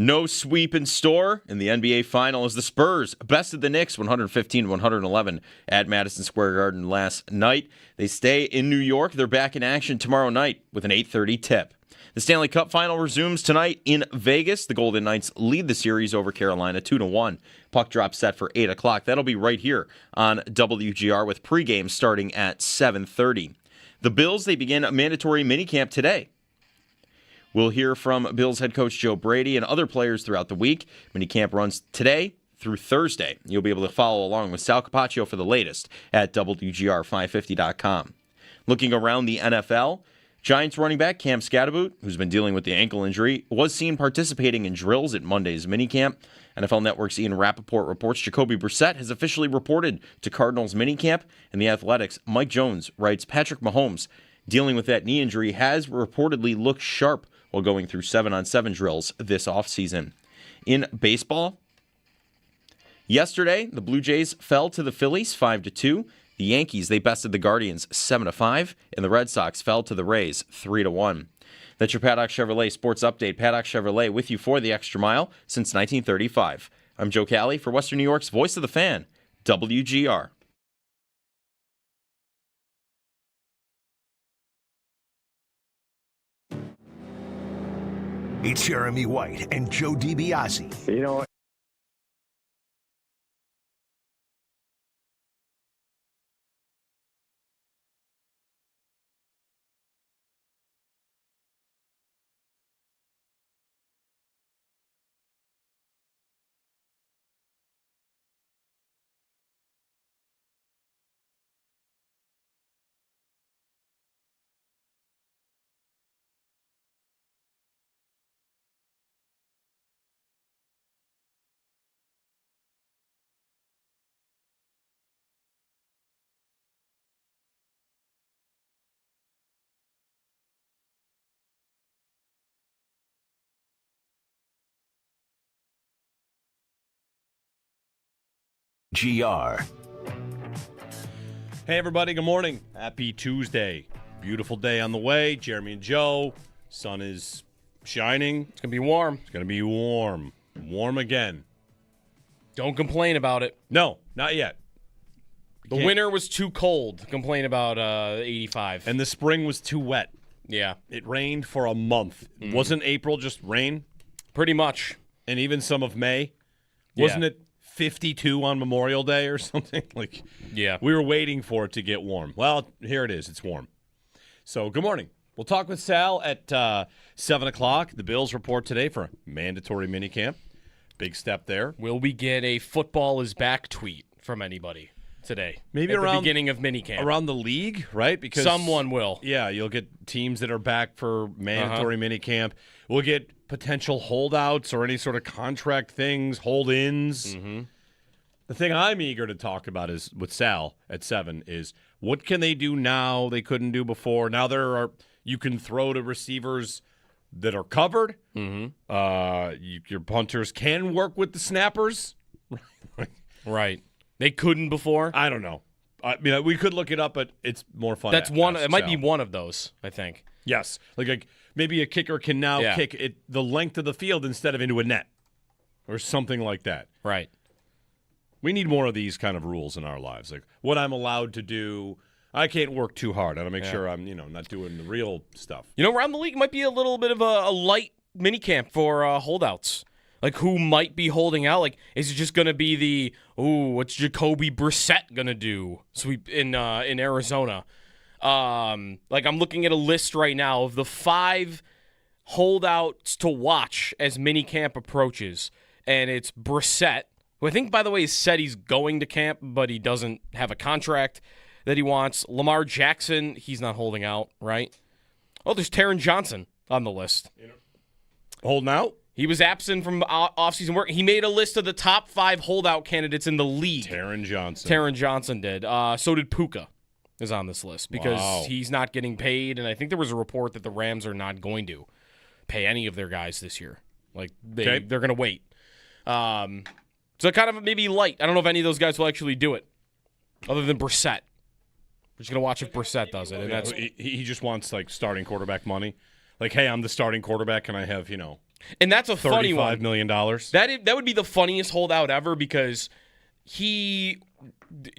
No sweep in store in the NBA final as the Spurs bested the Knicks 115-111 at Madison Square Garden last night. They stay in New York. They're back in action tomorrow night with an 8:30 tip. The Stanley Cup final resumes tonight in Vegas. The Golden Knights lead the series over Carolina 2-1. Puck drop set for 8 o'clock. That'll be right here on WGR with pregame starting at 7:30. The Bills, they begin a mandatory minicamp today. We'll hear from Bills head coach Joe Brady and other players throughout the week. Minicamp runs today through Thursday. You'll be able to follow along with Sal Capaccio for the latest at WGR550.com. Looking around the NFL, Giants running back Cam Scatterboot, who's been dealing with the ankle injury, was seen participating in drills at Monday's minicamp. NFL Network's Ian Rappaport reports Jacoby Brissett has officially reported to Cardinals minicamp, and the Athletic's Mike Jones writes Patrick Mahomes, dealing with that knee injury, has reportedly looked sharp while going through 7-on-7 drills this offseason. In baseball, yesterday, the Blue Jays fell to the Phillies 5-2. The Yankees, they bested the Guardians 7-5, and the Red Sox fell to the Rays 3-1. That's your Paddock Chevrolet Sports Update. Paddock Chevrolet with you for the extra mile since 1935. I'm Joe Cali for Western New York's Voice of the Fan, WGR. It's Jeremy White and Joe DiBiase. You know, GR. Hey, everybody. Good morning. Happy Tuesday. Beautiful day on the way. Jeremy and Joe. Sun is shining. It's going to be warm. It's going to be warm. Warm again. Don't complain about it. No, not yet. The winter was too cold to complain about 85. And the spring was too wet. Yeah. It rained for a month. Wasn't April just rain? Pretty much. And even some of May? Yeah. Wasn't it 52 on Memorial Day or something? Yeah. We were waiting for it to get warm. Well, here it is. It's warm. So, good morning. We'll talk with Sal at 7 o'clock. The Bills report today for a mandatory minicamp. Big step there. Will we get a football is back tweet from anybody today? Maybe at around the beginning of minicamp. Around the league, right? Because someone will. Yeah, you'll get teams that are back for mandatory minicamp. We'll get potential holdouts or any sort of contract things, hold-ins. Mm-hmm. The thing I'm eager to talk about is with Sal at 7 is what can they do now they couldn't do before? Now you can throw to receivers that are covered. Mm-hmm. Your punters can work with the snappers. Right. They couldn't before. I don't know. I mean, we could look it up, but it's more fun. That's one. It might be one of those, I think. Yes. Like maybe a kicker can now kick it the length of the field instead of into a net or something like that. Right. We need more of these kind of rules in our lives. Like what I'm allowed to do. I can't work too hard. I got to make sure I'm, not doing the real stuff. Around the league might be a little bit of a light minicamp for holdouts. Like, who might be holding out? Like, is it just going to be what's Jacoby Brissett going to do sweep in Arizona? I'm looking at a list right now of the 5 holdouts to watch as minicamp approaches, and it's Brissett, who I think, by the way, said he's going to camp, but he doesn't have a contract that he wants. Lamar Jackson, he's not holding out, right? Oh, there's Taron Johnson on the list. Holding out? He was absent from offseason work. He made a list of the top 5 holdout candidates in the league. Taron Johnson did. So did Puka is on this list because he's not getting paid, and I think there was a report that the Rams are not going to pay any of their guys this year. Like, they're going to wait. So kind of maybe light. I don't know if any of those guys will actually do it other than Brissett. We're just going to watch if Brissett does it. And that's he just wants, starting quarterback money. Like, hey, I'm the starting quarterback. Can I have, And that's a funny one. $35 million. That would be the funniest holdout ever because do you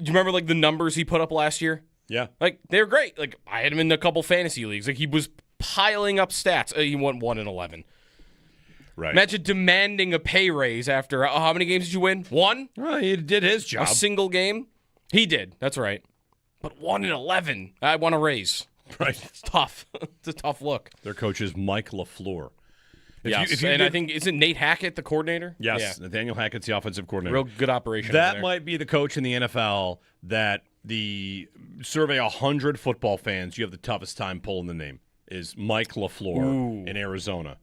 remember like the numbers he put up last year? Yeah. Like they're great. Like I had him in a couple fantasy leagues. Like he was piling up stats. He went 1-11. Right. Imagine demanding a pay raise after how many games did you win? 1? Well, he did his job. A single game? He did. That's right. But 1-11. I want a raise. Right. It's tough. It's a tough look. Their coach is Mike LaFleur. I think, isn't Nate Hackett the coordinator? Yes, Yeah. Nathaniel Hackett's the offensive coordinator. Real good operation. That might be the coach in the NFL that the survey 100 football fans, you have the toughest time pulling the name, is Mike LaFleur in Arizona.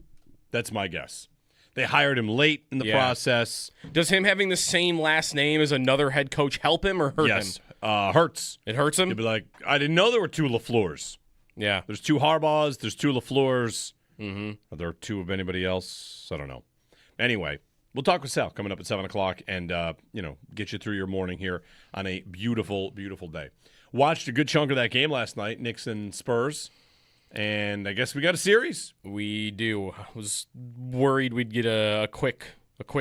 That's my guess. They hired him late in the process. Does him having the same last name as another head coach help him or hurt him? Yes. Hurts. It hurts him? He'd be like, I didn't know there were 2 LaFleurs. Yeah. There's 2 Harbaughs. There's 2 LaFleurs. Mm-hmm. Are there 2 of anybody else? I don't know. Anyway, we'll talk with Sal coming up at 7 o'clock and, get you through your morning here on a beautiful, beautiful day. Watched a good chunk of that game last night, Knicks and Spurs, and I guess we got a series. We do. I was worried we'd get a quick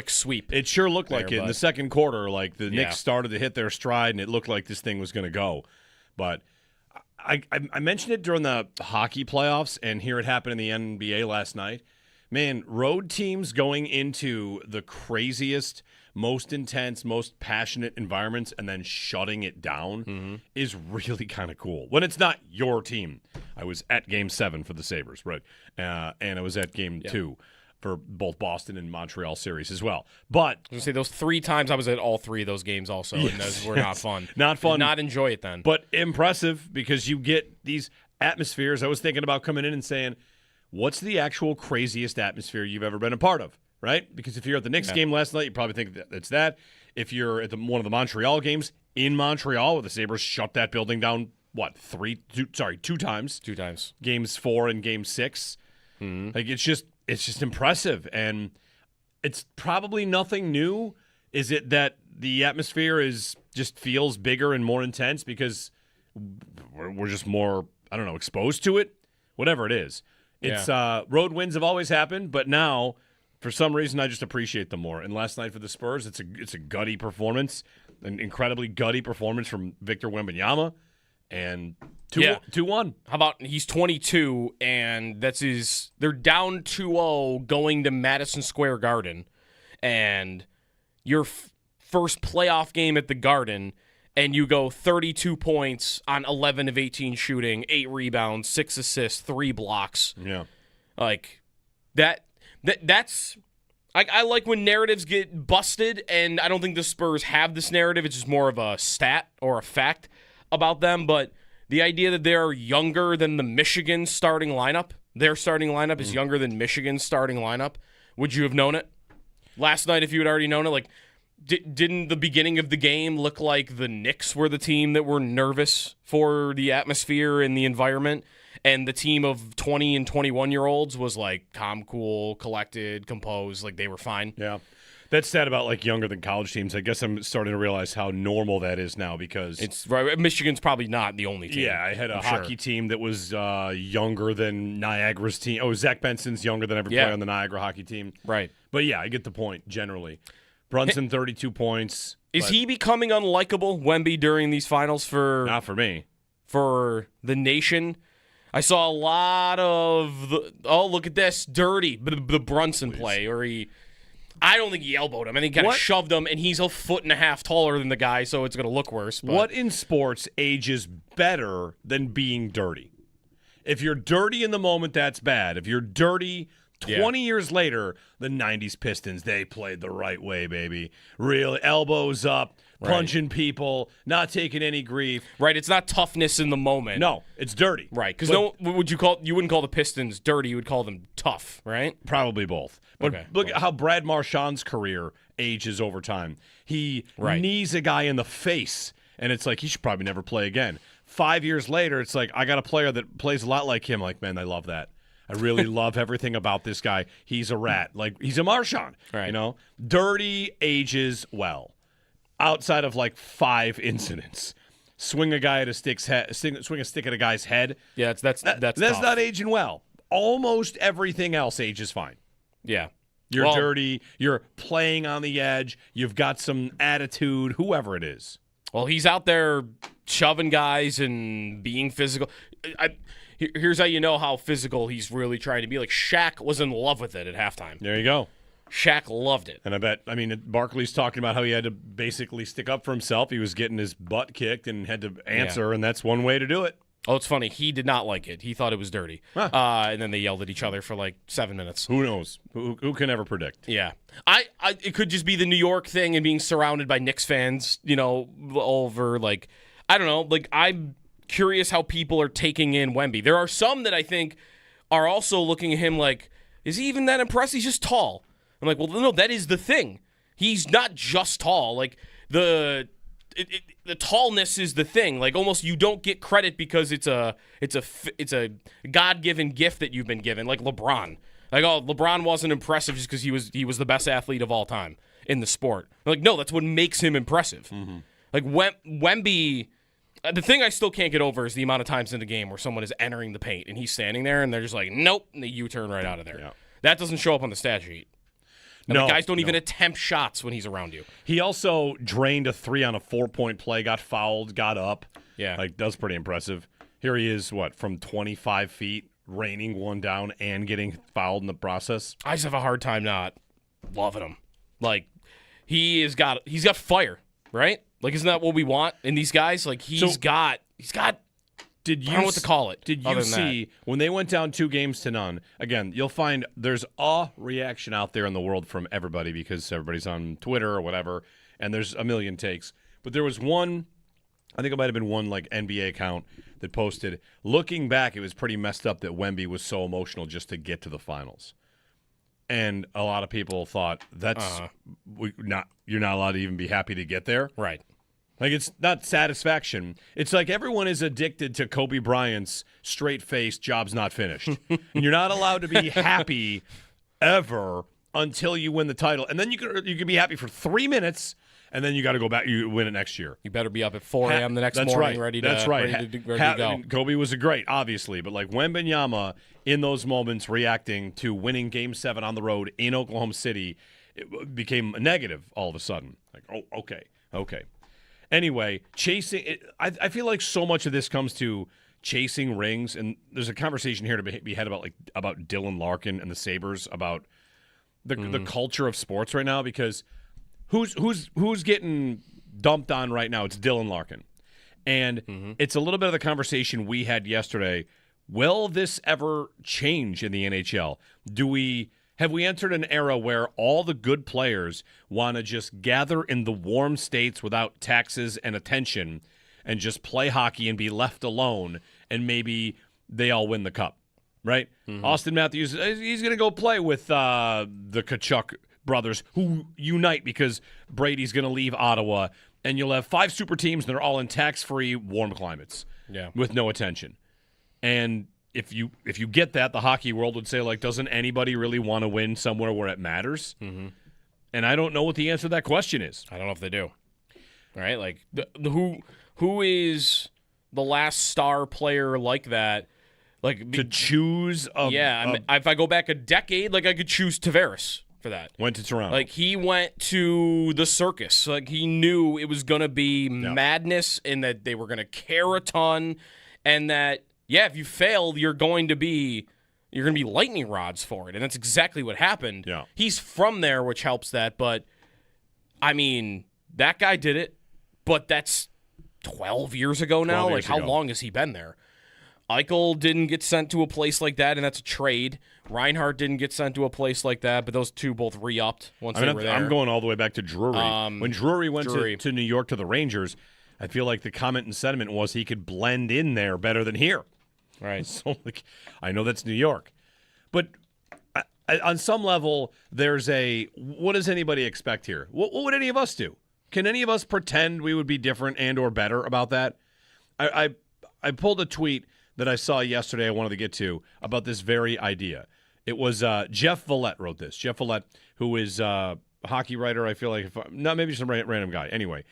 sweep. It sure looked like it. In the second quarter, like the Yeah. Knicks started to hit their stride, and it looked like this thing was going to go. But I mentioned it during the hockey playoffs, and here it happened in the NBA last night. Man, road teams going into the craziest, most intense, most passionate environments and then shutting it down is really kind of cool. When it's not your team. I was at Game 7 for the Sabres, right? And I was at Game 2 for both Boston and Montreal series as well. But I was going to say those 3 times I was at all 3 of those games also, and those were not fun. Not fun. Did not enjoy it then. But impressive because you get these atmospheres. I was thinking about coming in and saying, what's the actual craziest atmosphere you've ever been a part of, right? Because if you're at the Knicks game last night, you probably think that it's that. If you're at one of the Montreal games in Montreal where the Sabres shut that building down, 2 times? 2 times. Games 4 and Game 6. Like it's just impressive, and it's probably nothing new. Is it that the atmosphere just feels bigger and more intense because we're just more, I don't know, exposed to it? Whatever it is. It's road wins have always happened, but now for some reason I just appreciate them more. And last night for the Spurs, it's a gutty performance, an incredibly gutty performance from Victor Wembanyama, and 2-1. How about he's 22 and they're down 2-0 going to Madison Square Garden, and your first playoff game at the Garden, and you go 32 points on 11 of 18 shooting, 8 rebounds, 6 assists, 3 blocks. Yeah. Like that's I like when narratives get busted, and I don't think the Spurs have this narrative. It's just more of a stat or a fact about them, but the idea that they're younger than the Michigan starting lineup, their starting lineup is younger than Michigan's starting lineup. Would you have known it last night if you had already known it? Like, didn't the beginning of the game look like the Knicks were the team that were nervous for the atmosphere and the environment, and the team of 20 and 21-year-olds was like calm, cool, collected, composed, like they were fine? Yeah. That's sad about like younger than college teams. I guess I'm starting to realize how normal that is now because it's right. Michigan's probably not the only team. Yeah, I had a hockey team that was younger than Niagara's team. Oh, Zach Benson's younger than every player on the Niagara hockey team. Right. But yeah, I get the point generally. Brunson, 32 points. Is he becoming unlikable, Wemby, during these finals Not for me. For the nation? I saw a lot of look at this, dirty, the Brunson play, or I don't think he elbowed him. I think he kind of shoved him, and he's a 1.5 feet taller than the guy, so it's going to look worse. But. What in sports ages better than being dirty? If you're dirty in the moment, that's bad. If you're dirty 20 years later, the 90s Pistons, they played the right way, baby. Real elbows up, punching people, not taking any grief. Right, it's not toughness in the moment. No, it's dirty. Right, because you wouldn't call the Pistons dirty, you would call them tough, right? Probably both. But look at how Brad Marchand's career ages over time. He knees a guy in the face, and it's like he should probably never play again. 5 years later, it's like I got a player that plays a lot like him. Like, man, I love that. I really love everything about this guy. He's a rat. Like, he's a Marchand. Right. You know? Dirty ages well. Outside of like 5 incidents. Swing a guy at a stick's head. Swing a stick at a guy's head. Yeah, that's not aging well. Almost everything else ages fine. Yeah. You're dirty. You're playing on the edge. You've got some attitude, whoever it is. Well, he's out there shoving guys and being physical. Here's how you know how physical he's really trying to be. Like, Shaq was in love with it at halftime. There you go. Shaq loved it. And Barkley's talking about how he had to basically stick up for himself. He was getting his butt kicked and had to answer, and that's one way to do it. Oh, it's funny. He did not like it. He thought it was dirty. Huh. And then they yelled at each other for like 7 minutes. Who knows? Who can ever predict? Yeah. It could just be the New York thing and being surrounded by Knicks fans, over, like, I don't know. Like, I'm curious how people are taking in Wemby. There are some that I think are also looking at him like, is he even that impressed? He's just tall. I'm like, well, no, that is the thing. He's not just tall. Like, the tallness is the thing. Like, almost you don't get credit because it's a God-given gift that you've been given. Like LeBron. Like, oh, LeBron wasn't impressive just because he was the best athlete of all time in the sport. Like, no, that's what makes him impressive. Mm-hmm. Like, Wemby, the thing I still can't get over is the amount of times in the game where someone is entering the paint and he's standing there and they're just like, nope, and they U-turn right out of there. Yeah. That doesn't show up on the stat sheet. And the guys don't even attempt shots when he's around you. He also drained a 3 on a 4-point play, got fouled, got up. Yeah. Like, that's pretty impressive. Here he is, from 25 feet, raining one down and getting fouled in the process. I just have a hard time not loving him. Like, he's got fire, right? Like, isn't that what we want in these guys? Like, he's got I don't know what to call it. Did you see when they went down 2-0? Again, you'll find there's a reaction out there in the world from everybody because everybody's on Twitter or whatever, and there's a million takes. But there was one, I think it might have been one like NBA account that posted, looking back, it was pretty messed up that Wemby was so emotional just to get to the finals. And a lot of people thought you're not allowed to even be happy to get there. Right. Like, it's not satisfaction. It's like everyone is addicted to Kobe Bryant's straight-faced job's not finished. And you're not allowed to be happy ever until you win the title. And then you can be happy for 3 minutes, and then you got to go back. You win it next year. You better be up at 4 a.m. the next morning ready to go. I mean, Kobe was great, obviously. But, like, Wembanyama in those moments reacting to winning Game 7 on the road in Oklahoma City, it became a negative all of a sudden. Like, oh, okay. Anyway, chasing it, I feel like so much of this comes to chasing rings, and there's a conversation here to be had about Dylan Larkin and the Sabres, about the culture of sports right now, because who's getting dumped on right now? It's Dylan Larkin. And it's a little bit of the conversation we had yesterday. Will this ever change in the NHL? Have we entered an era where all the good players want to just gather in the warm states without taxes and attention and just play hockey and be left alone, and maybe they all win the cup, right? Mm-hmm. Austin Matthews, he's going to go play with the Tkachuk brothers, who unite because Brady's going to leave Ottawa, and you'll have 5 super teams that are all in tax-free warm climates with no attention. And if you get that, the hockey world would say, like, doesn't anybody really want to win somewhere where it matters? Mm-hmm. And I don't know what the answer to that question is. I don't know if they do. Right? Like, who is the last star player like that? Like, to choose if I go back a decade, like, I could choose Tavares for that. Went to Toronto. Like, he went to the circus. Like, he knew it was going to be madness and that they were going to care a ton, and that, if you fail, you're going to be lightning rods for it. And that's exactly what happened. Yeah. He's from there, which helps that. But, I mean, that guy did it. But that's 12 years ago now. Like, how long has he been there? Eichel didn't get sent to a place like that, and that's a trade. Reinhart didn't get sent to a place like that, but those two both re-upped once they were there. I'm going all the way back to Drury. When Drury went to New York to the Rangers, I feel like the comment and sentiment was he could blend in there better than here. Right. So, like, I know that's New York. But on some level, there's what does anybody expect here? What would any of us do? Can any of us pretend we would be different and or better about that? I pulled a tweet that I saw yesterday I wanted to get to about this very idea. It was Jeff Villette wrote this. Jeff Villette, who is a hockey writer, I feel like, maybe just a random guy. Anyway,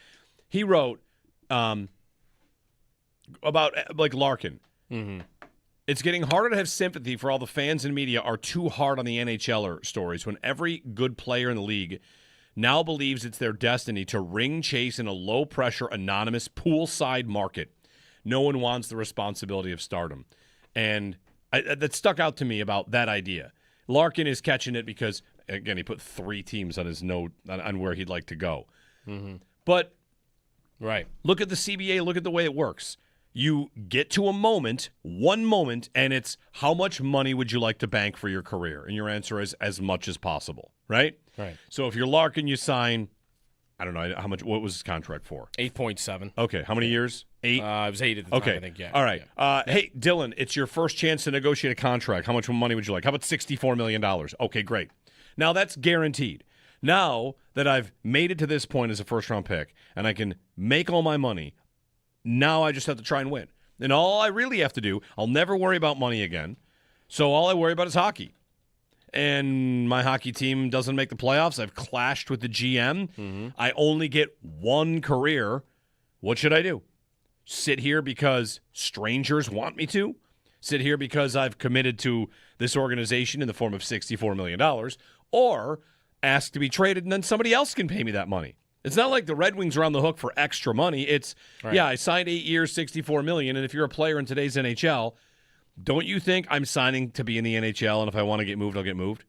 he wrote about, like, Larkin. Mm-hmm. it's getting harder to have sympathy for all the fans and media are too hard on the NHLer stories when every good player in the league now believes it's their destiny to ring chase in a low-pressure, anonymous, poolside market. No one wants the responsibility of stardom. And that stuck out to me about that idea. Larkin is catching it because, again, he put 3 teams on his note on where he'd like to go. Mm-hmm. But right, look at the CBA, look at the way it works. You get to a moment, one moment, and it's how much money would you like to bank for your career? And your answer is as much as possible, right? Right. So if you're Larkin, you sign, I don't know, how much. What was his contract for? 8.7. Okay, how many years? 8? It was 8 at the time, okay. I think, yeah. All right. Yeah. Hey, Dylan, it's your first chance to negotiate a contract. How much money would you like? How about $64 million? Okay, great. Now that's guaranteed. Now that I've made it to this point as a first-round pick and I can make all my money, now I just have to try and win. And all I really have to do, I'll never worry about money again. So all I worry about is hockey. And my hockey team doesn't make the playoffs. I've clashed with the GM. Mm-hmm. I only get one career. What should I do? Sit here because strangers want me to? Sit here because I've committed to this organization in the form of $64 million? Or ask to be traded and then somebody else can pay me that money? It's not like the Red Wings are on the hook for extra money. It's, right. Yeah, I signed 8 years, $64 million, and if you're a player in today's NHL, don't you think I'm signing to be in the NHL, and if I want to get moved, I'll get moved?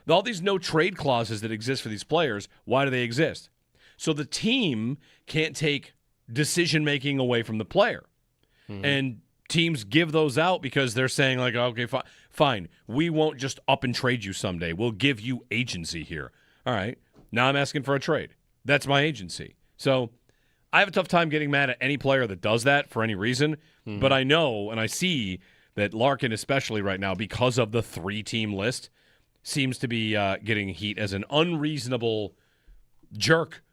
All these no-trade clauses that exist for these players, why do they exist? So the team can't take decision-making away from the player. Mm-hmm. And teams give those out because they're saying, like, okay, fine, we won't just up and trade you someday. We'll give you agency here. All right, now I'm asking for a trade. That's my agency. So I have a tough time getting mad at any player that does that for any reason. Mm-hmm. But I know and I see that Larkin, especially right now, because of the 3-team list, seems to be getting heat as an unreasonable jerk.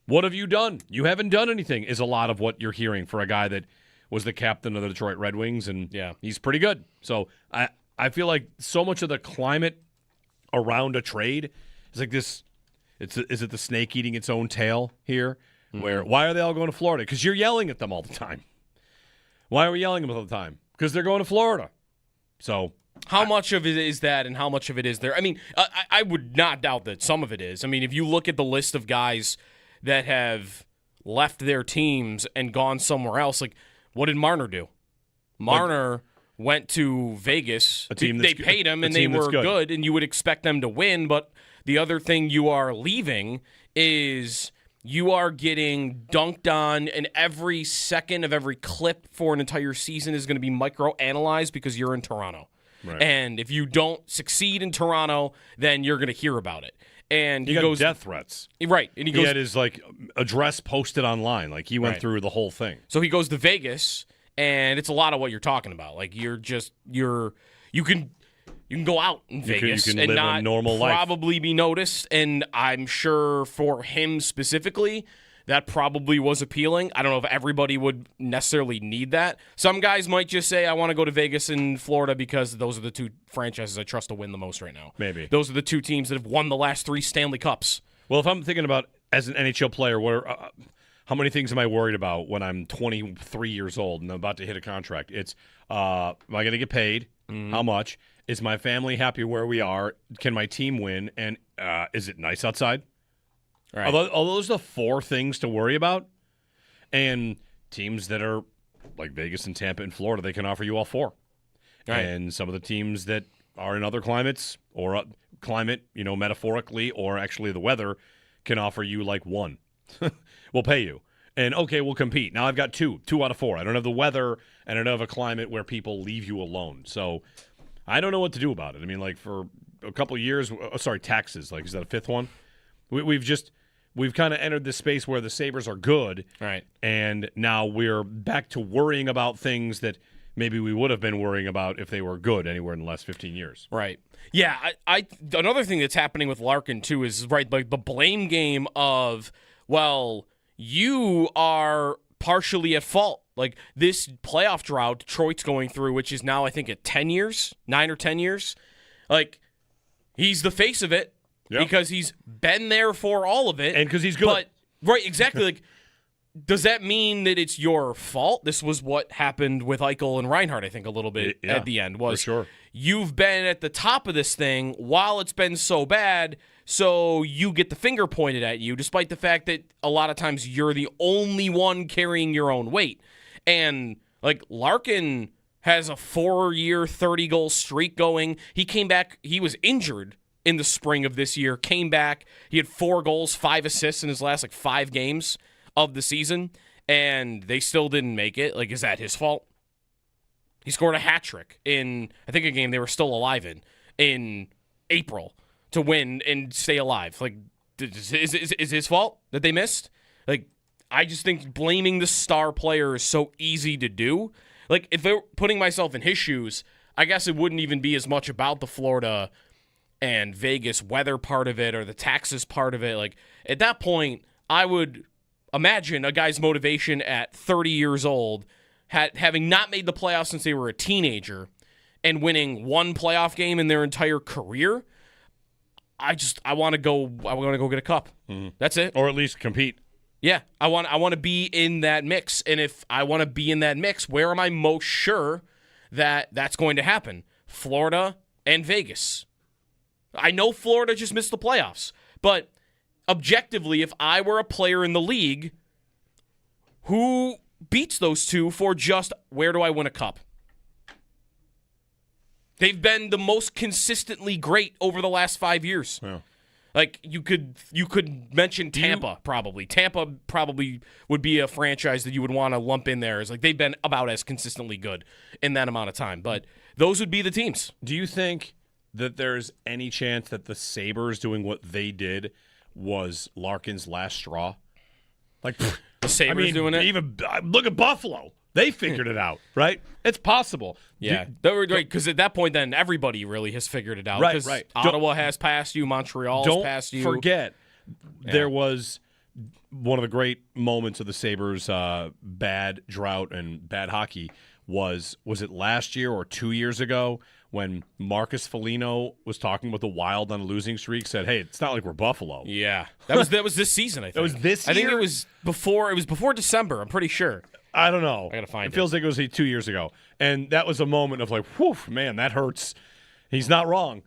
What have you done? You haven't done anything, is a lot of what you're hearing for a guy that was the captain of the Detroit Red Wings, and he's pretty good. So I feel like so much of the climate around a trade is like this. Is it the snake eating its own tail here? Mm-hmm. Why are they all going to Florida? Because you're yelling at them all the time. Why are we yelling at them all the time? Because they're going to Florida. So how much of it is that and how much of it is there? I mean, I would not doubt that some of it is. I mean, if you look at the list of guys that have left their teams and gone somewhere else, like what did Marner do? Marner went to Vegas. They paid him and they were good, and you would expect them to win, but the other thing you are leaving is you are getting dunked on, and every second of every clip for an entire season is going to be micro-analyzed because you're in Toronto. Right. And if you don't succeed in Toronto, then you're going to hear about it. And he got death threats. Right. And he had his address posted online. Like he went through the whole thing. So he goes to Vegas, and it's a lot of what you're talking about. Like you can go out in Vegas you can and live not a normal life. Probably be noticed, and I'm sure for him specifically, that probably was appealing. I don't know if everybody would necessarily need that. Some guys might just say, I want to go to Vegas and Florida because those are the 2 franchises I trust to win the most right now. Maybe. Those are the 2 teams that have won the last 3 Stanley Cups. Well, if I'm thinking about as an NHL player, how many things am I worried about when I'm 23 years old and I'm about to hit a contract? It's, am I going to get paid? Mm-hmm. How much? Is my family happy where we are? Can my team win? And is it nice outside? Right. Are those the 4 things to worry about? And teams that are like Vegas and Tampa and Florida, they can offer you all 4. Right. And some of the teams that are in other climates or climate, metaphorically or actually the weather, can offer you like 1. We'll pay you. And, okay, we'll compete. Now I've got 2 out of 4. I don't have the weather, and I don't have a climate where people leave you alone. So I don't know what to do about it. I mean, like for a couple of years, taxes. Like, is that a 5th one? We've kind of entered this space where the Sabres are good. Right. And now we're back to worrying about things that maybe we would have been worrying about if they were good anywhere in the last 15 years. Right. Yeah. I another thing that's happening with Larkin, too, is, like the blame game of, well, you are partially at fault. Like this playoff drought Detroit's going through, which is now, I think, at 10 years, 9 or 10 years. Like, he's the face of it because he's been there for all of it. And because he's good. Right, exactly. Like, does that mean that it's your fault? This was what happened with Eichel and Reinhart, I think, a little bit at the end. Was for sure. You've been at the top of this thing while it's been so bad, so you get the finger pointed at you, despite the fact that a lot of times you're the only one carrying your own weight. And, like, Larkin has a 4-year, 30-goal streak going. He came back. He was injured in the spring of this year, came back. He had 4 goals, 5 assists in his last, 5 games of the season, and they still didn't make it. Like, is that his fault? He scored a hat trick in, I think, a game they were still alive in April to win and stay alive. Like, is his fault that they missed? Like, I just think blaming the star player is so easy to do. Like, if they're putting myself in his shoes, I guess it wouldn't even be as much about the Florida and Vegas weather part of it or the taxes part of it. Like, at that point, I would imagine a guy's motivation at 30 years old, having not made the playoffs since they were a teenager and winning 1 playoff game in their entire career. I want to go get a cup. Mm-hmm. That's it. Or at least compete. Yeah, I want to be in that mix. And if I want to be in that mix, where am I most sure that that's going to happen? Florida and Vegas. I know Florida just missed the playoffs, but objectively, if I were a player in the league, who beats those two for just where do I win a cup? They've been the most consistently great over the last 5 years. Yeah. Like, you could mention Tampa, probably. Tampa probably would be a franchise that you would want to lump in there. It's like they've been about as consistently good in that amount of time. But those would be the teams. Do you think that there's any chance that the Sabres doing what they did was Larkin's last straw? Like, the Sabres doing it? Even look at Buffalo. They figured it out, right? It's possible. Yeah. Because at that point, then everybody really has figured it out. Right. Ottawa has passed you. Montreal has passed you. Don't forget, there was one of the great moments of the Sabres' bad drought and bad hockey was it last year or 2 years ago when Marcus Foligno was talking with the Wild on a losing streak, said, "Hey, it's not like we're Buffalo." Yeah. That was this season, I think. That was this year? I think it was before December, I'm pretty sure. I don't know. I gotta find it. It feels like it was 2 years ago. And that was a moment of like, whew, man, that hurts. He's not wrong.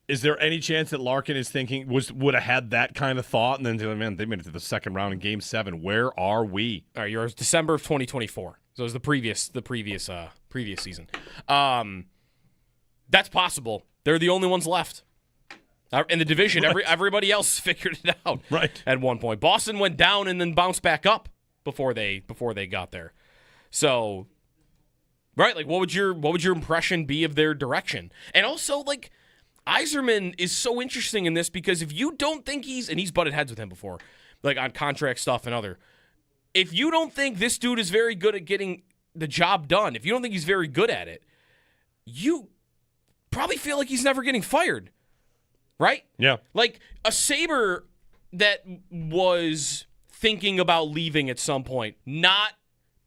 Is there any chance that Larkin is thinking would have had that kind of thought and then man, they made it to the second round in Game 7. Where are we? All right, you're December of 2024. So it was the previous season. That's possible. They're the only ones left. In the division, right. Everybody else figured it out right at one point. Boston went down and then bounced back up before they got there. So, right, like what would your impression be of their direction? And also, like, Yzerman is so interesting in this because if you don't think he's butted heads with him before, like on contract stuff and other. If you don't think this dude is very good at getting the job done, if you don't think he's very good at it, you probably feel like he's never getting fired. Right? Yeah. Like a Sabre that was thinking about leaving at some point, not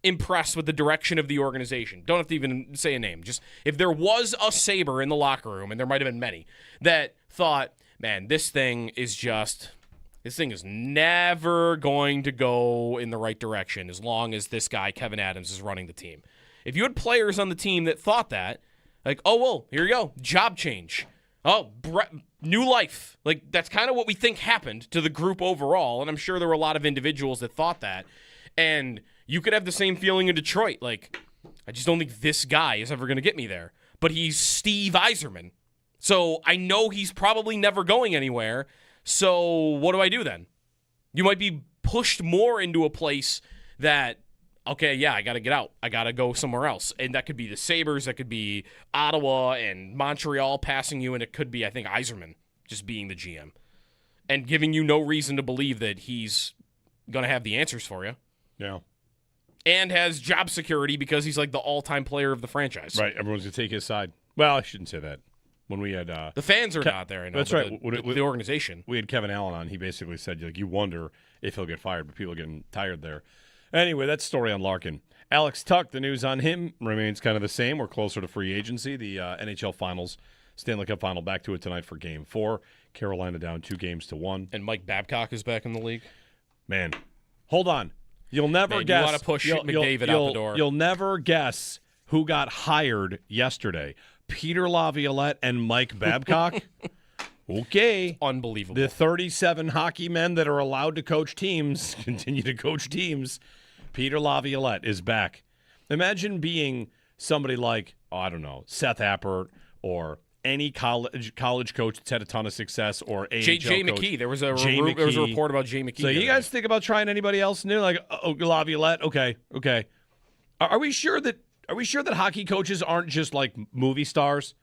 impressed with the direction of the organization. Don't have to even say a name. Just if there was a Sabre in the locker room, and there might have been many, that thought, man, this thing is never going to go in the right direction as long as this guy, Kevin Adams, is running the team. If you had players on the team that thought that, like, oh, well, here you go, job change. Oh, new life. Like, that's kind of what we think happened to the group overall, and I'm sure there were a lot of individuals that thought that. And you could have the same feeling in Detroit. Like, I just don't think this guy is ever going to get me there. But he's Steve Yzerman. So I know he's probably never going anywhere. So what do I do then? You might be pushed more into a place that, okay, yeah, I got to get out. I got to go somewhere else. And that could be the Sabres. That could be Ottawa and Montreal passing you. And it could be, I think, Yzerman just being the GM and giving you no reason to believe that he's going to have the answers for you. Yeah. And has job security because he's like the all-time player of the franchise. Right. Everyone's going to take his side. Well, I shouldn't say that. When we had the fans are not there, I know. That's right. The organization. We had Kevin Allen on. He basically said, like, you wonder if he'll get fired, but people are getting tired there. Anyway, that's story on Larkin. Alex Tuck, the news on him remains kind of the same. We're closer to free agency. The NHL Finals, Stanley Cup Final, back to it tonight for Game 4. Carolina down 2-1. And Mike Babcock is back in the league. Man, hold on. You'll never Man, guess. You want to push McDavid out the door. You'll never guess who got hired yesterday. Peter Laviolette and Mike Babcock. Okay. Unbelievable. The 37 hockey men that are allowed to coach teams continue to coach teams. Peter Laviolette is back. Imagine being somebody like, I don't know, Seth Appert or any college coach that's had a ton of success or AHL Jay coach. McKee. There was a McKee. report about Jay McKee. So you guys think about trying anybody else new? Like, Laviolette? Okay. Are we sure that hockey coaches aren't just like movie stars?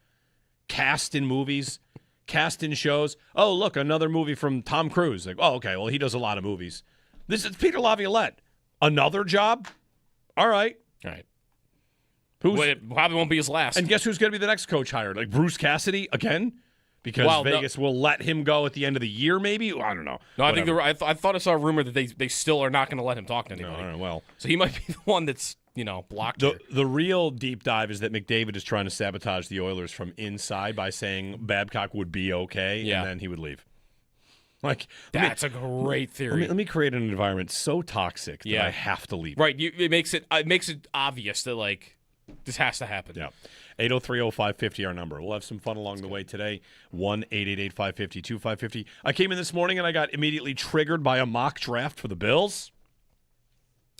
Cast in movies? Cast in shows? Oh, look, another movie from Tom Cruise. Like, oh, okay, well, he does a lot of movies. This is Peter Laviolette. Another job? All right. It probably won't be his last. And guess who's going to be the next coach hired? Like Bruce Cassidy again? Because Vegas will let him go at the end of the year, maybe? I don't know. No, I thought I saw a rumor that they still are not going to let him talk to anybody. No, well. So he might be the one that's, blocked here. The real deep dive is that McDavid is trying to sabotage the Oilers from inside by saying Babcock would be okay, and then he would leave. Like That's a great theory. Let me create an environment so toxic that I have to leave. Right. It makes it obvious that, like, this has to happen. Yeah. 803-0550 our number. We'll have some fun along the way today. 1-888-550-2550. I came in this morning and I got immediately triggered by a mock draft for the Bills.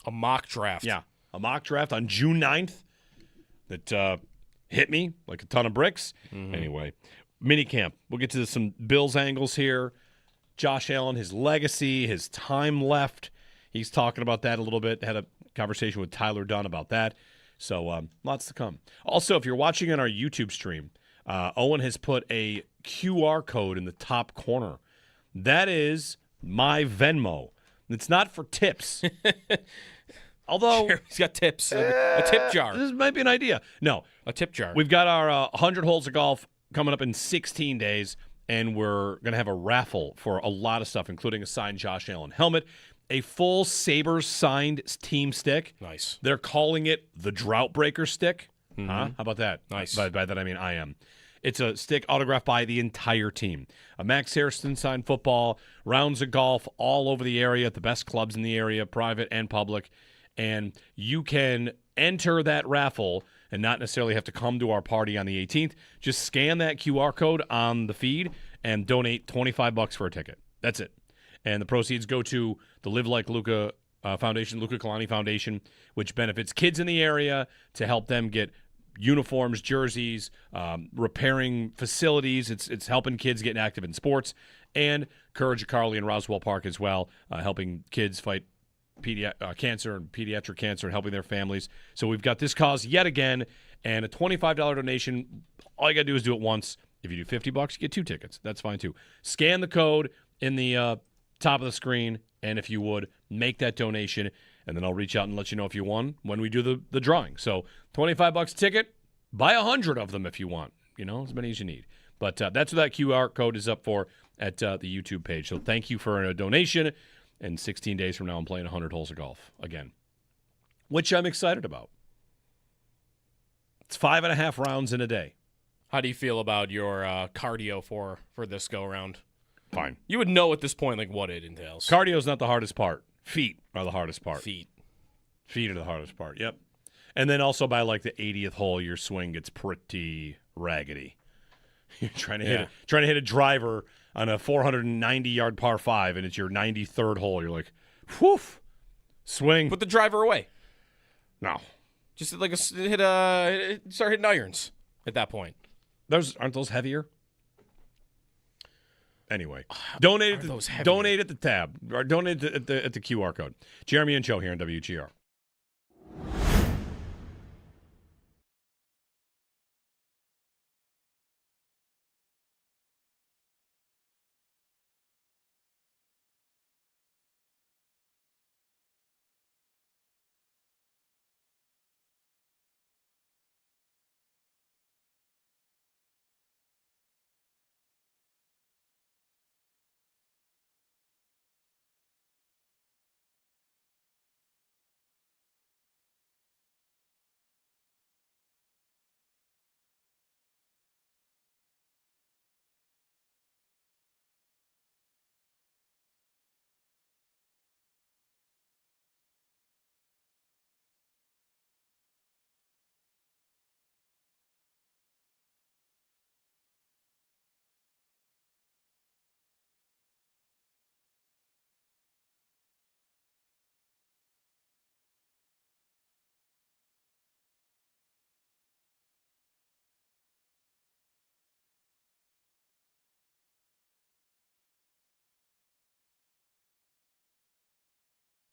A mock draft. Yeah. A mock draft on June 9th that hit me like a ton of bricks. Anyway, minicamp. We'll get to some Bills angles here. Josh Allen, his legacy, his time left. He's talking about that a little bit. Had a conversation with Tyler Dunn about that. So lots to come. Also, if you're watching on our YouTube stream, Owen has put a QR code in the top corner. That is my Venmo. It's not for tips. Although he's got tips. A tip jar. This might be an idea. No. A tip jar. We've got our 100 holes of golf coming up in 16 days, and we're going to have a raffle for a lot of stuff, including a signed Josh Allen helmet, a full Sabres signed team stick. Nice. They're calling it the Drought Breaker stick. How about that? Nice. By that I mean I am. It's a stick autographed by the entire team. A Max Harrison signed football, rounds of golf all over the area at the best clubs in the area, private and public. And you can enter that raffle and not necessarily have to come to our party on the 18th. Just scan that QR code on the feed and donate $25 for a ticket. That's it. And the proceeds go to the Live Like Luca Foundation, Luca Kalani Foundation, which benefits kids in the area to help them get uniforms, jerseys, repairing facilities. It's helping kids get active in sports. And Courage of Carly in Roswell Park as well, helping kids fight cancer and pediatric cancer and helping their families. So we've got this cause yet again, and a $25 donation. All you got to do is do it once. If you do $50, you get 2 tickets. That's fine too. Scan the code in the top of the screen, and if you would, make that donation, and then I'll reach out and let you know if you won when we do the drawing. So $25 a ticket, buy 100 of them if you want, as many as you need. But that's what that QR code is up for at the YouTube page. So thank you for a donation. And 16 days from now, I'm playing 100 holes of golf again, which I'm excited about. It's 5.5 rounds in a day. How do you feel about your cardio for this go-around? Fine. You would know at this point like what it entails. Cardio is not the hardest part. Feet are the hardest part. Feet are the hardest part, yep. And then also by like the 80th hole, your swing gets pretty raggedy. You're trying to hit a driver on a 490-yard par 5, and it's your 93rd hole. You're like, whew, swing. Put the driver away. No. Just like start hitting irons at that point. Aren't those heavier? Anyway, donate at the tab, or donate at the QR code. Jeremy and Joe here on WGR.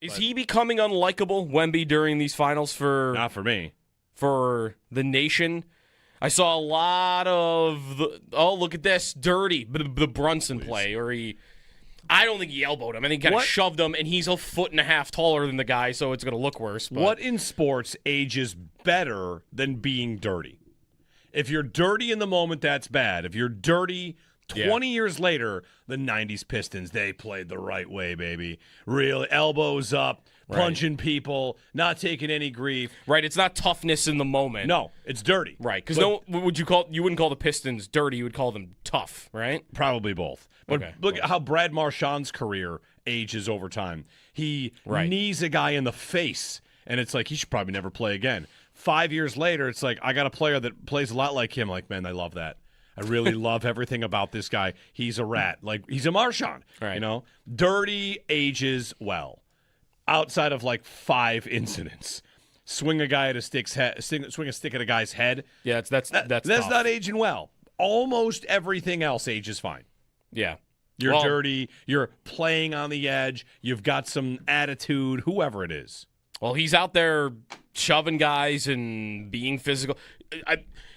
Is he becoming unlikable, Wemby, during these finals Not for me. for the nation? I saw a lot of look at this, dirty, the Brunson play, or I don't think he elbowed him. I think he kind of shoved him, and he's a foot and a half taller than the guy, so it's going to look worse. But. What in sports ages better than being dirty? If you're dirty in the moment, that's bad. If you're dirty 20 years later, the 90s Pistons, they played the right way, baby. Real elbows up, punching people, not taking any grief. Right, it's not toughness in the moment. No, it's dirty. Right, because you wouldn't call the Pistons dirty, you would call them tough, right? Probably both. But Okay, look at how Brad Marchand's career ages over time. He knees a guy in the face, and it's like he should probably never play again. 5 years later, it's like I got a player that plays a lot like him. Like, man, I love that. I really love everything about this guy. He's a rat. Like, he's a Marchand. Right. You know? Dirty ages well. Outside of like 5 incidents. Swing a guy at a stick's head, swing a stick at a guy's head. Yeah, that's tough. Not aging well. Almost everything else ages fine. Yeah. You're dirty. You're playing on the edge. You've got some attitude, whoever it is. Well, he's out there shoving guys and being physical.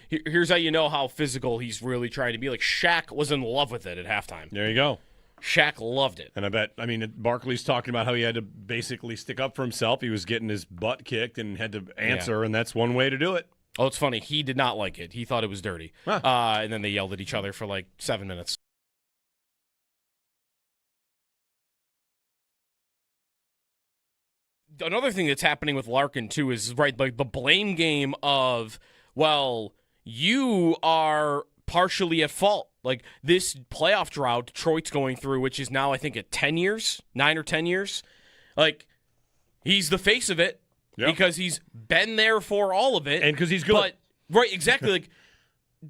Here's how you know how physical he's really trying to be. Like, Shaq was in love with it at halftime. There you go. Shaq loved it. And Barkley's talking about how he had to basically stick up for himself. He was getting his butt kicked and had to answer, and that's one way to do it. Oh, it's funny. He did not like it. He thought it was dirty. Huh. And then they yelled at each other for like 7 minutes. Another thing that's happening with Larkin, too, is like the blame game of, well, you are partially at fault. Like, this playoff drought Detroit's going through, which is now, I think, at 9 or 10 years. Like, he's the face of it because he's been there for all of it. And because he's good. Right, exactly. Like,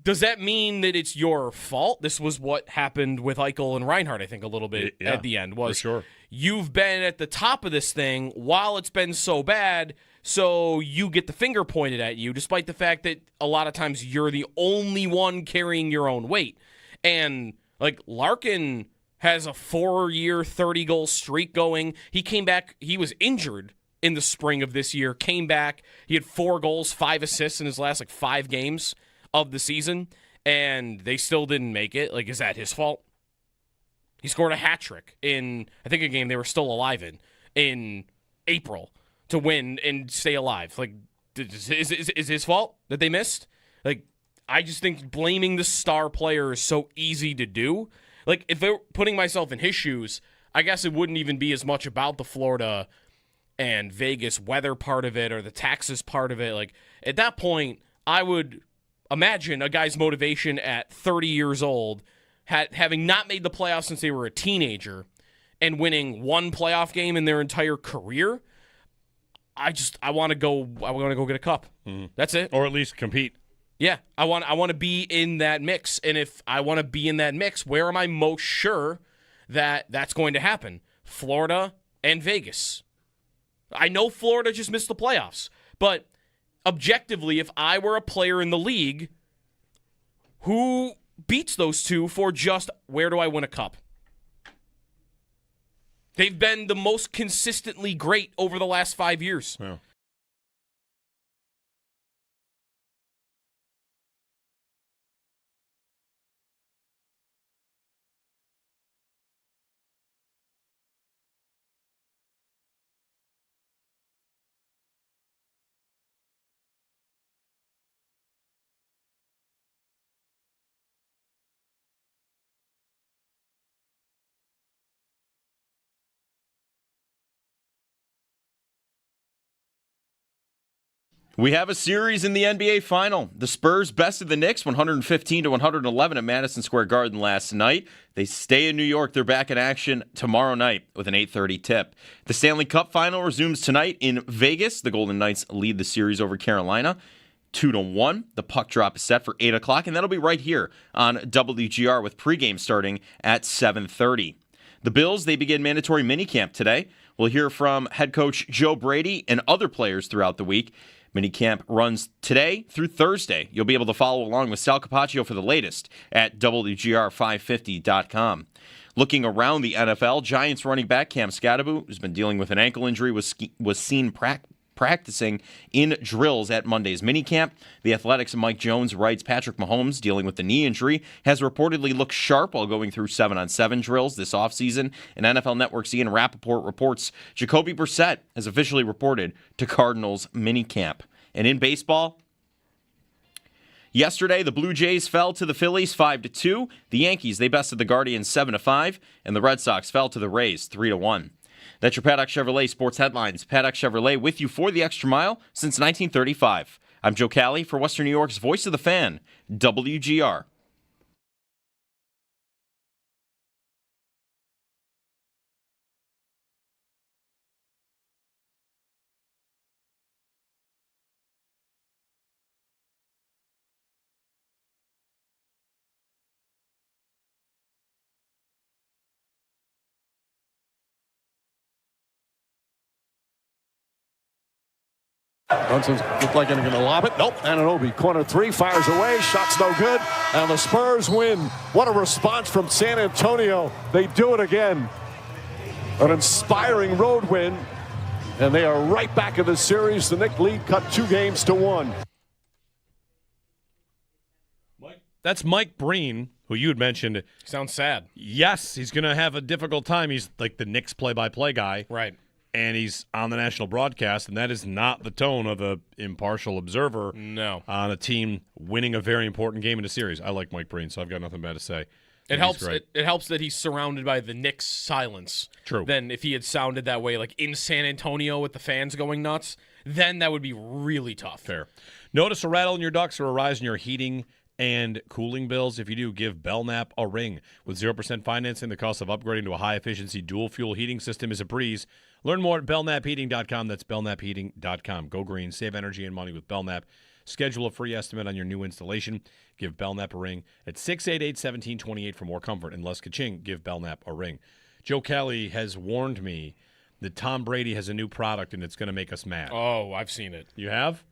does that mean that it's your fault? This was what happened with Eichel and Reinhart, I think, a little bit at the end. Was for sure. You've been at the top of this thing while it's been so bad, so you get the finger pointed at you, despite the fact that a lot of times you're the only one carrying your own weight. And, like, Larkin has a 4-year, 30-goal streak going. He came back. He was injured in the spring of this year, came back. He had 4 goals, 5 assists in his last, 5 games of the season, and they still didn't make it. Like, is that his fault? He scored a hat trick in, I think, a game they were still alive in April to win and stay alive. Like, is his fault that they missed? Like, I just think blaming the star player is so easy to do. Like, if they're putting myself in his shoes, I guess it wouldn't even be as much about the Florida and Vegas weather part of it or the taxes part of it. Like, at that point, I would imagine a guy's motivation at 30 years old, having not made the playoffs since they were a teenager and winning 1 playoff game in their entire career. I want to go get a cup. Mm-hmm. That's it. Or at least compete. Yeah, I want to be in that mix. And if I want to be in that mix, where am I most sure that that's going to happen? Florida and Vegas. I know Florida just missed the playoffs, but objectively, if I were a player in the league, who beats those two for just where do I win a cup? They've been the most consistently great over the last 5 years. Yeah. We have a series in the NBA Final. The Spurs bested the Knicks 115-111 at Madison Square Garden last night. They stay in New York. They're back in action tomorrow night with an 8:30 tip. The Stanley Cup Final resumes tonight in Vegas. The Golden Knights lead the series over Carolina 2-1. The puck drop is set for 8 o'clock, and that'll be right here on WGR with pregame starting at 7:30. The Bills, they begin mandatory minicamp today. We'll hear from head coach Joe Brady and other players throughout the week. Minicamp runs today through Thursday. You'll be able to follow along with Sal Capaccio for the latest at WGR550.com. Looking around the NFL, Giants running back Cam Scadaboo, who's been dealing with an ankle injury, was seen practicing in drills at Monday's minicamp. The Athletics' Mike Jones writes Patrick Mahomes, dealing with the knee injury, has reportedly looked sharp while going through 7-on-7 drills this offseason. And NFL Network's Ian Rappaport reports Jacoby Brissett has officially reported to Cardinals minicamp. And in baseball, yesterday, the Blue Jays fell to the Phillies 5-2. The Yankees, they bested the Guardians 7-5. And the Red Sox fell to the Rays 3-1. That's your Paddock Chevrolet Sports Headlines. Paddock Chevrolet with you for the extra mile since 1935. I'm Joe Cali for Western New York's Voice of the Fan, WGR. Brunson's looked like they're going to lob it. Nope. Anunoby, corner three, fires away. Shot's no good. And the Spurs win. What a response from San Antonio. They do it again. An inspiring road win. And they are right back in the series. The Knicks lead cut 2-1. That's Mike Breen, who you had mentioned. Sounds sad. Yes, he's going to have a difficult time. He's like the Knicks play-by-play guy. Right. And he's on the national broadcast, and that is not the tone of an impartial observer on a team winning a very important game in a series. I like Mike Breen, so I've got nothing bad to say. It helps. It helps that he's surrounded by the Knicks' silence. True. Then if he had sounded that way, like in San Antonio with the fans going nuts, then that would be really tough. Fair. Notice a rattle in your ducts or a rise in your heating and cooling bills? If you do, give Belknap a ring. With 0% financing, the cost of upgrading to a high-efficiency dual-fuel heating system is a breeze. Learn more at belknapheating.com. That's belknapheating.com. Go green. Save energy and money with Belknap. Schedule a free estimate on your new installation. Give Belknap a ring at 688-1728 for more comfort. And less ka-ching, give Belknap a ring. Joe Kelly has warned me that Tom Brady has a new product and it's going to make us mad. Oh, I've seen it. You have?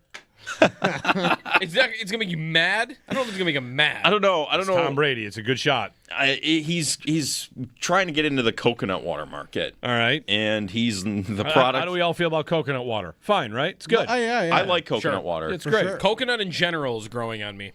It's gonna make you mad. I don't know if it's gonna make him mad. I don't know. Tom Brady. It's a good shot. He's trying to get into the coconut water market. All right. And he's the product. How do we all feel about coconut water? Fine, right? It's good. Yeah. I like coconut Sure. water. It's great. sure. Coconut in general is growing on me.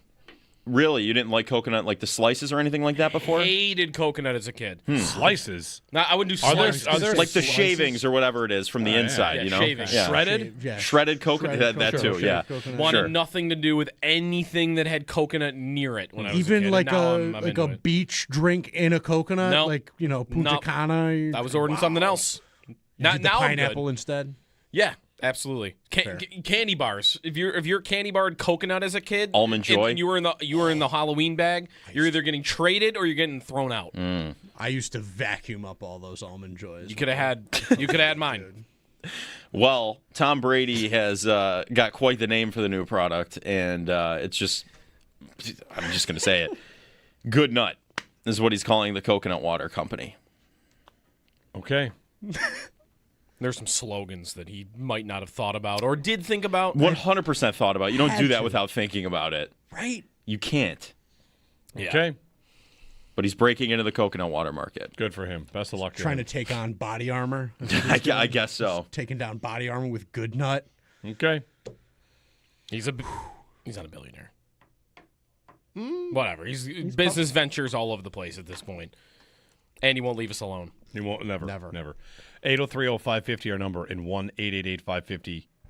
Really? You didn't like coconut, like the slices or anything like that before? Hated coconut as a kid. Slices. No, I wouldn't do Are there- slices. are there- Like the Slices? shavings or whatever it is from the inside, yeah, you know? shavings. Yeah. Shredded? Yeah. Shredded coconut, that too, Shredded yeah. coconut. Wanted Sure. nothing to do with anything that had coconut near it when I was a Even kid. like and now a I'm like into a it. beach drink in a coconut, No. like Punta No. Cana. I was ordering something else. Now Now I'm pineapple good. instead. Yeah, absolutely. Candy bars. If you're candy barred coconut as a kid, Almond Joy? and you were in the Halloween bag, you're either getting traded or you're getting thrown out. I used to vacuum up all those almond joys. You could have had mine. Well, Tom Brady has got quite the name for the new product, and it's just, I'm just going to say it, Good Nut is what he's calling the coconut water company. Okay. There's some slogans that he might not have thought about or did think about. 100% thought about it. You don't do that Had to. without thinking about it. Right. You can't. Yeah. Okay. But he's breaking into the coconut water market. Good for him. Best of luck to Trying him. to take on body armor. I guess so. Taking down body armor with Good Nut. Okay. He's not a billionaire. Whatever. He's business ventures all over the place at this point. And he won't leave us alone. He won't. Never. Never. 803-0550 our number, and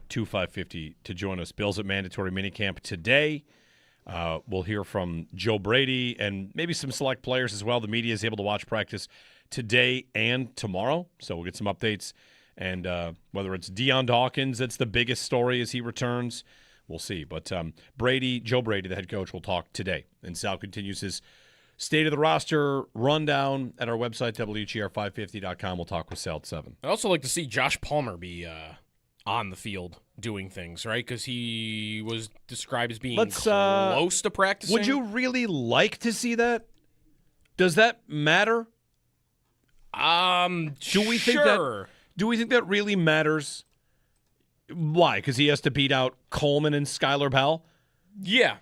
1-888-550-2550 to join us. Bills at mandatory minicamp today. We'll hear from Joe Brady and maybe some select players as well. The media is able to watch practice today and tomorrow, so we'll get some updates. And whether it's Deion Dawkins, that's the biggest story as he returns, we'll see. But Joe Brady, the head coach, will talk today. And Sal continues his state of the roster rundown at our website, WGR550.com. We'll talk with Sal at 7. I'd also like to see Josh Palmer be on the field doing things, right? Because he was described as being close to practicing. Would you really like to see that? Does that matter? Do we think that- Do we think that really matters? Why? Because he has to beat out Coleman and Skylar Bell? Yeah.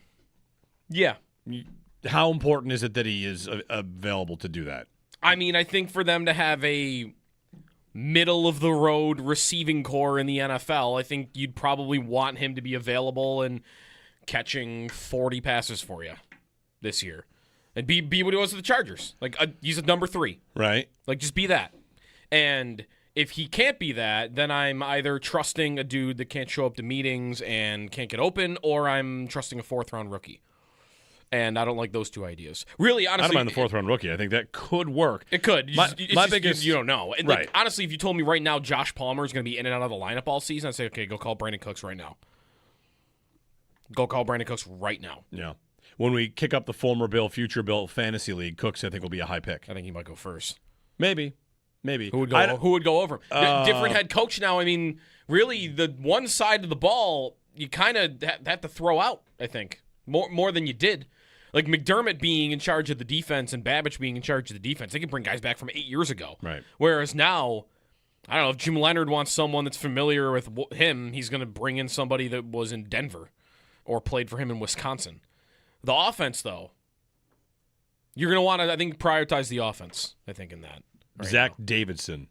How important is it that he is available to do that? I mean, I think for them to have a middle-of-the-road receiving core in the NFL, I think you'd probably want him to be available and catching 40 passes for you this year. And be what he was with the Chargers. Like, he's a number 3. Right. Like, just be that. And if he can't be that, then I'm either trusting a dude that can't show up to meetings and can't get open, or I'm trusting a 4th-round rookie. And I don't like those two ideas. Really, honestly, I don't mind the 4th-round rookie. I think that could work. It could. My biggest, you don't know. And right. Like, honestly, if you told me right now Josh Palmer is going to be in and out of the lineup all season, I'd say, okay, go call Brandon Cooks right now. Go call Brandon Cooks right now. Yeah. When we kick up the former Bill, future Bill fantasy league, Cooks, I think, will be a high pick. I think he might go first. Maybe. Who would go over him? Different head coach now. I mean, really, the one side of the ball, you kind of have to throw out, I think, more than you did. Like McDermott being in charge of the defense and Babbage being in charge of the defense, they can bring guys back from 8 years ago. Right. Whereas now, I don't know, if Jim Leonard wants someone that's familiar with him, he's going to bring in somebody that was in Denver or played for him in Wisconsin. The offense, though, you're going to want to, I think, prioritize the offense, I think, in that. Right Zach now. Davidson.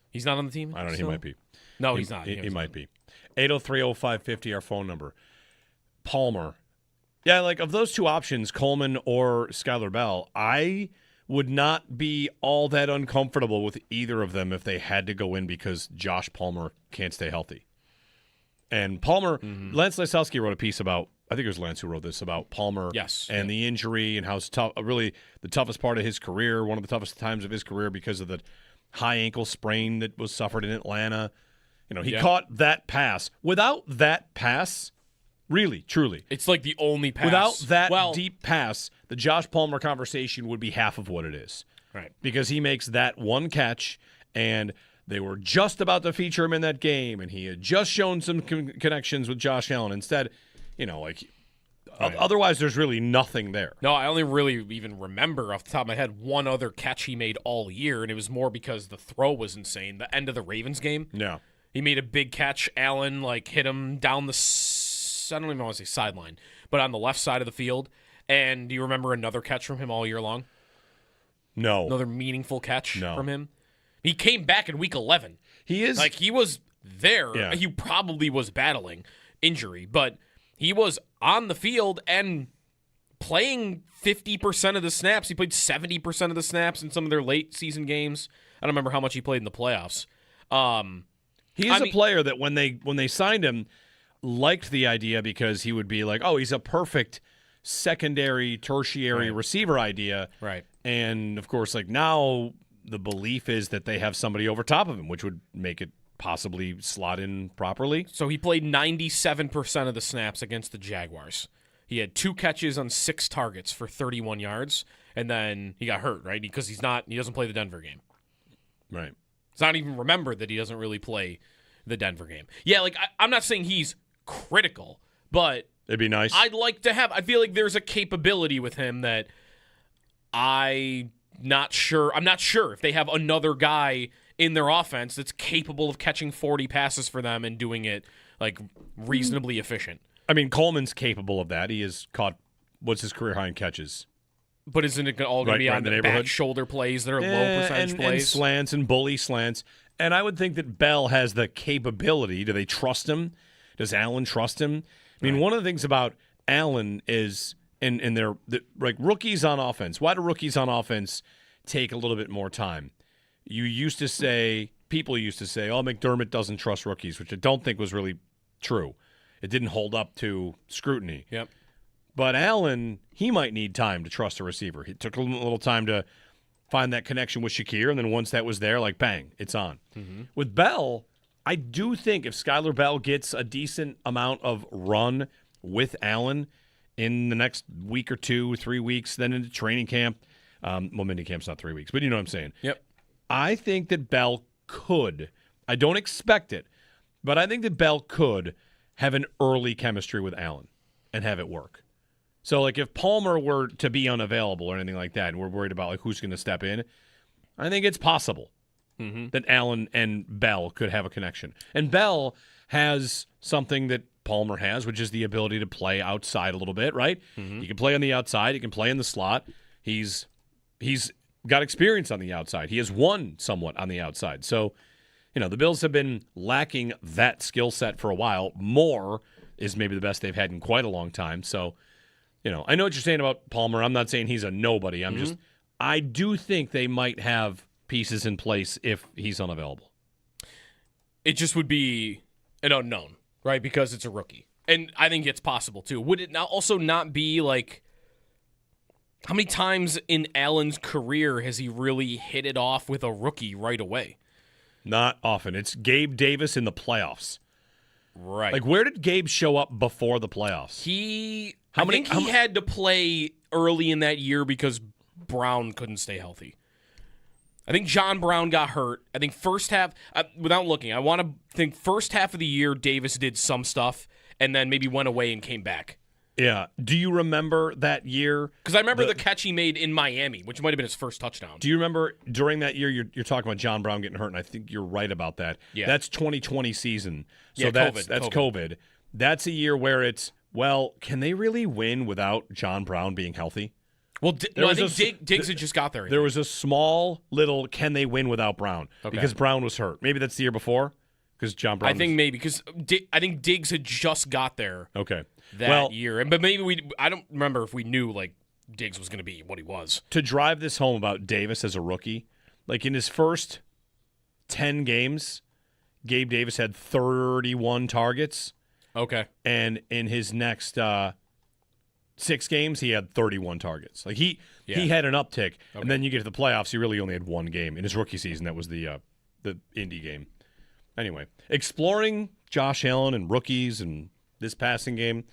He's not on the team? I don't know. He might be. No, he's not. He might be. 803-0550, our phone number. Palmer. Yeah, like of those two options, Coleman or Skylar Bell, I would not be all that uncomfortable with either of them if they had to go in because Josh Palmer can't stay healthy. And Palmer, Lance Lysowski wrote a piece about, I think it was Lance who wrote this, about Palmer and the injury and how it's tough, really the toughest part of his career, one of the toughest times of his career because of the high ankle sprain that was suffered in Atlanta. You know, he caught that pass. Without that pass, really, truly, it's like the only pass. Without that deep pass, the Josh Palmer conversation would be half of what it is. Right. Because he makes that one catch, and they were just about to feature him in that game, and he had just shown some connections with Josh Allen. Instead, you know, like, otherwise there's really nothing there. No, I only really even remember off the top of my head one other catch he made all year, and it was more because the throw was insane. The end of the Ravens game. Yeah. He made a big catch. Allen, like, hit him down the I don't even want to say sideline, but on the left side of the field. And do you remember another catch from him all year long? No. Another meaningful catch from him? He came back in week 11. He is. Like, he was there. Yeah. He probably was battling injury, but he was on the field and playing 50% of the snaps. He played 70% of the snaps in some of their late season games. I don't remember how much he played in the playoffs. He is a player that when they signed him, liked the idea because he would be like, oh, he's a perfect secondary, tertiary receiver idea. Right. And, of course, like now the belief is that they have somebody over top of him, which would make it possibly slot in properly. So he played 97% of the snaps against the Jaguars. He had 2 catches on 6 targets for 31 yards, and then he got hurt, right? Because he doesn't play the Denver game. Right. It's not even remembered that he doesn't really play the Denver game. Yeah, like I'm not saying he's critical, but it'd be nice. I feel like there's a capability with him that I'm not sure if they have another guy in their offense that's capable of catching 40 passes for them and doing it like reasonably efficient. I mean, Coleman's capable of that. He has caught, what's his career high in catches? But isn't it all going to be on the back shoulder plays that are low percentage plays? And slants and bully slants. And I would think that Bell has the capability. Do they trust him? Does Allen trust him? I mean, one of the things about Allen is, in their like rookies on offense. Why do rookies on offense take a little bit more time? People used to say, oh, McDermott doesn't trust rookies, which I don't think was really true. It didn't hold up to scrutiny. Yep. But Allen, he might need time to trust a receiver. He took a little time to find that connection with Shakir, and then once that was there, like, bang, it's on. Mm-hmm. With Bell, I do think if Skylar Bell gets a decent amount of run with Allen in the next week or 2 or 3 weeks, then into training camp, mini camp's not 3 weeks, but you know what I'm saying. Yep. I think that Bell could, I don't expect it, but I think that Bell could have an early chemistry with Allen and have it work. So, like, if Palmer were to be unavailable or anything like that, and we're worried about, like, who's going to step in, I think it's possible. that Allen and Bell could have a connection. And Bell has something that Palmer has, which is the ability to play outside a little bit, right? He can play on the outside. He can play in the slot. He's got experience on the outside. He has won somewhat on the outside. So, the Bills have been lacking that skill set for a while. More is maybe the best they've had in quite a long time. So, I know what you're saying about Palmer. I'm not saying he's a nobody. I do think they might have pieces in place if he's unavailable. It just would be an unknown, right? Because it's a rookie. And I think it's possible, too. Would it also not be like, how many times in Allen's career has he really hit it off with a rookie right away? Not often. It's Gabe Davis in the playoffs. Right. Like, where did Gabe show up before the playoffs? I think he had to play early in that year because Brown couldn't stay healthy. I think John Brown got hurt. I think first half, without looking, I want to think first half of the year Davis did some stuff and then maybe went away and came back. Yeah. Do you remember that year? Because I remember the catch he made in Miami, which might have been his first touchdown. Do you remember during that year, you're talking about John Brown getting hurt, and I think you're right about that. Yeah. That's 2020 season. So Yeah, that's COVID. COVID. That's a year where it's, well, can they really win without John Brown being healthy? Well, I think Diggs had just got there. There was a small little, can they win without Brown? Okay. Because Brown was hurt. Maybe that's the year before? Because John Brown I think maybe, because I think Diggs had just got there Okay. that year. But maybe I don't remember if we knew, like, Diggs was going to be what he was. To drive this home about Davis as a rookie, like in his first 10 games, Gabe Davis had 31 targets. Okay. And in his next 6 games, he had 31 targets. Like he had an uptick, and then you get to the playoffs, he really only had one game in his rookie season. That was the Indy game. Anyway, exploring Josh Allen and rookies and this passing game,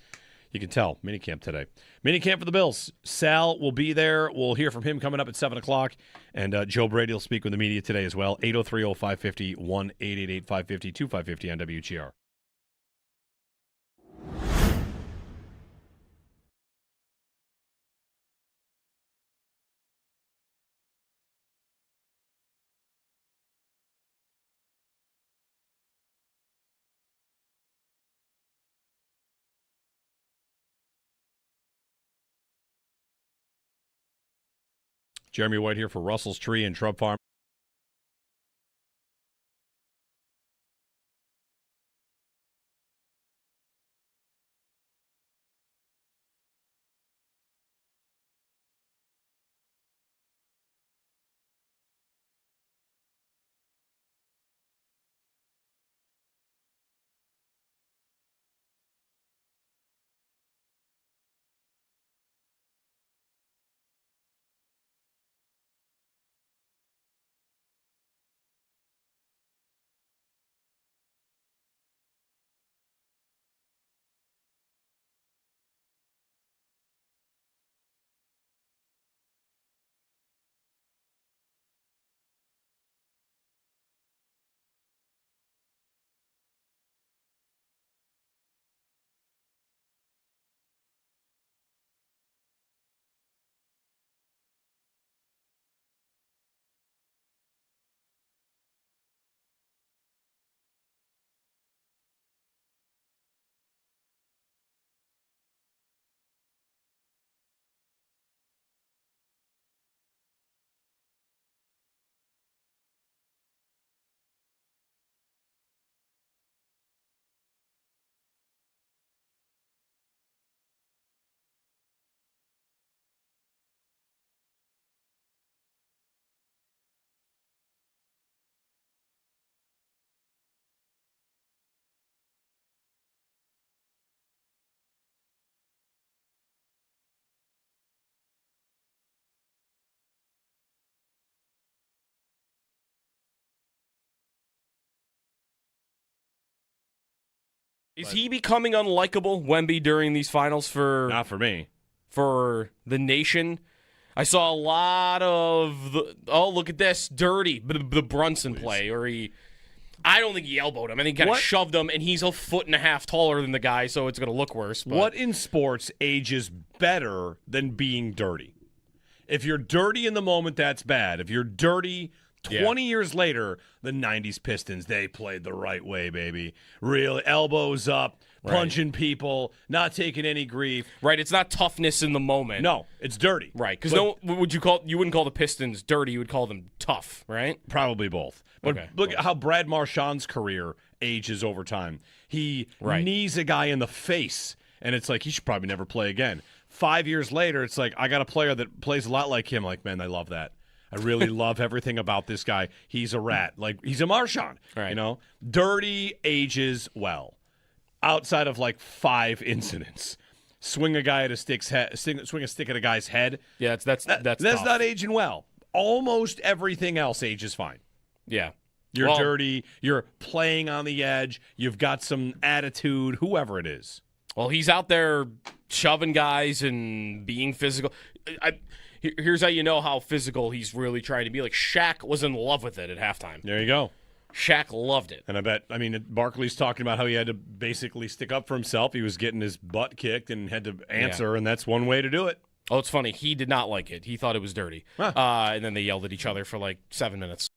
you can tell minicamp today. Minicamp for the Bills. Sal will be there. We'll hear from him coming up at 7 o'clock, and Joe Brady will speak with the media today as well. 803-0550, 1-888-550-2550 on WGR. Jeremy White here for Russell's Tree and Shrub Farm. Is he becoming unlikable, Wemby, during these finals Not for me. for the nation? I saw a lot of look at this, dirty, the Brunson play, or I don't think he elbowed him. I think he kind of shoved him, and he's a foot and a half taller than the guy, so it's going to look worse. But. What in sports ages better than being dirty? If you're dirty in the moment, that's bad. If you're dirty Yeah. 20 years later, the 90s Pistons, they played the right way, baby. Real elbows up, punching people, not taking any grief. Right, it's not toughness in the moment. No, it's dirty. Right, because you wouldn't call the Pistons dirty, you would call them tough, right? Probably both. But Okay, look at how Brad Marchand's career ages over time. He Right. knees a guy in the face, and it's like he should probably never play again. 5 years later, it's like I got a player that plays a lot like him. Like, man, I love that. I really love everything about this guy. He's a rat. Like, he's a Marchand. Right. You know? Dirty ages well. Outside of like 5 incidents. Swing a guy at a stick's head, swing a stick at a guy's head. Yeah, that's That's tough. not aging well. Almost everything else ages fine. Yeah. You're Well, dirty. You're playing on the edge. You've got some attitude, whoever it is. Well, he's out there shoving guys and being physical. Here's how you know how physical he's really trying to be. Like, Shaq was in love with it at halftime. There you go. Shaq loved it. And I mean, Barkley's talking about how he had to basically stick up for himself. He was getting his butt kicked and had to answer, and that's one way to do it. Oh, it's funny. He did not like it. He thought it was dirty. Huh. And then they yelled at each other for like 7 minutes.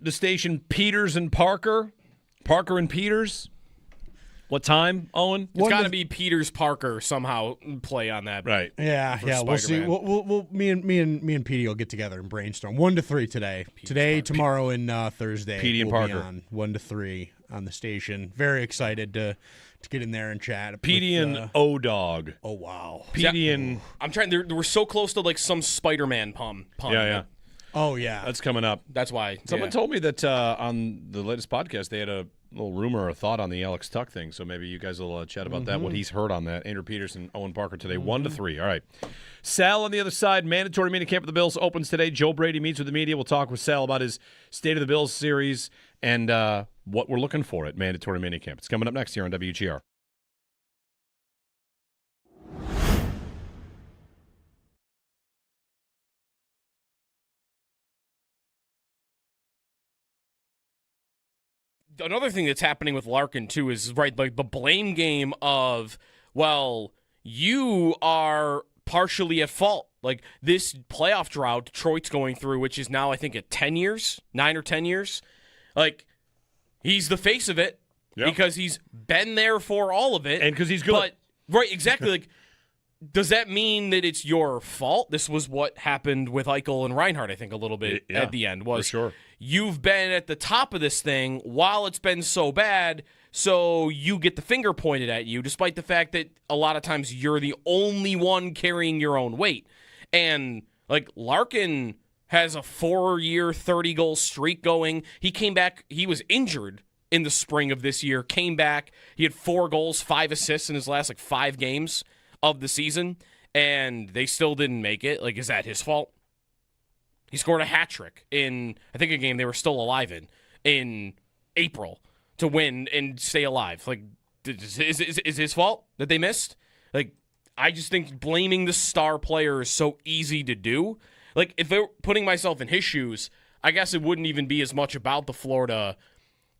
The station Peters and Parker and Peters. What time, Owen? It's got to be Peters Parker somehow play on that. Right. Yeah, we'll see. Spider-Man. We'll me and Petey will get together and brainstorm. 1 to 3 today. Tomorrow, and Thursday. Petey and we'll Parker. be on 1 to 3 on the station. Very excited to get in there and chat. Petey with, and O-Dog. Oh wow. Petey and... I'm trying. They were so close to like some Spider-Man pun. Yeah. Oh yeah. That's coming up. That's why. Someone told me that on the latest podcast they had a little rumor or thought on the Alex Tuck thing, so maybe you guys will chat about that, what he's heard on that. Andrew Peterson, Owen Parker today, 1 to 3. All right. Sal on the other side, mandatory minicamp for the Bills opens today. Joe Brady meets with the media. We'll talk with Sal about his State of the Bills series and what we're looking for at mandatory minicamp. It's coming up next here on WGR. Another thing that's happening with Larkin too is right, like the blame game of, well, you are partially at fault. Like this playoff drought Detroit's going through, which is now I think at 10 years, 9 or 10 years. Like he's the face of it because he's been there for all of it, And because he's good. But right, exactly. Like, does that mean that it's your fault? This was what happened with Eichel and Reinhardt, I think, a little bit at the end. Was for sure. You've been at the top of this thing while it's been so bad, so you get the finger pointed at you, despite the fact that a lot of times you're the only one carrying your own weight. And, like, Larkin has a 4-year, 30-goal streak going. He came back. He was injured in the spring of this year, came back. He had 4 goals, 5 assists in his last, 5 games of the season, and they still didn't make it. Like, is that his fault? He scored a hat trick in, I think, a game they were still alive in April to win and stay alive. Like, is his fault that they missed? Like, I just think blaming the star player is so easy to do. Like, if they're putting myself in his shoes, I guess it wouldn't even be as much about the Florida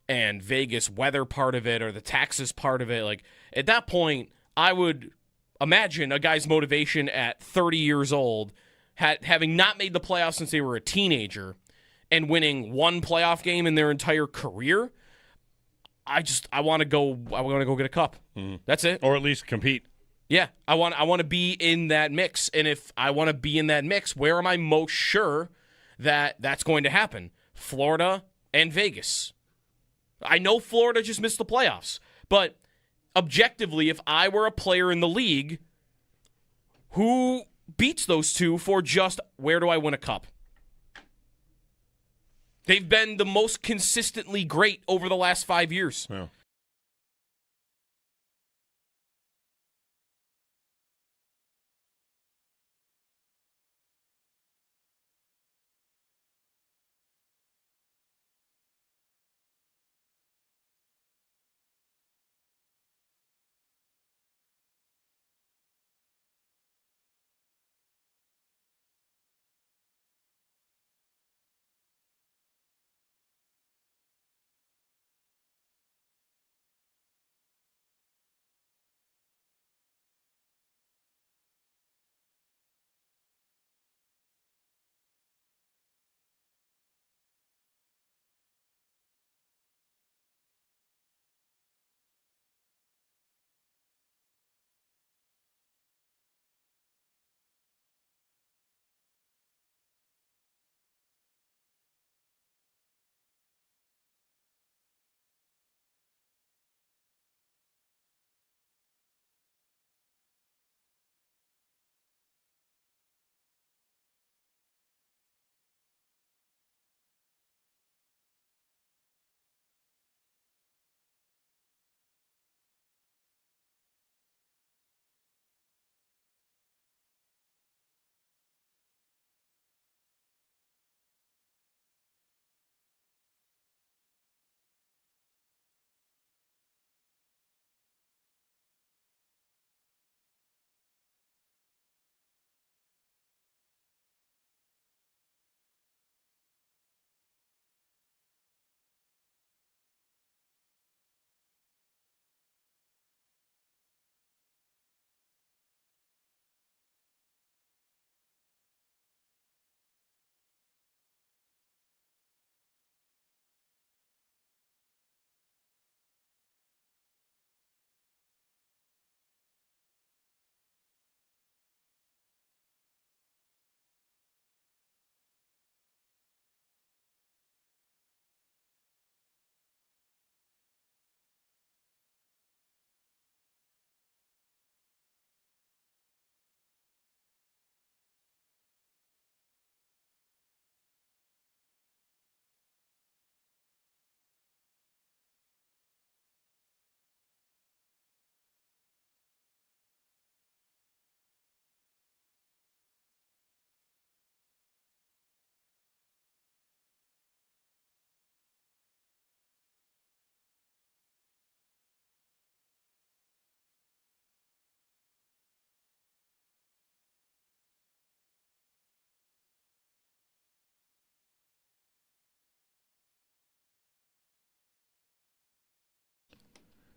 and Vegas weather part of it or the taxes part of it. Like, at that point, I would imagine a guy's motivation at 30 years old, having not made the playoffs since they were a teenager and winning 1 playoff game in their entire career. I want to go get a cup. Mm-hmm. That's it. Or at least compete. Yeah, I want to be in that mix. And if I want to be in that mix, where am I most sure that that's going to happen? Florida and Vegas. I know Florida just missed the playoffs, but objectively, if I were a player in the league, who beats those two for just where do I win a cup? They've been the most consistently great over the last 5 years. Yeah.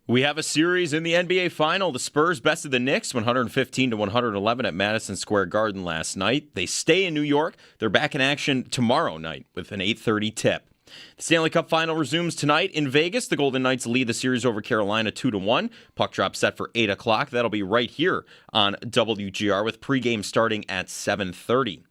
We have a series in the NBA Final. The Spurs bested the Knicks 115-111 at Madison Square Garden last night. They stay in New York. They're back in action tomorrow night with an 8:30 tip. The Stanley Cup Final resumes tonight in Vegas. The Golden Knights lead the series over Carolina 2-1. Puck drop set for 8 o'clock. That'll be right here on WGR with pregame starting at 7:30.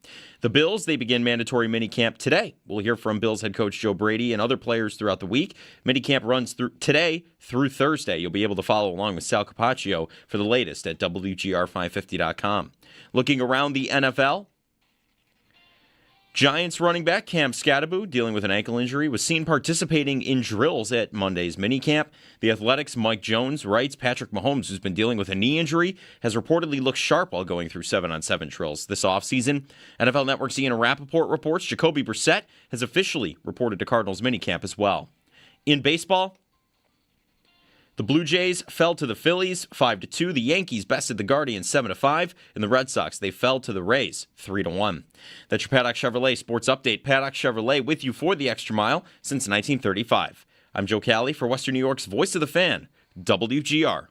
The Bills, they begin mandatory minicamp today. We'll hear from Bills head coach Joe Brady and other players throughout the week. Minicamp runs through today through Thursday. You'll be able to follow along with Sal Capaccio for the latest at WGR550.com. Looking around the NFL, Giants running back Cam Skattebo, dealing with an ankle injury, was seen participating in drills at Monday's minicamp. The Athletics' Mike Jones writes Patrick Mahomes, who's been dealing with a knee injury, has reportedly looked sharp while going through 7-on-7 drills this offseason. NFL Network's Ian Rappaport reports Jacoby Brissett has officially reported to Cardinals minicamp as well. In baseball, the Blue Jays fell to the Phillies 5-2. The Yankees bested the Guardians 7-5. And the Red Sox, they fell to the Rays 3-1. That's your Paddock Chevrolet Sports Update. Paddock Chevrolet with you for the extra mile since 1935. I'm Joe Cali for Western New York's Voice of the Fan, WGR.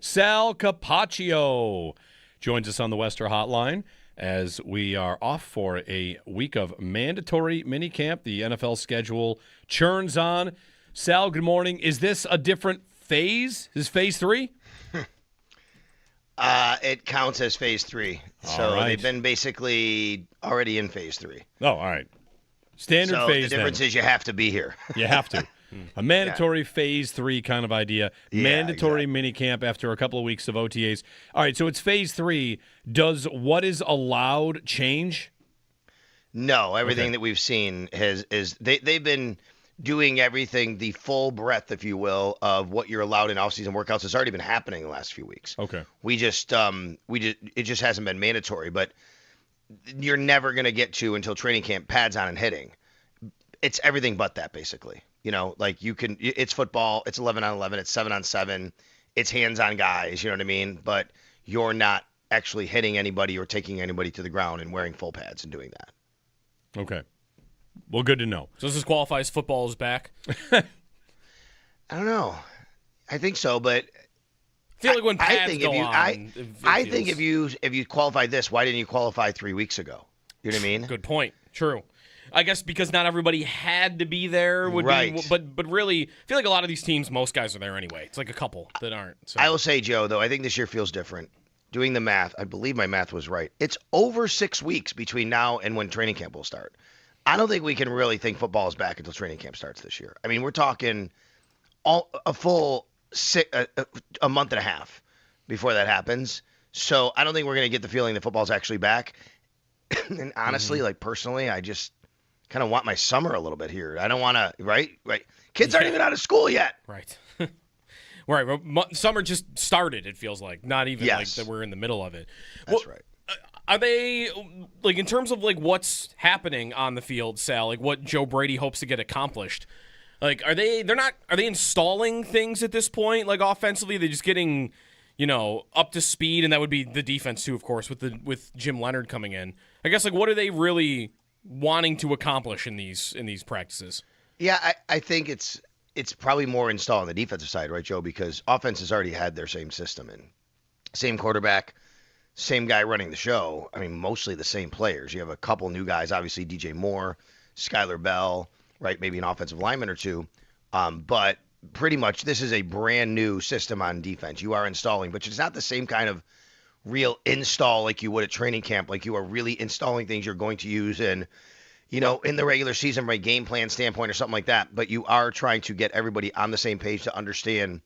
Sal Capaccio joins us on the Wester Hotline as we are off for a week of mandatory minicamp. The NFL schedule churns on. Sal, good morning. Is this a different phase? Is phase 3? It counts as phase 3. So they've been basically already in phase 3. Oh, all right. Standard so phase. The difference is you have to be here. You have to. A mandatory phase 3 kind of idea. Mandatory minicamp after a couple of weeks of OTAs. All right, so it's phase 3. Does what is allowed change? No, everything that we've seen they've been doing everything, the full breadth, if you will, of what you're allowed in off-season workouts. It's already been happening the last few weeks. Okay. It just hasn't been mandatory, but you're never going to get to until training camp pads on and hitting. It's everything but that, basically. You know, like it's football, it's 11-on-11, it's 7-on-7, it's hands-on guys, you know what I mean? But you're not actually hitting anybody or taking anybody to the ground and wearing full pads and doing that. Okay. Well, good to know. So does this qualify as football is back? I don't know. I think so, but I feel like when pads think go if you, on, I think if you qualified this, why didn't you qualify 3 weeks ago? You know what I mean? Good point. True. I guess because not everybody had to be there would be, but really, I feel like a lot of these teams, most guys are there anyway. It's like a couple that aren't. So. I will say, Joe, though, I think this year feels different. Doing the math, I believe my math was right. It's over 6 weeks between now and when training camp will start. I don't think we can really think football is back until training camp starts this year. I mean, we're talking a full a month and a half before that happens. So I don't think we're going to get the feeling that football's actually back. And honestly, like personally, I just kind of want my summer a little bit here. I don't want to, right? Kids aren't even out of school yet. Right. Right. Well, summer just started, it feels like. Not even like that we're in the middle of it. That's right. Are they, like, in terms of, like, what's happening on the field, Sal, like what Joe Brady hopes to get accomplished, like, are they installing things at this point, like, offensively? They're just getting, up to speed, and that would be the defense, too, of course, with Jim Leonard coming in. I guess, like, what are they really wanting to accomplish in these practices? Yeah, I think it's probably more installed on the defensive side, right, Joe? Because offense has already had their same system and same quarterback, same guy running the show. I mean, mostly the same players. You have a couple new guys, obviously DJ Moore, Skylar Bell, right? Maybe an offensive lineman or two. But pretty much this is a brand new system on defense. You are installing, but it's not the same kind of real install like you would at training camp. Like you are really installing things you're going to use in the regular season from a game plan standpoint or something like that. But you are trying to get everybody on the same page to understand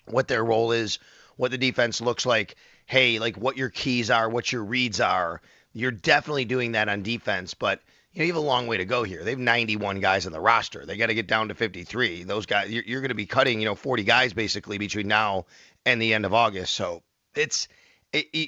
what their role is, what the defense looks like. Hey, like what your keys are, what your reads are. You're definitely doing that on defense, but you have a long way to go here. They have 91 guys on the roster. They got to get down to 53. Those guys, you're going to be cutting, 40 guys basically between now and the end of August. So it's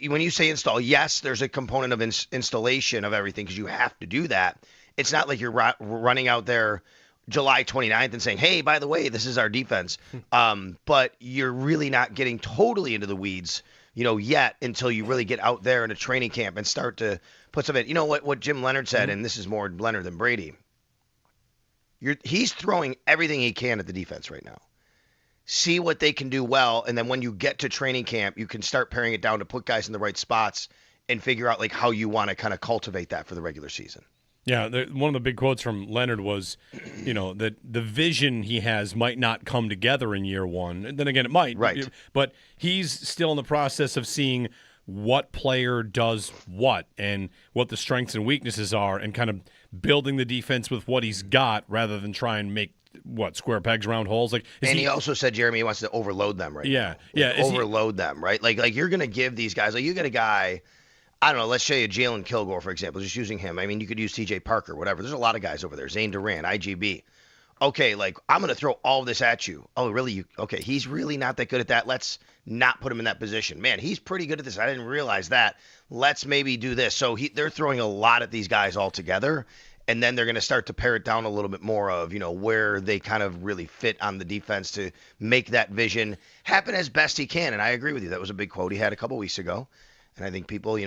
when you say install, yes, there's a component of installation of everything because you have to do that. It's not like you're running out there July 29th and saying, hey, by the way, this is our defense. But you're really not getting totally into the weeds, yet until you really get out there in a training camp and start to put some in. You know what Jim Leonard said, and this is more Leonard than Brady. He's throwing everything he can at the defense right now. See what they can do well, and then when you get to training camp, you can start paring it down to put guys in the right spots and figure out like how you want to kind of cultivate that for the regular season. Yeah, one of the big quotes from Leonard was, that the vision he has might not come together in year one. And then again, it might. Right. But he's still in the process of seeing what player does what and what the strengths and weaknesses are and kind of building the defense with what he's got rather than try and make square pegs round holes. He also said, Jeremy, he wants to overload them now. Yeah. Overload them, right? Like you're going to give these guys, like you get a guy, I don't know, let's say a Jalen Kilgore, for example, just using him. I mean, you could use TJ Parker, whatever. There's a lot of guys over there. Zane Duran, IGB. Okay, like I'm going to throw all of this at you. Oh, really? Okay, he's really not that good at that. Let's not put him in that position. Man, he's pretty good at this. I didn't realize that. Let's maybe do this. So they're throwing a lot at these guys all together. And then they're going to start to pare it down a little bit more of, where they kind of really fit on the defense to make that vision happen as best he can. And I agree with you. That was a big quote he had a couple weeks ago. And I think people,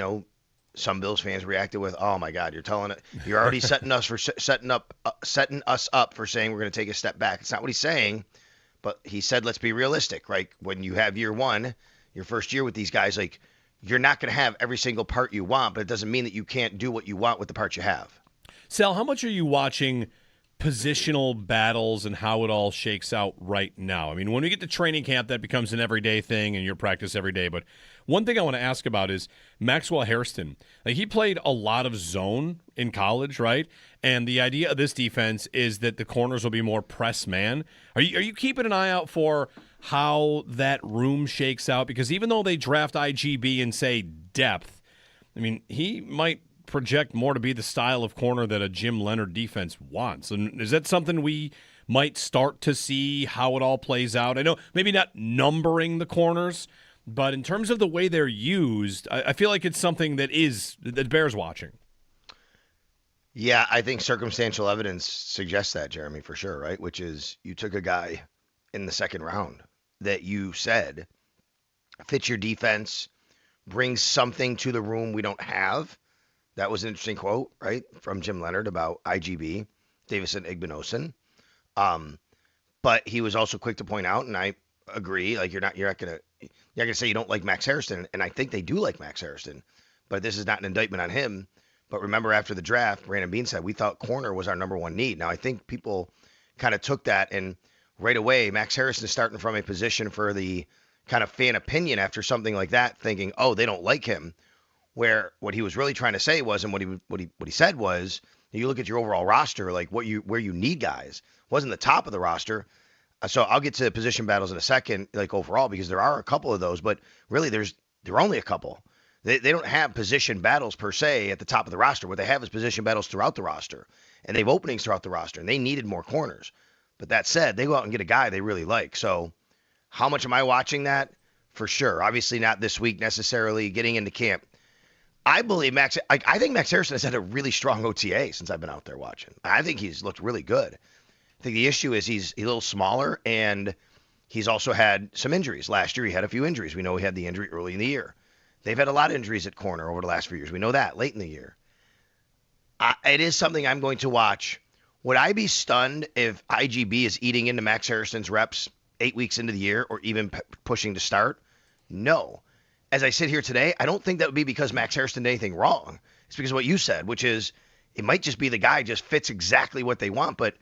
some Bills fans reacted with, "Oh my God, you're already setting us up for saying we're going to take a step back." It's not what he's saying, but he said, "Let's be realistic, right? When you have year one, your first year with these guys, like you're not going to have every single part you want, but it doesn't mean that you can't do what you want with the parts you have." Sal, how much are you watching positional battles and how it all shakes out right now? I mean, when we get to training camp, that becomes an everyday thing and your practice every day. But one thing I want to ask about is Maxwell Hairston. Like, he played a lot of zone in college, right? And the idea of this defense is that the corners will be more press man. Are you keeping an eye out for how that room shakes out? Because even though they draft IGB and say depth, I mean, he might project more to be the style of corner that a Jim Leonard defense wants. And is that something we might start to see how it all plays out? I know maybe not numbering the corners, but in terms of the way they're used, I feel like it's something that bears watching. Yeah, I think circumstantial evidence suggests that, Jeremy, for sure, right? Which is you took a guy in the second round that you said fits your defense, brings something to the room we don't have. That was an interesting quote, right, from Jim Leonard about IGB, Davison Igbinosun. But he was also quick to point out, and I agree, like you're not gonna say you don't like Max Hairston, and I think they do like Max Hairston, but this is not an indictment on him. But remember, after the draft, Brandon Beane said we thought corner was our number one need. Now I think people kind of took that, and right away, Max Harrison is starting from a position for the kind of fan opinion after something like that, thinking, oh, they don't like him. Where what he was really trying to say was, and what he said was, you look at your overall roster, like where you need guys, wasn't the top of the roster. So I'll get to position battles in a second, like overall, because there are a couple of those, but really there are only a couple. They don't have position battles per se at the top of the roster. What they have is position battles throughout the roster, and they have openings throughout the roster, and they needed more corners. But that said, they go out and get a guy they really like. So how much am I watching that? For sure. Obviously not this week necessarily, getting into camp. I believe I think Max Harrison has had a really strong OTA since I've been out there watching. I think he's looked really good. I think the issue is he's a little smaller, and he's also had some injuries. Last year he had a few injuries. We know he had the injury early in the year. They've had a lot of injuries at corner over the last few years. We know that late in the year. It is something I'm going to watch. Would I be stunned if IGB is eating into Max Harrison's reps 8 weeks into the year or even pushing to start? No. As I sit here today, I don't think that would be because Max Hairston did anything wrong. It's because of what you said, which is it might just be the guy just fits exactly what they want. But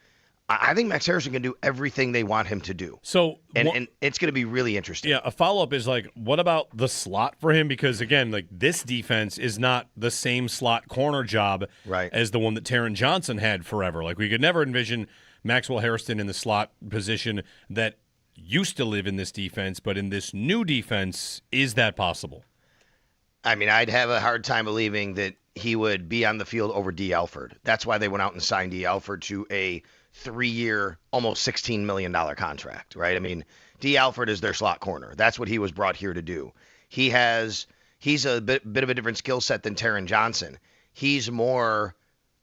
I think Max Harrison can do everything they want him to do. So and it's going to be really interesting. Yeah, a follow-up is like, what about the slot for him? Because, again, like this defense is not the same slot corner job as the one that Taron Johnson had forever. Like we could never envision Maxwell Hairston in the slot position that used to live in this defense, but in this new defense, is that possible? I mean, I'd have a hard time believing that he would be on the field over D. Alford. That's why they went out and signed D. Alford to a 3-year, almost $16 million contract, right? I mean, D. Alford is their slot corner. That's what he was brought here to do. He has he's a bit of a different skill set than Taron Johnson. He's more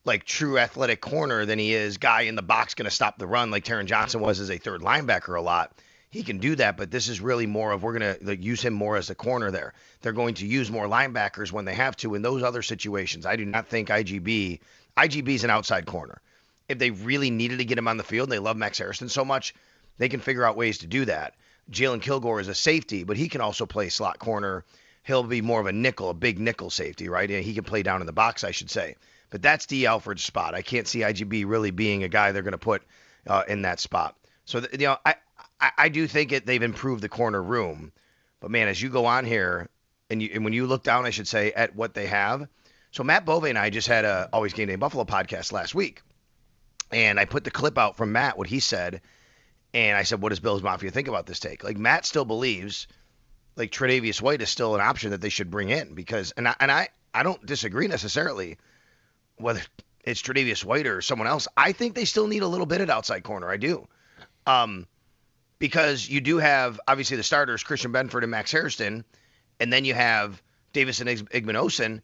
like true athletic corner than he is guy in the box going to stop the run like Taron Johnson was as a third linebacker a lot. He can do that, but this is really more of we're going to use him more as a corner there. They're going to use more linebackers when they have to in those other situations. I do not think IGB is an outside corner. If they really needed to get him on the field and they love Max Harrison so much, they can figure out ways to do that. Jalen Kilgore is a safety, but he can also play slot corner. He'll be more of a nickel, a big nickel safety, right? And he can play down in the box, I should say. But that's D. Alford's spot. I can't see IGB really being a guy they're going to put in that spot. So, I do think they've improved the corner room. But, man, as you go on here, and when you look down, I should say, at what they have. So Matt Bove and I just had a Always Game Day Buffalo podcast last week. And I put the clip out from Matt, what he said. And I said, what does Bills Mafia think about this take? Like, Matt still believes, like, Tre'Davious White is still an option that they should bring in. Because, and I don't disagree necessarily whether it's Tre'Davious White or someone else. I think they still need a little bit at outside corner. I do. Because you do have, obviously, the starters, Christian Benford and Max Hairston, and then you have Davison Igmanosin.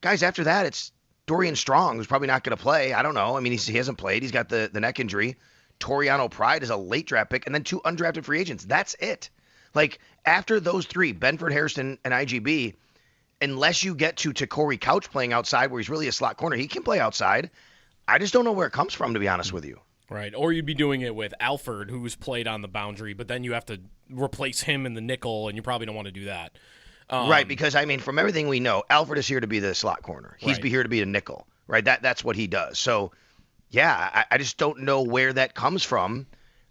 Guys, after that, it's Dorian Strong, who's probably not going to play. I don't know. I mean, he hasn't played. He's got the neck injury. Toriano Pride is a late draft pick, and then 2 undrafted free agents. That's it. Like, after those 3, Benford, Hairston, and IGB, unless you get to Corey Couch playing outside where he's really a slot corner, he can play outside. I just don't know where it comes from, to be honest with you. Right, or you'd be doing it with Alford, who's played on the boundary, but then you have to replace him in the nickel, and you probably don't want to do that. Right, because, I mean, from everything we know, Alford is here to be the slot corner. He's here to be a nickel, right? That's what he does. So, yeah, I just don't know where that comes from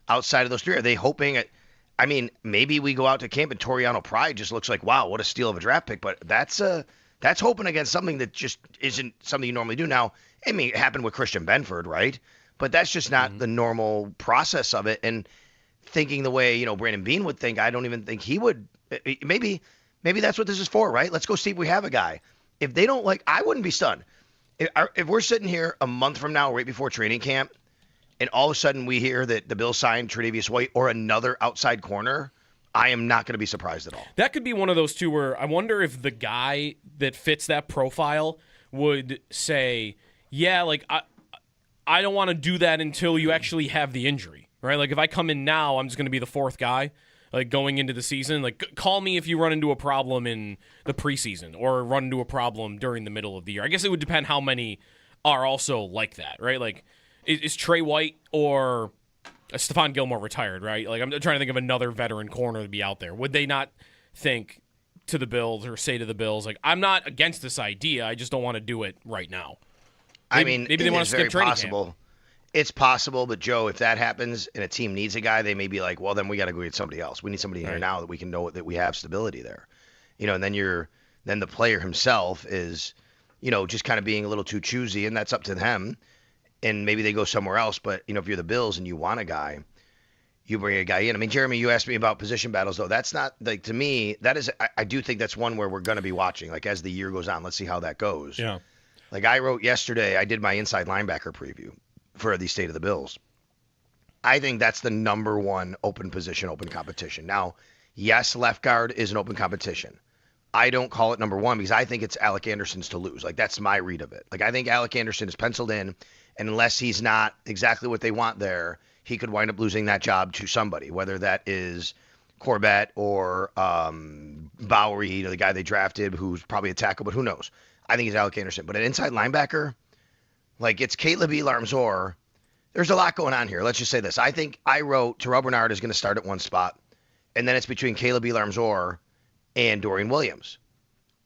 outside of those 3. Are they hoping – I mean, maybe we go out to camp and Toriano Pride just looks like, wow, what a steal of a draft pick, but that's hoping against something that just isn't something you normally do. Now, I mean, it happened with Christian Benford, right? But that's just not the normal process of it. And thinking the way, Brandon Beane would think, I don't even think he would. Maybe that's what this is for, right? Let's go see if we have a guy. If they don't I wouldn't be stunned. If we're sitting here a month from now, right before training camp, and all of a sudden we hear that the Bills signed Tre'Davious White or another outside corner, I am not going to be surprised at all. That could be one of those 2 where I wonder if the guy that fits that profile would say, yeah, like, I don't want to do that until you actually have the injury, right? Like, if I come in now, I'm just going to be the 4th guy, like, going into the season. Like, call me if you run into a problem in the preseason or run into a problem during the middle of the year. I guess it would depend how many are also like that, right? Like, is Trey White or Stephon Gilmore retired, right? Like, I'm trying to think of another veteran corner to be out there. Would they not think to the Bills or say to the Bills, like, I'm not against this idea, I just don't want to do it right now? Maybe they want to skip training camp. It's possible, but Joe, if that happens and a team needs a guy, they may be like, well, then we got to go get somebody else. We need somebody here now that we can know that we have stability there. And then the player himself is, just kind of being a little too choosy, and that's up to them. And maybe they go somewhere else. But, if you're the Bills and you want a guy, you bring a guy in. I mean, Jeremy, you asked me about position battles, though. That's not, like, to me, that is, I do think that's one where we're going to be watching. Like, as the year goes on, let's see how that goes. Yeah. Like I wrote yesterday, I did my inside linebacker preview for the State of the Bills. I think that's the number 1 open position, open competition. Now, yes, left guard is an open competition. I don't call it number 1 because I think it's Alec Anderson's to lose. Like, that's my read of it. Like, I think Alec Anderson is penciled in, and unless he's not exactly what they want there, he could wind up losing that job to somebody, whether that is Corbett or Bowery, the guy they drafted, who's probably a tackle, but who knows? I think it's Alec Anderson. But an inside linebacker, like, it's Caleb Elarmzor. There's a lot going on here. Let's just say this. I think I wrote Terrell Bernard is going to start at one spot, and then it's between Caleb Elarmzor and Dorian Williams.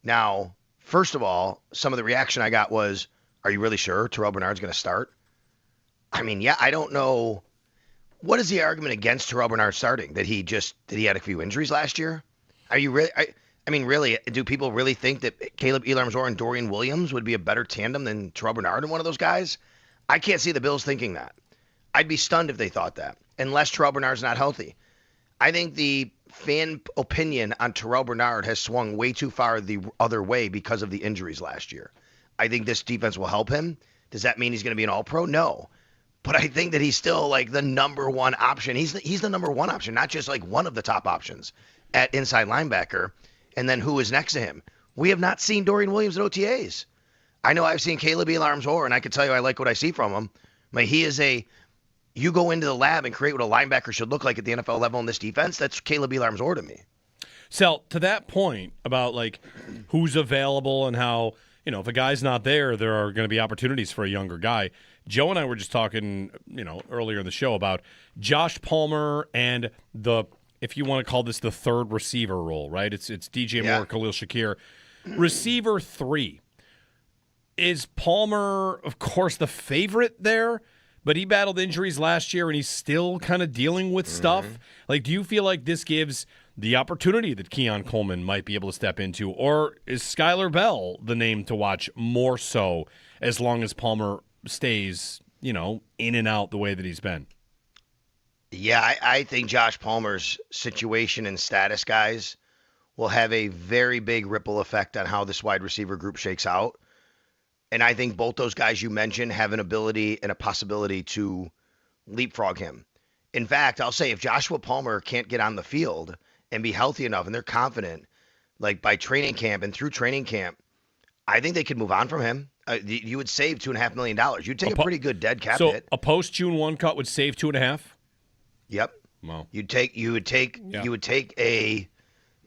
Now, first of all, some of the reaction I got was, are you really sure Terrell Bernard's going to start? I mean, yeah, I don't know. What is the argument against Terrell Bernard starting? That he had a few injuries last year? Are you really? I mean, really, do people really think that Caleb Elarmzor and Dorian Williams would be a better tandem than Terrell Bernard and one of those guys? I can't see the Bills thinking that. I'd be stunned if they thought that, unless Terrell Bernard's not healthy. I think the fan opinion on Terrell Bernard has swung way too far the other way because of the injuries last year. I think this defense will help him. Does that mean he's going to be an all-pro? No. But I think that he's still, like, the number 1 option. He's the number 1 option, not just, like, one of the top options at inside linebacker. And then who is next to him? We have not seen Dorian Williams at OTAs. I know I've seen Caleb Elarms-Orr, and I can tell you I like what I see from him. But he is you go into the lab and create what a linebacker should look like at the NFL level in this defense, that's Caleb Elarms-Orr to me. Sal, to that point about like who's available and how, if a guy's not there, there are going to be opportunities for a younger guy. Joe and I were just talking, earlier in the show about Josh Palmer and if you want to call this the third receiver role, right? It's DJ Moore, Khalil Shakir. Receiver 3. Is Palmer, of course, the favorite there? But he battled injuries last year, and he's still kind of dealing with stuff. Like, do you feel like this gives the opportunity that Keon Coleman might be able to step into? Or is Skylar Bell the name to watch more so as long as Palmer stays, in and out the way that he's been? Yeah, I think Josh Palmer's situation and status, guys, will have a very big ripple effect on how this wide receiver group shakes out. And I think both those guys you mentioned have an ability and a possibility to leapfrog him. In fact, I'll say if Joshua Palmer can't get on the field and be healthy enough and they're confident, like by training camp and through training camp, I think they could move on from him. You would save $2.5 million. You'd take a pretty good dead cap hit. So a post June 1 cut would save 2.5? Yep. Wow. You would take a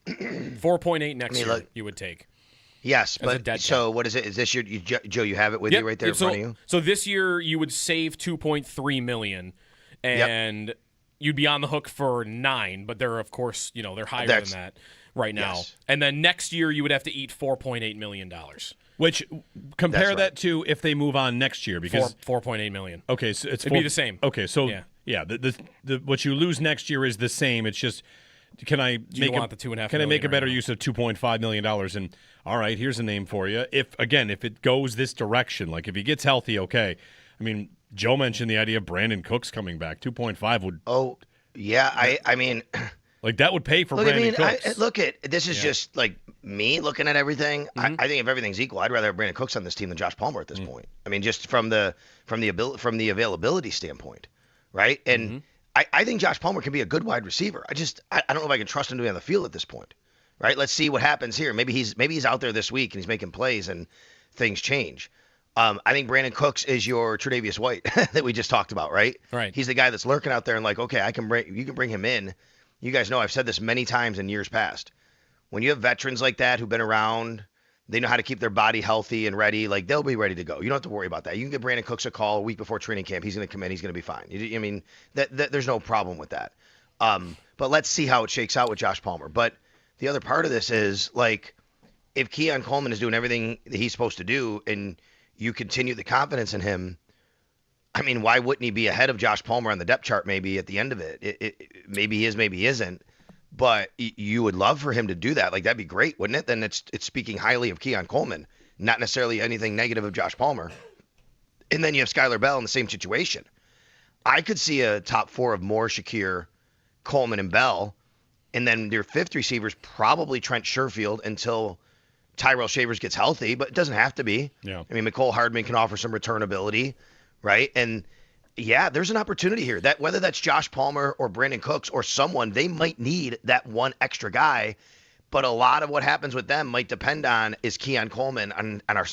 4.8 next year. You would take. Yes, but so what is it? Is this your Joe? You have it with you right there in front of you. So this year you would save $2.3 million, and you'd be on the hook for $9 million. But they're of course they're higher than that right now. Yes. And then next year you would have to eat $4.8 million. Which compare that to if they move on next year because $4.8 million. Okay, so it'd be the same. Okay, so the what you lose next year is the same. It's just can I make a better use of $2.5 million? And all right, here's a name for you. If it goes this direction, like if he gets healthy, okay. I mean, Joe mentioned the idea of Brandon Cooks coming back. 2.5 would. Oh yeah, I mean, like that would pay for Brandon Cooks. This is just like me looking at everything. I think if everything's equal, I'd rather have Brandon Cooks on this team than Josh Palmer at this point. I mean, just from the availability standpoint, right? And I think Josh Palmer can be a good wide receiver. I don't know if I can trust him to be on the field at this point, right? Let's see what happens here. Maybe he's out there this week and he's making plays and things change. I think Brandon Cooks is your Tre'Davious White that we just talked about, right? Right. He's the guy that's lurking out there and like, okay, you can bring him in. You guys know I've said this many times in years past. When you have veterans like that who've been around, they know how to keep their body healthy and ready. Like they'll be ready to go. You don't have to worry about that. You can give Brandon Cooks a call a week before training camp. He's going to come in. He's going to be fine. I mean, there's no problem with that. But let's see how it shakes out with Josh Palmer. But the other part of this is like, if Keon Coleman is doing everything that he's supposed to do, and you continue the confidence in him, I mean, why wouldn't he be ahead of Josh Palmer on the depth chart? Maybe at the end of it, maybe he is, maybe he isn't. But you would love for him to do that. Like, that'd be great, wouldn't it? Then it's speaking highly of Keon Coleman, not necessarily anything negative of Josh Palmer. And then you have Skylar Bell in the same situation. I could see a top 4 of Moore, Shakir, Coleman, and Bell. And then your fifth receiver is probably Trent Sherfield until Tyrell Shavers gets healthy, but it doesn't have to be. Yeah. I mean, McCole Hardman can offer some returnability, right? And yeah, there's an opportunity here that whether that's Josh Palmer or Brandon Cooks or someone, they might need that one extra guy. But a lot of what happens with them might depend on is Keon Coleman and our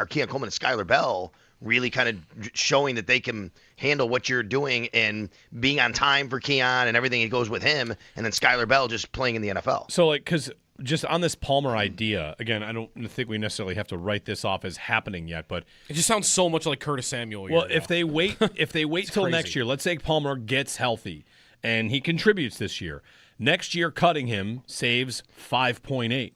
Keon Coleman and Skylar Bell really kind of showing that they can handle what you're doing and being on time for Keon and everything that goes with him, and then Skylar Bell just playing in the NFL. So, like, because just on this Palmer idea, again, I don't think we necessarily have to write this off as happening yet, but it just sounds so much like Curtis Samuel. Well, if they wait till next year, let's say Palmer gets healthy and he contributes this year. Next year, cutting him saves 5.8.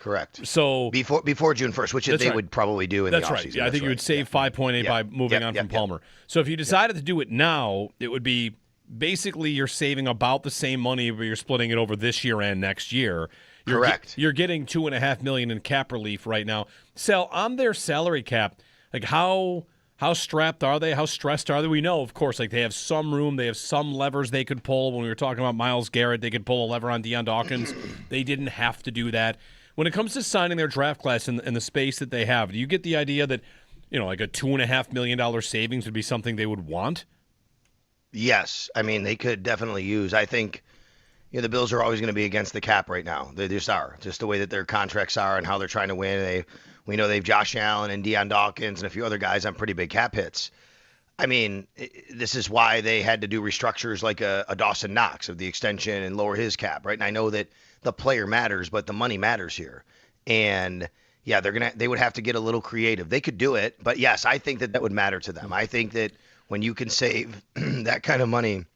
Correct. So before June 1st, which they would probably do in the offseason. That's right. Yeah, I think you would save 5.8 by moving on from Palmer. So if you decided to do it now, it would be basically you're saving about the same money, but you're splitting it over this year and next year. Correct. You're getting $2.5 million in cap relief right now. Sal, on their salary cap, like how strapped are they? How stressed are they? We know, of course, like they have some room. They have some levers they could pull. When we were talking about Myles Garrett, they could pull a lever on Deion Dawkins. They didn't have to do that. When it comes to signing their draft class and the space that they have, do you get the idea that, like a $2.5 million savings would be something they would want? Yes. I mean, they could definitely use. I think, the Bills are always going to be against the cap right now. They just are. Just the way that their contracts are and how they're trying to win. We know they have Josh Allen and Deion Dawkins and a few other guys on pretty big cap hits. I mean, this is why they had to do restructures like a Dawson Knox of the extension and lower his cap, right? And I know that the player matters, but the money matters here. And yeah, they would have to get a little creative. They could do it, but yes, I think that would matter to them. I think that when you can save that kind of money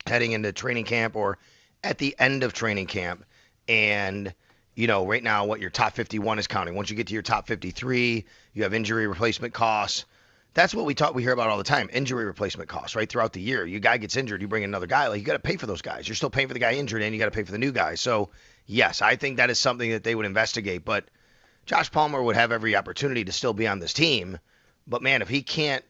heading into training camp or at the end of training camp, and right now what your top 51 is counting. Once you get to your top 53, you have injury replacement costs. That's what we hear about all the time, injury replacement costs, right? Throughout the year, your guy gets injured, you bring in another guy. Like, you got to pay for those guys. You're still paying for the guy injured, and you got to pay for the new guy. So, yes, I think that is something that they would investigate. But Josh Palmer would have every opportunity to still be on this team. But, man, if he can't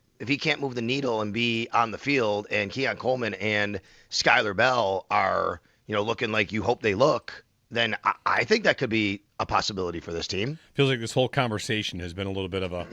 move the needle and be on the field, and Keon Coleman and Skylar Bell are, looking like you hope they look, then I think that could be a possibility for this team. Feels like this whole conversation has been a little bit of a,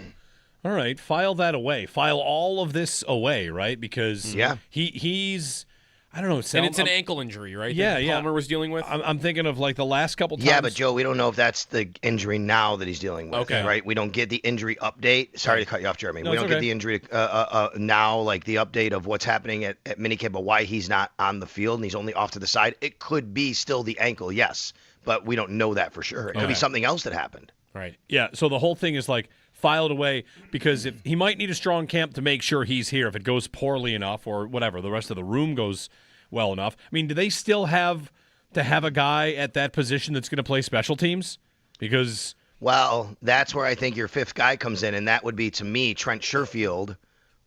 all right, file that away. File all of this away, right? Because he's, I don't know. And it's an ankle injury, right? Yeah, that Palmer was dealing with? I'm thinking of like the last couple times. Yeah, but Joe, we don't know if that's the injury now that he's dealing with, right? We don't get the injury update. Sorry to cut you off, Jeremy. No, we don't okay. get the injury now, like the update of what's happening at minicamp, but why he's not on the field and he's only off to the side. It could be still the ankle, yes, but we don't know that for sure. It could be something else that happened. Right. Yeah, so the whole thing is like filed away because if he might need a strong camp to make sure he's here. If it goes poorly enough or whatever, the rest of the room goes well enough. I mean, do they still have to have a guy at that position that's going to play special teams? Because well, that's where I think your fifth guy comes in, and that would be, to me, Trent Sherfield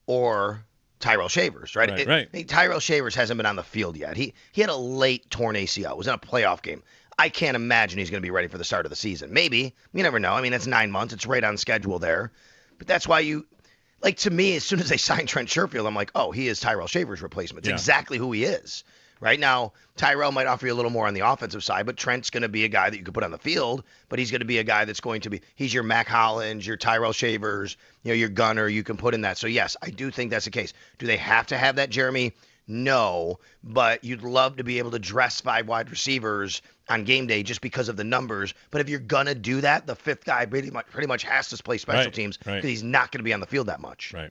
or Tyrell Shavers, right? Right. Tyrell Shavers hasn't been on the field yet. He had a late torn ACL. It was in a playoff game. I can't imagine he's going to be ready for the start of the season. Maybe. You never know. I mean, that's 9 months. It's right on schedule there. But that's why to me, as soon as they signed Trent Sherfield, I'm like, oh, he is Tyrell Shavers' replacement. It's exactly who he is. Right now, Tyrell might offer you a little more on the offensive side, but Trent's going to be a guy that you could put on the field, but he's going to be a guy that's going to be, he's your Mac Hollins, your Tyrell Shavers, your gunner, you can put in that. So, yes, I do think that's the case. Do they have to have that, Jeremy? No, but you'd love to be able to dress 5 wide receivers on game day just because of the numbers. But if you're going to do that, the fifth guy pretty much has to play special teams because he's not going to be on the field that much. Right.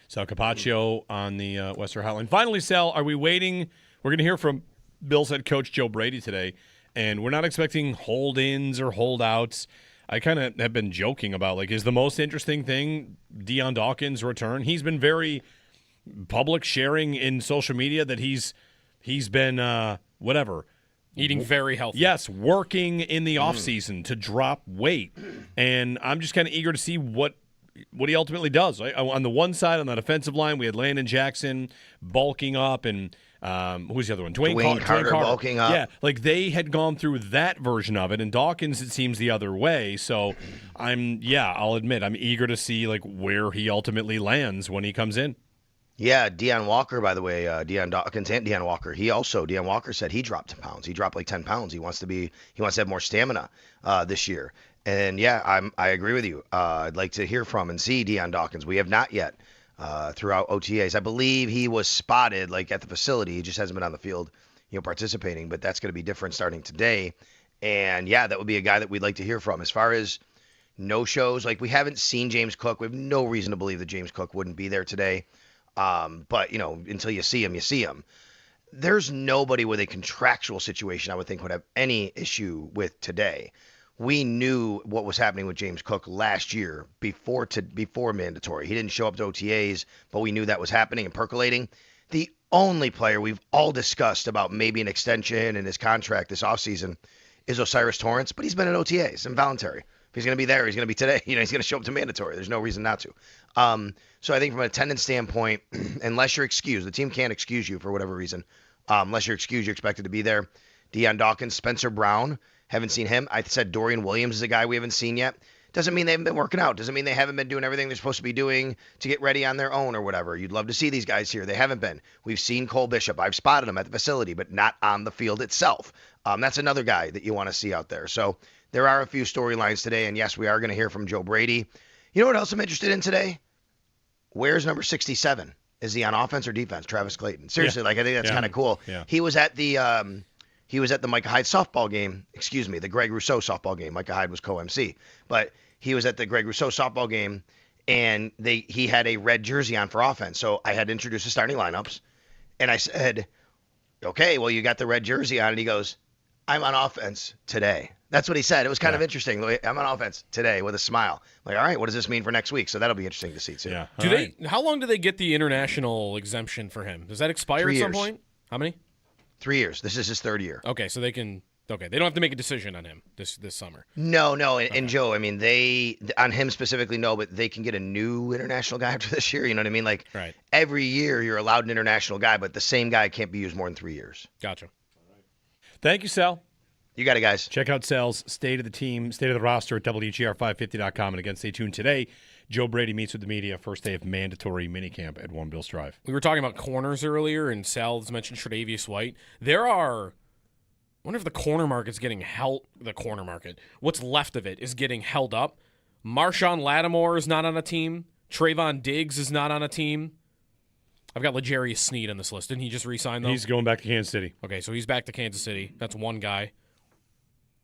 Sal Capaccio on the Western Hotline. Finally, Sal, are we waiting? We're going to hear from Bills head coach Joe Brady today, and we're not expecting hold-ins or holdouts. I kind of have been joking about, like, is the most interesting thing Deion Dawkins' return? He's been very public, sharing in social media that he's been eating very healthy. Yes, working in the offseason to drop weight. And I'm just kind of eager to see what he ultimately does. On the one side, on that offensive line, we had Landon Jackson bulking up, and who's the other one? Dwayne Carter bulking up. Yeah, like they had gone through that version of it, and Dawkins, it seems, the other way. So I'll admit, I'm eager to see like where he ultimately lands when he comes in. Yeah, Deion Walker, by the way, Deion Dawkins and Deion Walker. Deion Walker said he dropped 10 pounds. He dropped like 10 pounds. He wants to have more stamina this year. And yeah, I agree with you. I'd like to hear from and see Deion Dawkins. We have not yet throughout OTAs. I believe he was spotted like at the facility. He just hasn't been on the field, participating. But that's going to be different starting today. And yeah, that would be a guy that we'd like to hear from. As far as no shows, like we haven't seen James Cook. We have no reason to believe that James Cook wouldn't be there today. But until you see him, you see him. There's nobody with a contractual situation I would think would have any issue with today. We knew what was happening with James Cook last year before mandatory. He didn't show up to OTAs, but we knew that was happening and percolating. The only player we've all discussed about maybe an extension in his contract this offseason is Osiris Torrance, but he's been at OTAs and voluntary. If he's going to be there, he's going to be today. He's going to show up to mandatory. There's no reason not to. So I think from an attendance standpoint, unless you're excused, the team can't excuse you for whatever reason. Unless you're excused, you're expected to be there. Deion Dawkins, Spencer Brown, haven't seen him. I said Dorian Williams is a guy we haven't seen yet. Doesn't mean they haven't been working out. Doesn't mean they haven't been doing everything they're supposed to be doing to get ready on their own or whatever. You'd love to see these guys here. They haven't been. We've seen Cole Bishop. I've spotted him at the facility, but not on the field itself. That's another guy that you want to see out there. So there are a few storylines today, and yes, we are going to hear from Joe Brady. You know what else I'm interested in today? Where's number 67? Is he on offense or defense? Travis Clayton. Seriously, I think that's kind of cool. Yeah. He was at the he was at the Micah Hyde softball game. Excuse me, the Greg Rousseau softball game. Micah Hyde was co-MC, but he was at the Greg Rousseau softball game, and he had a red jersey on for offense. So I had to introduce the starting lineups, and I said, "Okay, well, you got the red jersey on," and he goes, "I'm on offense today." That's what he said. It was kind of interesting. I'm on offense today with a smile. I'm like, all right, what does this mean for next week? So that'll be interesting to see too. Yeah. How long do they get the international exemption for him? Does that expire 3 at some years. point? How many? 3 years. This is his third year. Okay, so they don't have to make a decision on him this summer. No, and Joe, I mean, they on him specifically, no, but they can get a new international guy after this year. You know what I mean? Like Right. every year you're allowed an international guy, but the same guy can't be used more than 3 years. Gotcha. Thank you, Sal. You got it, guys. Check out Sal's State of the Team, State of the Roster at WGR550.com. And again, stay tuned today. Joe Brady meets with the media, first day of mandatory minicamp at One Bills Drive. We were talking about corners earlier, and Sal's mentioned Tre'Davious White. I wonder if the corner market's getting held. The corner market, what's left of it, is getting held up. Marshawn Lattimore is not on a team. Trayvon Diggs is not on a team. I've got L'Jarius Sneed on this list. Didn't he just re-sign, though? He's going back to Kansas City. Okay, so he's back to Kansas City. That's one guy.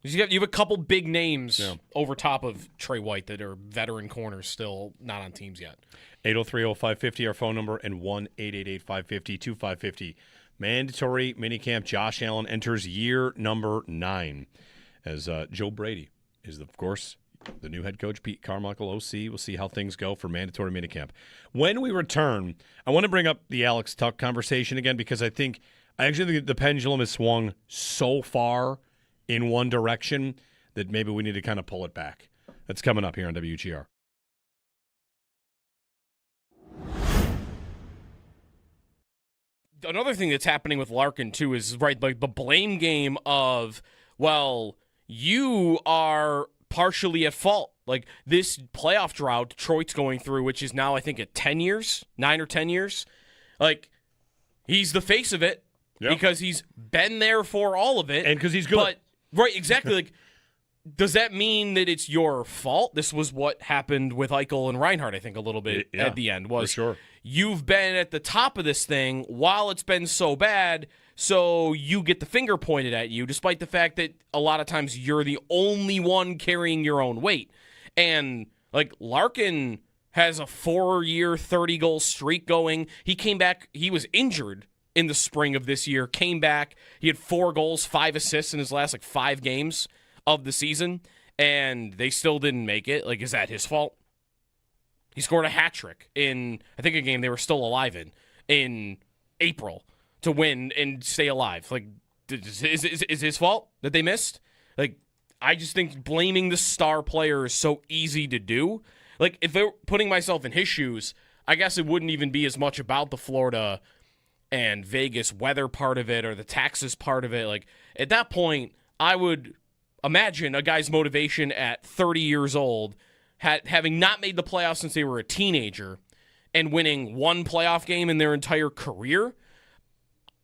You have a couple big names over top of Trey White that are veteran corners still not on teams yet. 803-0550, our phone number, and 1-888-550-2550. Mandatory minicamp. Josh Allen enters year number 9 as Joe Brady is, of course, the new head coach. Pete Carmichael, OC. We'll see how things go for mandatory minicamp. When we return, I want to bring up the Alex Tuck conversation again because I actually think the pendulum has swung so far in one direction that maybe we need to kind of pull it back. That's coming up here on WGR. Another thing that's happening with Larkin, too, is like the blame game of, well, you are partially at fault. Like this playoff drought Detroit's going through, which is now, I think, at 10 years, 9 or 10 years. Like, he's the face of it because he's been there for all of it. And because he's good. But, right, exactly. Like, does that mean that it's your fault? This was what happened with Eichel and Reinhardt, I think, a little bit at the end. Was for sure. You've been at the top of this thing while it's been so bad, so you get the finger pointed at you, despite the fact that a lot of times you're the only one carrying your own weight. And, like, Larkin has a 4-year, 30-goal streak going. He came back. He was injured in the spring of this year, came back. He had 4 goals, 5 assists in his last, 5 games of the season, and they still didn't make it. Like, is that his fault? He scored a hat trick in, I think, a game they were still alive in April to win and stay alive. Like, is his fault that they missed? Like, I just think blaming the star player is so easy to do. Like, if they're putting myself in his shoes, I guess it wouldn't even be as much about the Florida and Vegas weather part of it or the taxes part of it. Like, at that point, I would imagine a guy's motivation at 30 years old, having not made the playoffs since they were a teenager and winning 1 playoff game in their entire career.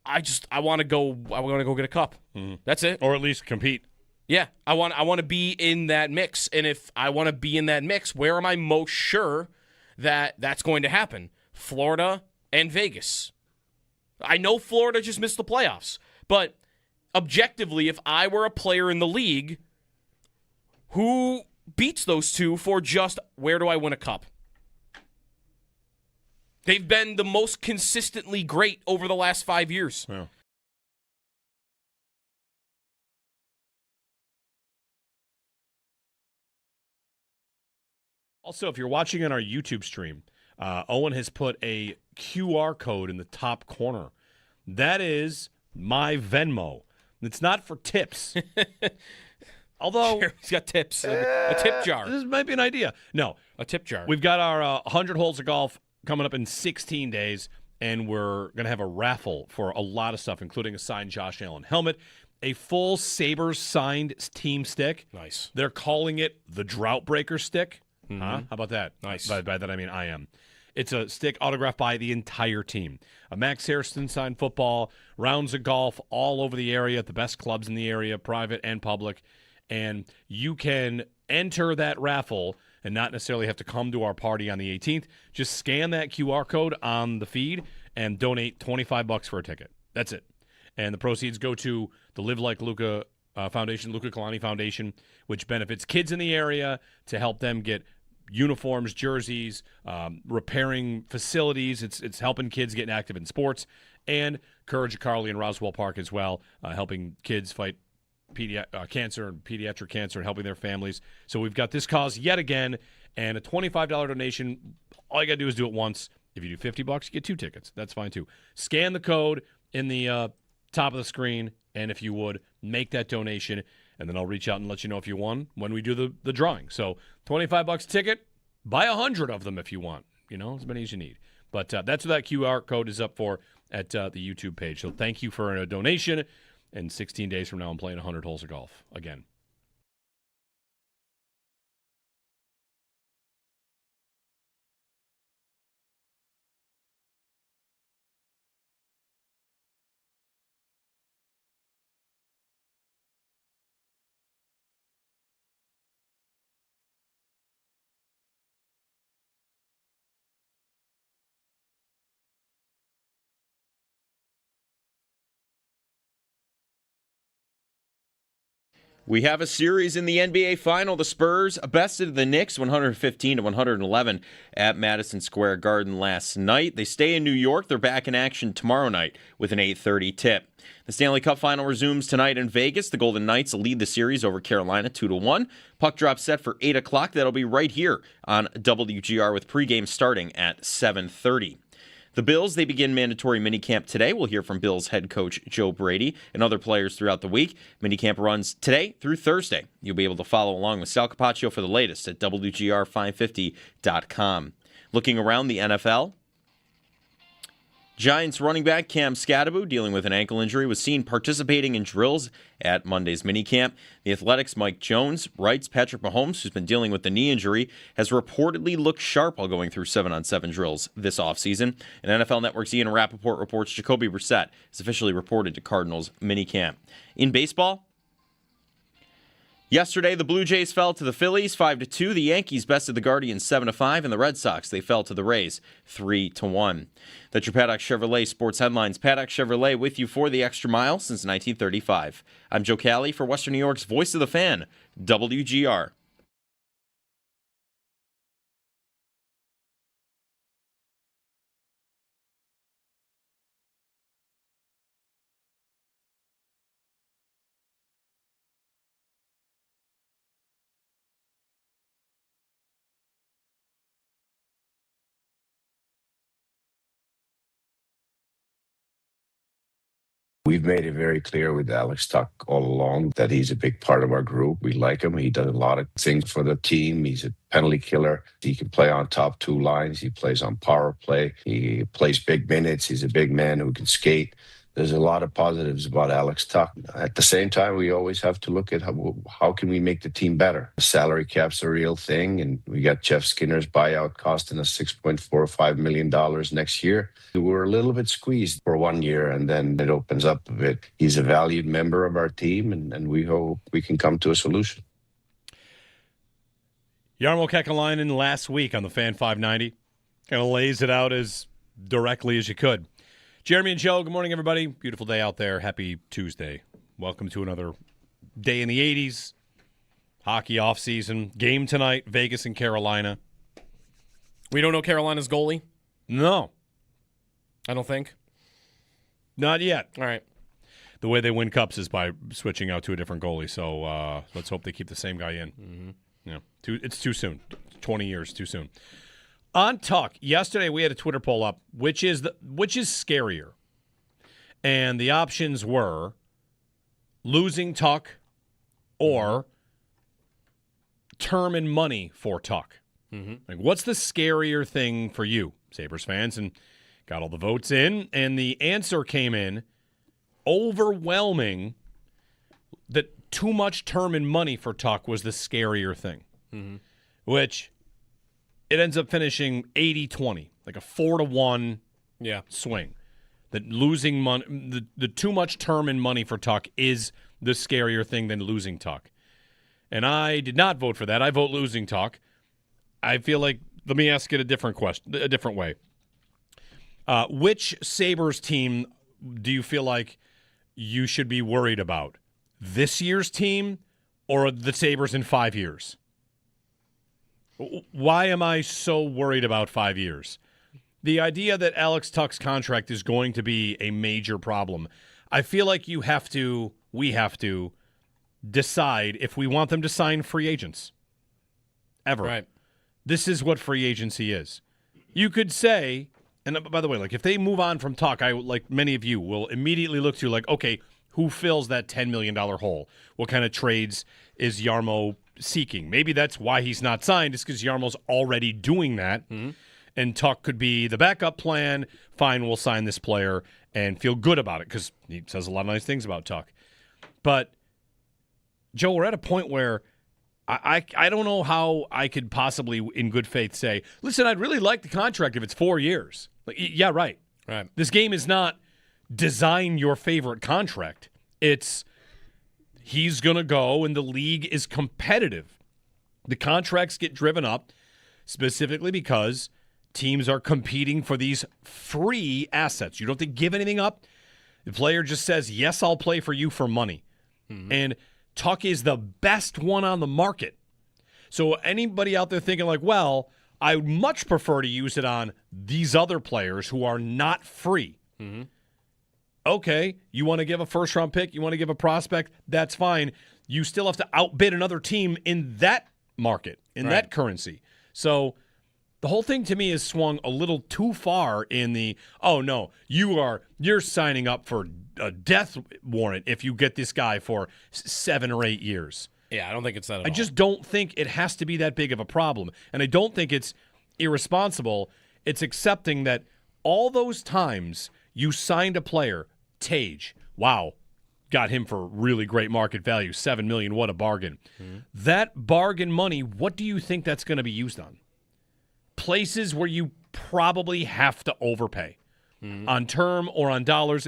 I want to go get a cup. Mm-hmm. That's it. Or at least compete. Yeah, I want to be in that mix. And if I want to be in that mix, where am I most sure that that's going to happen? Florida and Vegas. I know Florida just missed the playoffs, but objectively, if I were a player in the league, who beats those two for just where do I win a cup? They've been the most consistently great over the last 5 years. Yeah. Also, if you're watching on our YouTube stream, Owen has put a QR code in the top corner. That is my Venmo. It's not for tips. Although he's got tips, a tip jar. This might be an idea. No, a tip jar. We've got our 100 holes of golf coming up in 16 days, and we're going to have a raffle for a lot of stuff, including a signed Josh Allen helmet, a full Sabres signed team stick. Nice. They're calling it the Drought Breaker stick. Mm-hmm. Huh? How about that? Nice. By that I mean I am. It's a stick autographed by the entire team. A Max Harrison signed football, rounds of golf all over the area, the best clubs in the area, private and public. And you can enter that raffle and not necessarily have to come to our party on the 18th. Just scan that QR code on the feed and donate $25 for a ticket. That's it. And the proceeds go to the Live Like Luca Foundation, Luca Kalani Foundation, which benefits kids in the area to help them get uniforms, jerseys, repairing facilities. It's helping kids get active in sports. And Courage Carly and Roswell Park as well, helping kids fight cancer and pediatric cancer and helping their families. So we've got this cause yet again, and a $25 donation. All you got to do is do it once. If you do $50, you get 2 tickets. That's fine too. Scan the code in the top of the screen, and if you would, make that donation, and then I'll reach out and let you know if you won when we do the drawing. So $25 ticket, buy 100 of them if you want, as many as you need. But that's what that QR code is up for at the YouTube page. So thank you for a donation, and 16 days from now I'm playing 100 holes of golf again. We have a series in the NBA Final. The Spurs bested the Knicks 115-111 at Madison Square Garden last night. They stay in New York. They're back in action tomorrow night with an 8:30 tip. The Stanley Cup Final resumes tonight in Vegas. The Golden Knights lead the series over Carolina 2-1. Puck drop set for 8 o'clock. That'll be right here on WGR with pregame starting at 7:30. The Bills, they begin mandatory minicamp today. We'll hear from Bills head coach Joe Brady and other players throughout the week. Minicamp runs today through Thursday. You'll be able to follow along with Sal Capaccio for the latest at WGR550.com. Looking around the NFL, Giants running back Cam Scadaboo, dealing with an ankle injury, was seen participating in drills at Monday's minicamp. The Athletics' Mike Jones writes Patrick Mahomes, who's been dealing with the knee injury, has reportedly looked sharp while going through 7-on-7 drills this offseason. And NFL Network's Ian Rappaport reports Jacoby Brissett is officially reported to Cardinals minicamp. In baseball, yesterday, the Blue Jays fell to the Phillies 5-2. The Yankees bested the Guardians 7-5, and the Red Sox, they fell to the Rays 3-1. That's your Paddock Chevrolet Sports Headlines. Paddock Chevrolet with you for the extra mile since 1935. I'm Joe Cali for Western New York's Voice of the Fan, WGR. We've made it very clear with Alex Tuck all along that he's a big part of our group. We like him. He does a lot of things for the team. He's a penalty killer. He can play on top 2 lines. He plays on power play. He plays big minutes. He's a big man who can skate. There's a lot of positives about Alex Tuck. At the same time, we always have to look at how can we make the team better. The salary cap's a real thing, and we got Jeff Skinner's buyout costing us $6.45 million next year. We're a little bit squeezed for 1 year, and then it opens up a bit. He's a valued member of our team, and we hope we can come to a solution. Jarmo Kekalainen last week on the Fan 590 kind of lays it out as directly as you could. Jeremy and Joe, good morning, everybody. Beautiful day out there. Happy Tuesday. Welcome to another day in the 80s. Hockey offseason. Game tonight, Vegas and Carolina. We don't know Carolina's goalie? No. I don't think. Not yet. All right. The way they win cups is by switching out to a different goalie, so let's hope they keep the same guy in. Mm-hmm. Yeah, it's too soon. 20 years too soon. On Tuck, yesterday we had a Twitter poll up, which is scarier? And the options were losing Tuck or term and money for Tuck. Mm-hmm. Like, what's the scarier thing for you, Sabres fans? And got all the votes in, and the answer came in overwhelming that too much term and money for Tuck was the scarier thing, which it ends up finishing 80-20, like a 4-1 swing. That losing money, the too much term and money for Tuck is the scarier thing than losing Tuck. And I did not vote for that. I vote losing Tuck. I feel like, let me ask it a different way. Which Sabres team do you feel like you should be worried about? This year's team or the Sabres in 5 years? Why am I so worried about 5 years? The idea that Alex Tuch's contract is going to be a major problem. I feel like we have to decide if we want them to sign free agents. Ever. Right. This is what free agency is. You could say, and by the way, like if they move on from Tuch, I like many of you will immediately look to like, okay, who fills that $10 million hole? What kind of trades is Jarmo seeking? Maybe that's why he's not signed, is because Jarmo's already doing that. Mm-hmm. And Tuch could be the backup plan. Fine, we'll sign this player and feel good about it because he says a lot of nice things about Tuch. But, Joe, we're at a point where I don't know how I could possibly, in good faith, say, listen, I'd really like the contract if it's 4 years. Like, yeah, right. Right. This game is not design your favorite contract. It's he's going to go and the league is competitive. The contracts get driven up specifically because teams are competing for these free assets. You don't have to give anything up. The player just says, yes, I'll play for you for money. Mm-hmm. And Tuch is the best one on the market. So anybody out there thinking like, well, I would much prefer to use it on these other players who are not free. Mm-hmm. Okay, you want to give a first-round pick, you want to give a prospect, that's fine. You still have to outbid another team in that market, in that currency. So the whole thing to me is swung a little too far in the, oh no, you're signing up for a death warrant if you get this guy for 7 or 8 years. Yeah, I don't think it's that at all. I just don't think it has to be that big of a problem. And I don't think it's irresponsible. It's accepting that all those times you signed a player, Tage, wow, got him for really great market value, $7 million, what a bargain. Mm-hmm. That bargain money, what do you think that's going to be used on? Places where you probably have to overpay. Mm-hmm. On term or on dollars,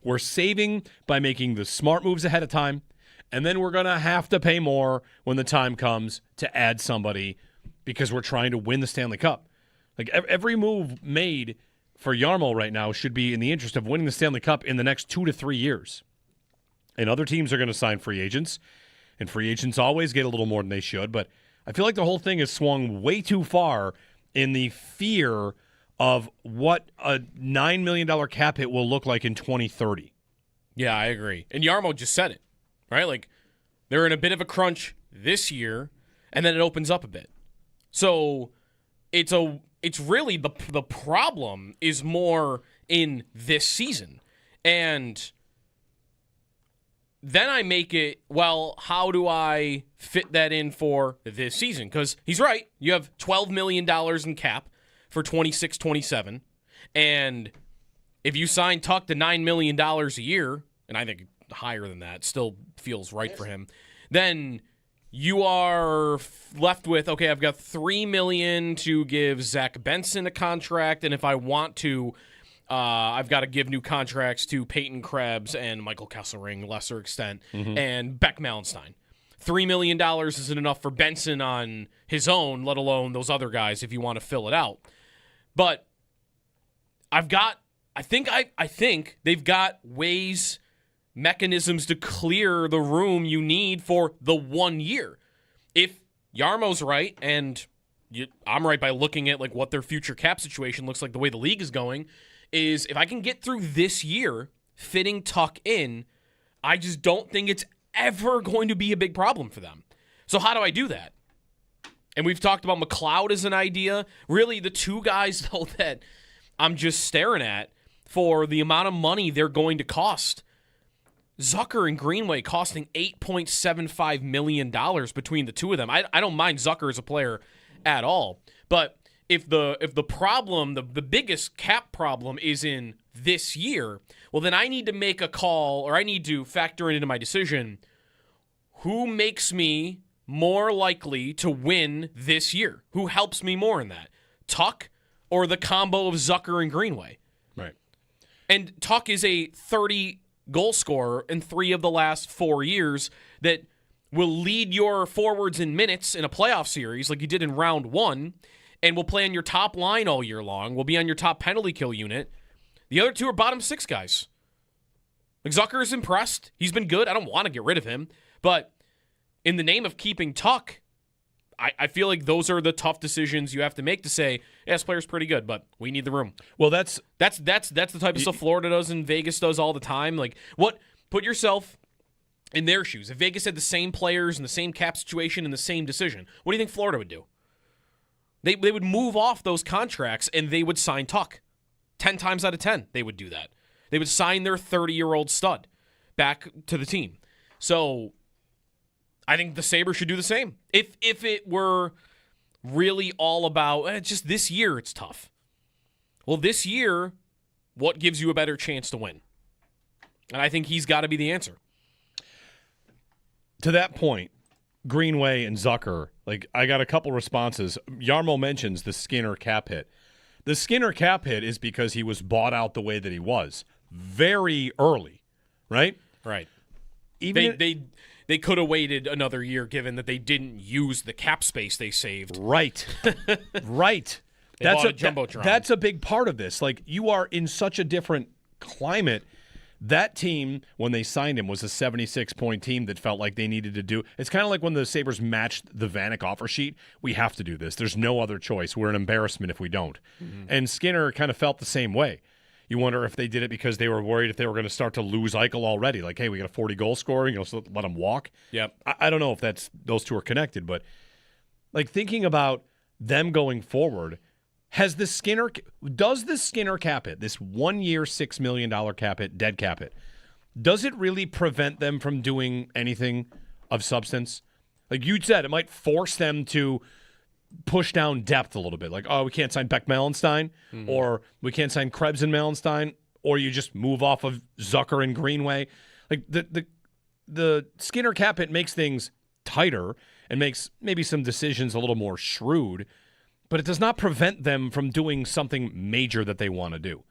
we're saving by making the smart moves ahead of time, and then we're going to have to pay more when the time comes to add somebody because we're trying to win the Stanley Cup. Like every move made for Jarmo right now should be in the interest of winning the Stanley Cup in the next 2 to 3 years. And other teams are going to sign free agents, and free agents always get a little more than they should, but I feel like the whole thing has swung way too far in the fear of what a $9 million cap hit will look like in 2030. Yeah, I agree. And Jarmo just said it, right? Like, they're in a bit of a crunch this year, and then it opens up a bit. So it's really the problem is more in this season. And then I make it, well, how do I fit that in for this season? Because he's right. You have $12 million in cap for 26-27. And if you sign Tuch to $9 million a year, and I think higher than that, still feels right for him, then you are left with, okay, I've got $3 million to give Zach Benson a contract, and if I want to, I've got to give new contracts to Peyton Krebs and Michael Kesselring, lesser extent, and Beck Malenstein. $3 million isn't enough for Benson on his own, let alone those other guys if you want to fill it out. But I think they've got ways, mechanisms to clear the room you need for the 1 year. If Jarmo's right, and I'm right by looking at like what their future cap situation looks like, the way the league is going, is if I can get through this year fitting Tuch in, I just don't think it's ever going to be a big problem for them. So how do I do that? And we've talked about McLeod as an idea. Really, the two guys, though, that I'm just staring at for the amount of money they're going to cost. Zucker and Greenway costing $8.75 million between the two of them. I don't mind Zucker as a player at all. But if the problem, the biggest cap problem is in this year, well, then I need to make a call, or I need to factor into my decision, who makes me more likely to win this year? Who helps me more in that? Tuch or the combo of Zucker and Greenway? Right. And Tuch is a 30 goal scorer in 3 of the last 4 years that will lead your forwards in minutes in a playoff series like you did in round 1, and will play on your top line all year long, will be on your top penalty kill unit. The other two are bottom 6 guys. Like, Zucker is impressed. He's been good. I don't want to get rid of him. But in the name of keeping Tuck, I feel like those are the tough decisions you have to make to say, yeah, this player's pretty good, but we need the room. Well, that's the type of stuff Florida does and Vegas does all the time. Like, put yourself in their shoes. If Vegas had the same players and the same cap situation and the same decision, what do you think Florida would do? They would move off those contracts and they would sign Tuck. 10 times out of 10, they would do that. They would sign their 30-year-old stud back to the team. So I think the Sabres should do the same. If it were really all about, just this year it's tough. Well, this year, what gives you a better chance to win? And I think he's got to be the answer. To that point, Greenway and Zucker, like, I got a couple responses. Yarmo mentions the Skinner cap hit. The Skinner cap hit is because he was bought out the way that he was very early, right? Right. Even They could have waited another year given that they didn't use the cap space they saved. Right. Right. That's a Jumbotron. That's a big part of this. Like, you are in such a different climate. That team, when they signed him, was a 76-point team that felt like they needed to do. It's kind of like when the Sabres matched the Vanek offer sheet. We have to do this. There's no other choice. We're an embarrassment if we don't. Mm-hmm. And Skinner kind of felt the same way. You wonder if they did it because they were worried if they were going to start to lose Eichel already. Like, hey, we got a 40-goal scorer, so let him walk. Yep. I don't know if those two are connected, but like, thinking about them going forward, does the Skinner cap hit, this 1 year, $6 million cap hit, dead cap hit, does it really prevent them from doing anything of substance? Like you said, it might force them to push down depth a little bit. Like, oh, we can't sign Beck Malenstein, or we can't sign Krebs and Malenstein, or you just move off of Zucker and Greenway. Like, the Skinner cap hit makes things tighter and makes maybe some decisions a little more shrewd, but it does not prevent them from doing something major that they want to do.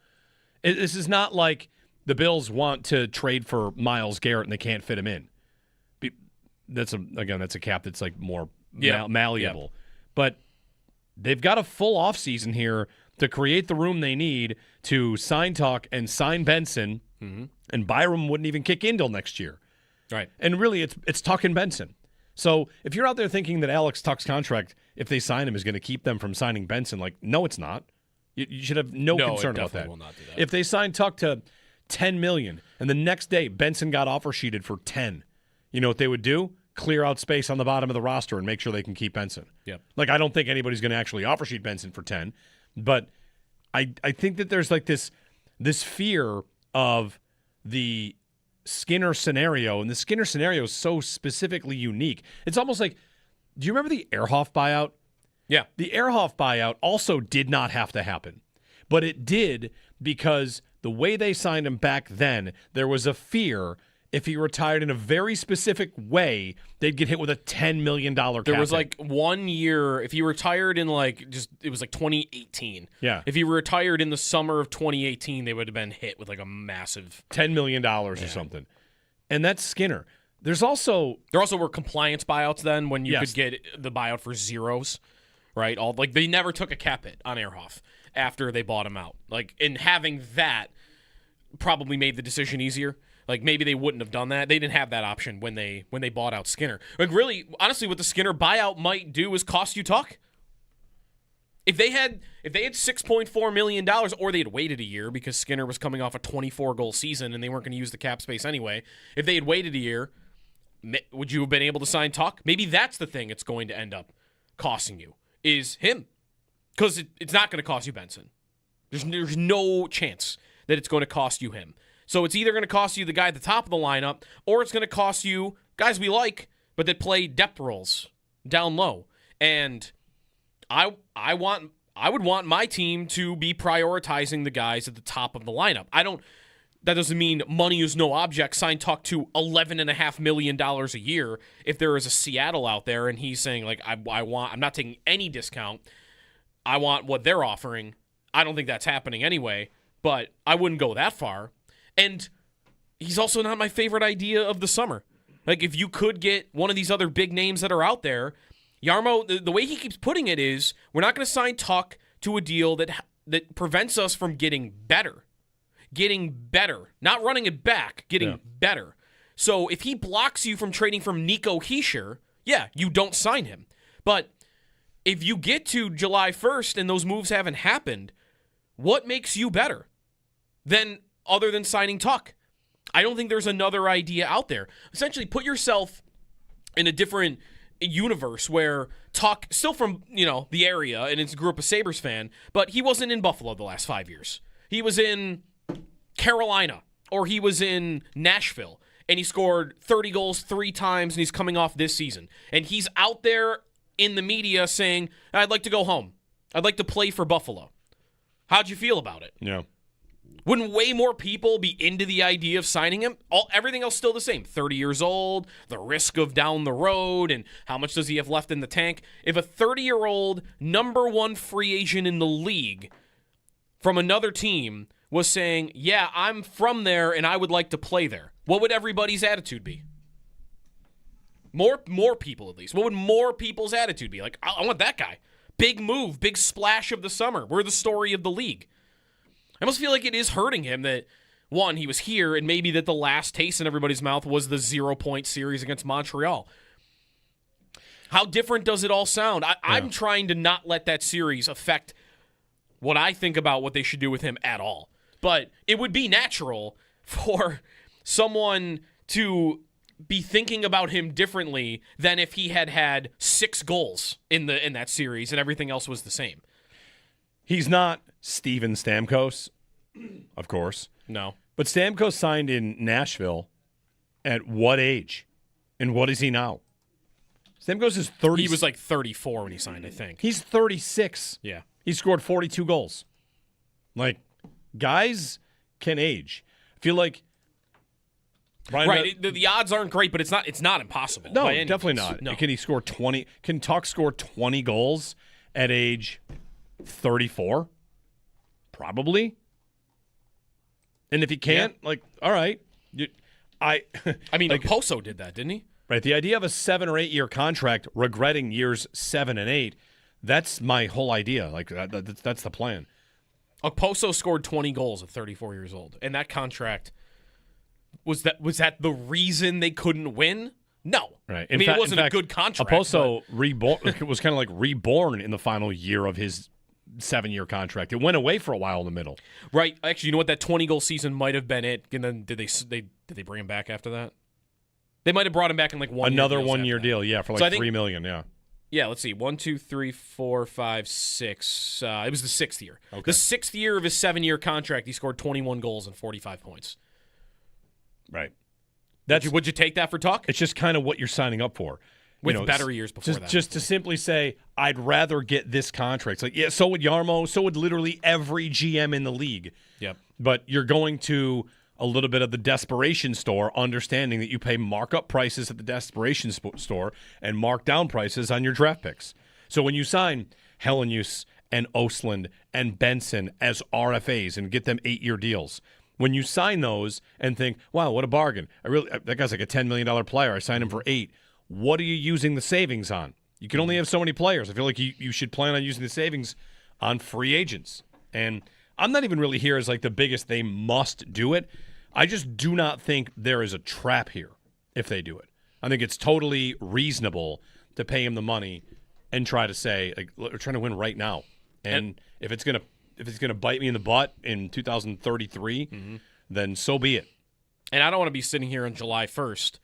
This is not like the Bills want to trade for Myles Garrett and they can't fit him in. That's a cap that's like more malleable. Yep. But they've got a full offseason here to create the room they need to sign Tuck and sign Benson, and Byram wouldn't even kick in till next year. Right. And really, it's Tuck and Benson. So if you're out there thinking that Alex Tuck's contract, if they sign him, is going to keep them from signing Benson, like, no, it's not. You should have no concern about that. Will not do that. If they sign Tuck to $10 million and the next day Benson got offer sheeted for 10, you know what they would do? Clear out space on the bottom of the roster and make sure they can keep Benson. Yep. Like, I don't think anybody's going to actually offer sheet Benson for 10, but I think that there's like this fear of the Skinner scenario, and the Skinner scenario is so specifically unique. It's almost like, do you remember the Ehrhoff buyout? Yeah. The Ehrhoff buyout also did not have to happen, but it did because the way they signed him back then, there was a fear if he retired in a very specific way, they'd get hit with a $10 million cap hit. There was like 1 year, if he retired in it was like 2018. Yeah. If he retired in the summer of 2018, they would have been hit with like a massive $10 million or something. And that's Skinner. There also were compliance buyouts then when you could get the buyout for zeros, right? They never took a cap hit on Ehrhoff after they bought him out. And having that probably made the decision easier. Like, maybe they wouldn't have done that. They didn't have that option when they bought out Skinner. Like, really, honestly, what the Skinner buyout might do is cost you Tuck. If they had $6.4 million, or they had waited a year because Skinner was coming off a 24-goal season and they weren't going to use the cap space anyway, if they had waited a year, would you have been able to sign Tuck? Maybe that's the thing it's going to end up costing you, is him. Because it's not going to cost you Benson. There's no chance that it's going to cost you him. So it's either going to cost you the guy at the top of the lineup, or it's going to cost you guys we like, but that play depth roles down low. And I would want my team to be prioritizing the guys at the top of the lineup. That doesn't mean money is no object. Sign Tuck to $11.5 million a year. If there is a Seattle out there and he's saying, like, I'm not taking any discount, I want what they're offering. I don't think that's happening anyway, but I wouldn't go that far. And he's also not my favorite idea of the summer. Like, if you could get one of these other big names that are out there, Yarmo, the way he keeps putting it is, we're not going to sign Tuck to a deal that prevents us from getting better. getting better, not running it back, getting better. So if he blocks you from trading from Nico Hischier, you don't sign him. But if you get to July 1st and those moves haven't happened, what makes you better other than signing Tuck? I don't think there's another idea out there. Essentially, put yourself in a different universe where Tuck, still from, the area and grew up a Sabres fan, but he wasn't in Buffalo the last 5 years. He was in Carolina or he was in Nashville and he scored 30 goals 3 times and he's coming off this season. And he's out there in the media saying, I'd like to go home. I'd like to play for Buffalo. How'd you feel about it? Yeah. Wouldn't way more people be into the idea of signing him? Everything else still the same. 30 years old, the risk of down the road, and how much does he have left in the tank? If a 30-year-old number 1 free agent in the league from another team was saying, yeah, I'm from there and I would like to play there, what would everybody's attitude be? More people, at least. What would more people's attitude be? Like, I want that guy. Big move, big splash of the summer. We're the story of the league. I almost feel like it is hurting him that, one, he was here, and maybe that the last taste in everybody's mouth was the 0-point series against Montreal. How different does it all sound? I'm trying to not let that series affect what I think about what they should do with him at all. But it would be natural for someone to be thinking about him differently than if he had 6 goals in that series and everything else was the same. He's not Steven Stamkos, of course. No. But Stamkos signed in Nashville at what age? And what is he now? Stamkos is 30. He was like 34 when he signed, I think. He's 36. Yeah. He scored 42 goals. Like, guys can age. I feel like the odds aren't great, but it's not impossible. No, by any definitely means. not. No. Can he score 20? Can Tuck score 20 goals at age 34? Probably. And if he can't, all right. I mean, Poso did that, didn't he? Right. The idea of a 7 or 8 year contract, regretting years 7 and 8, that's my whole idea. Like, that's the plan. Poso scored 20 goals at 34 years old, and that contract was that the reason they couldn't win? No, right. I mean, it wasn't a good contract. Poso was kind of like reborn in the final year of his 7-year contract. It went away for a while in the middle. Right. Actually, you know what? That 20-goal season might have been it. And then did they bring him back after that? They might have brought him back in like another 1 year deal. Yeah, for like $3 million. Yeah. Yeah, let's see. 1, 2, 3, 4, 5, 6. It was the 6th year. Okay. The 6th year of his 7-year contract, he scored 21 goals and 45 points. Right. Would you take that for Tuck? It's just kind of what you're signing up for. With better years before that. Just to simply say, I'd rather get this contract. It's like, yeah, so would Yarmo. So would literally every GM in the league. Yep. But you're going to a little bit of the desperation store, understanding that you pay markup prices at the desperation store and markdown prices on your draft picks. So when you sign Helenius and Ostlund and Benson as RFAs and get them 8-year deals, when you sign those and think, wow, what a bargain. That guy's like a $10 million player. I signed him for 8. What are you using the savings on? You can only have so many players. I feel like you should plan on using the savings on free agents. And I'm not even really here as like the biggest they must do it. I just do not think there is a trap here if they do it. I think it's totally reasonable to pay him the money and try to say, like, we're trying to win right now. And if it's gonna bite me in the butt in 2033, then so be it. And I don't want to be sitting here on July 1st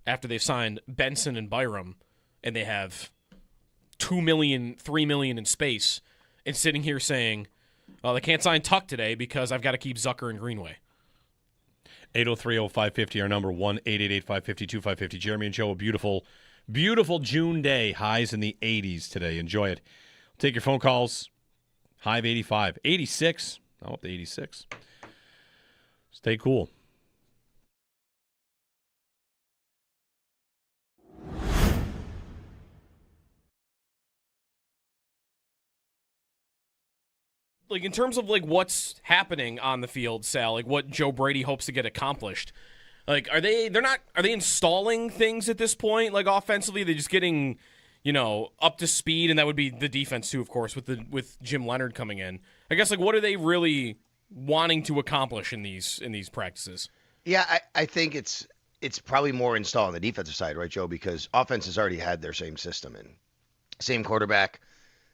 after they've signed Benson and Byram and they have $2 million, $3 million in space and sitting here saying, well, they can't sign Tuck today because I've got to keep Zucker and Greenway. 803-0550, our number, 1-888-552-550. Jeremy and Joe, a beautiful, beautiful June day. Highs in the 80s today. Enjoy it. Take your phone calls. High of 85. 86. Now up to 86. Stay cool. Like, in terms of, like, what's happening on the field, Sal, like, what Joe Brady hopes to get accomplished, like, are they installing things at this point, like, offensively? They're just getting, up to speed, and that would be the defense, too, of course, with Jim Leonard coming in. I guess, like, what are they really wanting to accomplish in these practices. Yeah, I think it's probably more installed on the defensive side, right, Joe? Because offense has already had their same system and same quarterback,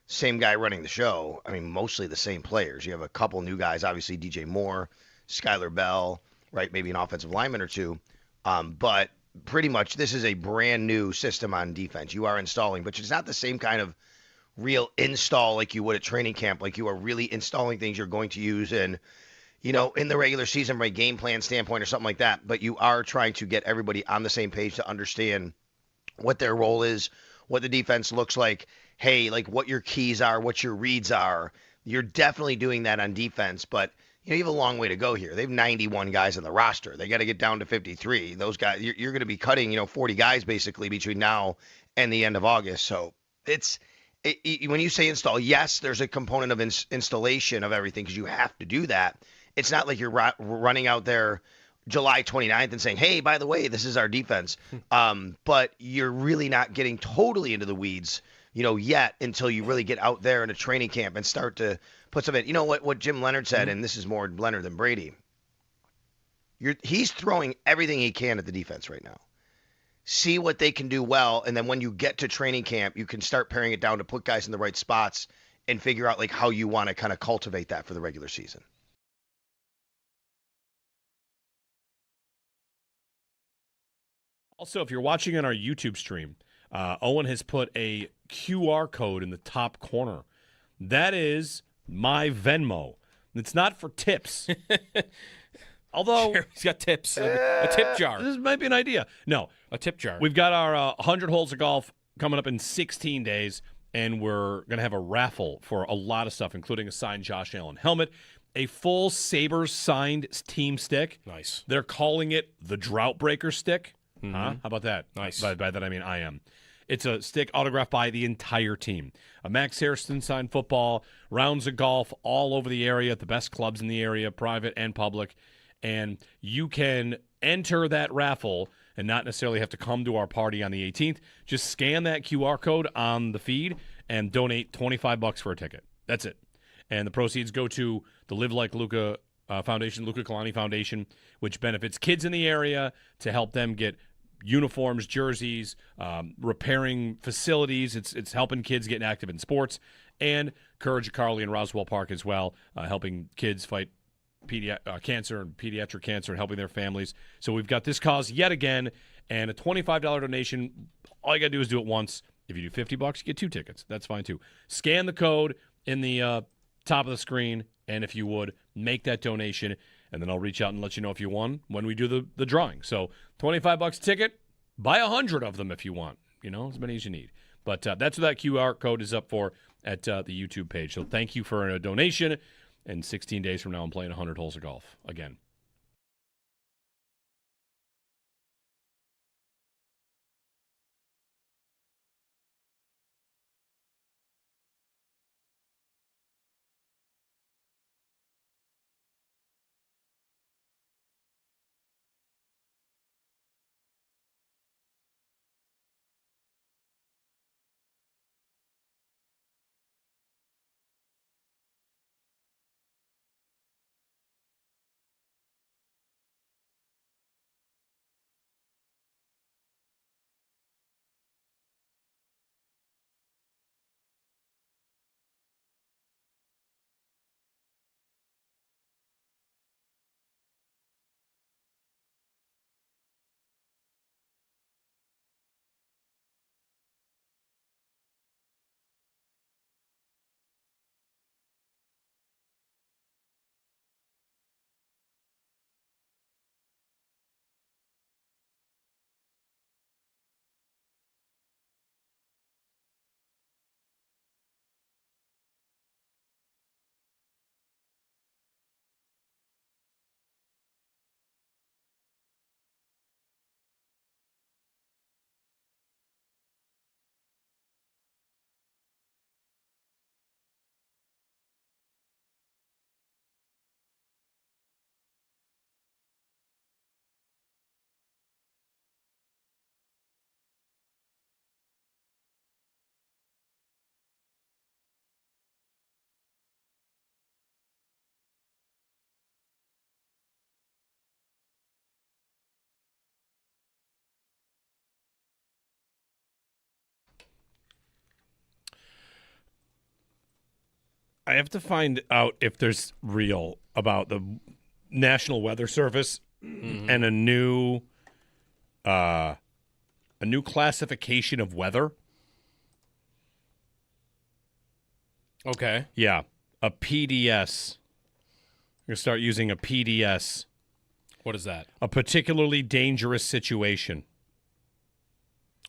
same guy running the show. I mean, mostly the same players. You have a couple new guys, obviously DJ Moore, Skylar Bell, right? Maybe an offensive lineman or two. But pretty much this is a brand new system on defense. You are installing, but it's not the same kind of real install like you would at training camp. Like you are really installing things you're going to use in the regular season, right, game plan standpoint or something like that. But you are trying to get everybody on the same page to understand what their role is, what the defense looks like, hey, like what your keys are, what your reads are. You're definitely doing that on defense, but you have a long way to go here. They have 91 guys on the roster. They got to get down to 53. Those guys, you're going to be cutting, 40 guys basically between now and the end of August. So when you say install, yes, there's a component of installation of everything because you have to do that. It's not like you're running out there July 29th and saying, hey, by the way, this is our defense. But you're really not getting totally into the weeds, yet until you really get out there in a training camp and start to put some in. You know what Jim Leonard said, and this is more Leonard than Brady. He's throwing everything he can at the defense right now. See what they can do well, and then when you get to training camp, you can start paring it down to put guys in the right spots and figure out like how you want to kind of cultivate that for the regular season. Also, if you're watching on our YouTube stream, Owen has put a QR code in the top corner. That is my Venmo. It's not for tips. Although He's got tips, a tip jar. This might be an idea. No, a tip jar. We've got our 100 holes of golf coming up in 16 days, and we're going to have a raffle for a lot of stuff, including a signed Josh Allen helmet, a full Sabres signed team stick. Nice. They're calling it the Drought Breaker stick. Mm-hmm. Huh? How about that? Nice. By that I mean I am. It's a stick autographed by the entire team. A Max Harrison signed football, rounds of golf all over the area, the best clubs in the area, private and public. And you can enter that raffle and not necessarily have to come to our party on the 18th. Just scan that QR code on the feed and donate $25 for a ticket. That's it. And the proceeds go to the Live Like Luca Foundation, Luca Kalani Foundation, which benefits kids in the area to help them get uniforms, jerseys, repairing facilities. It's helping kids get active in sports. And Courage of Carly and Roswell Park as well, helping kids fight cancer and pediatric cancer and helping their families. So we've got this cause yet again, and a $25 donation. All you got to do is do it once. If you do $50, you get 2 tickets. That's fine too. Scan the code in the top of the screen, and if you would, make that donation, and then I'll reach out and let you know if you won when we do the drawing. So $25 a ticket, buy 100 of them if you want, as many as you need. But that's what that QR code is up for at the YouTube page. So thank you for a donation. And 16 days from now, I'm playing 100 holes of golf again. I have to find out if there's real about the National Weather Service and a new classification of weather. Okay. Yeah, a PDS. We're going to start using a PDS. What is that? A particularly dangerous situation.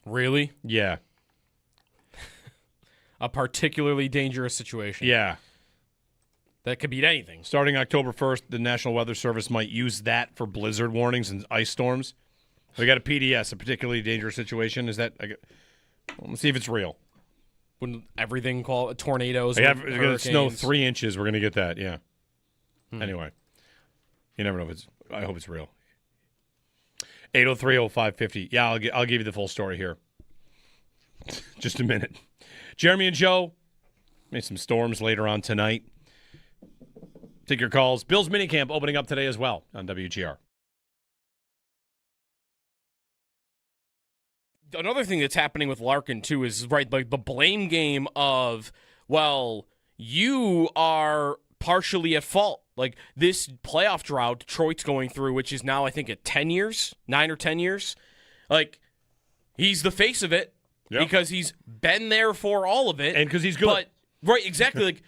Really? Yeah. A particularly dangerous situation. Yeah. That could be anything. Starting October 1st, the National Weather Service might use that for blizzard warnings and ice storms. We got a PDS, a particularly dangerous situation. Is that? Let's see if it's real. Wouldn't everything call tornadoes? It's going to hurricanes? snow 3 inches. We're going to get that. Yeah. Anyway, you never know if it's. I hope it's real. 803-0550. Yeah, I'll give you the full story here. Just a minute. Jeremy and Joe, maybe some storms later on tonight. Take your calls. Bill's minicamp opening up today as well on WGR. Another thing that's happening with Larkin, too, is, right, like the blame game of, well, you are partially at fault. Like, this playoff drought Detroit's going through, which is now, I think, at 10 years, 9 or 10 years. Like, he's the face of it because he's been there for all of it. And because he's good. But, right, exactly. Like,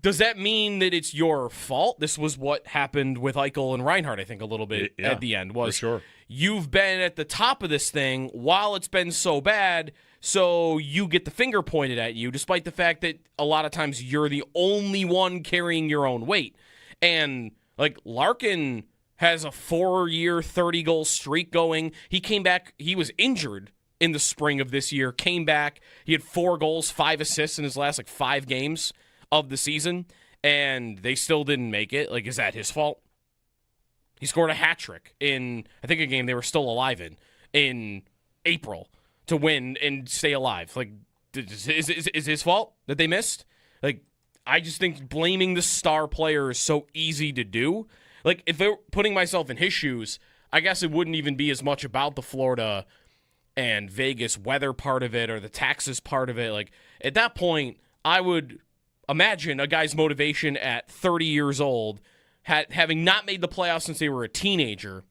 does that mean that it's your fault? This was what happened with Eichel and Reinhart, I think, a little bit at the end. Was for sure. You've been at the top of this thing while it's been so bad, so you get the finger pointed at you, despite the fact that a lot of times you're the only one carrying your own weight. And, like, Larkin has a 4-year, 30-goal streak going. He came back. He was injured in the spring of this year, came back. He had 4 goals, 5 assists in his last, 5 games of the season, and they still didn't make it. Like, is that his fault? He scored a hat trick in, I think, a game they were still alive in April to win and stay alive. Like, is his fault that they missed? Like, I just think blaming the star player is so easy to do. Like, if they're putting myself in his shoes, I guess it wouldn't even be as much about the Florida and Vegas weather part of it or the taxes part of it. Like, at that point, I would imagine a guy's motivation at 30 years old, having not made the playoffs since they were a teenager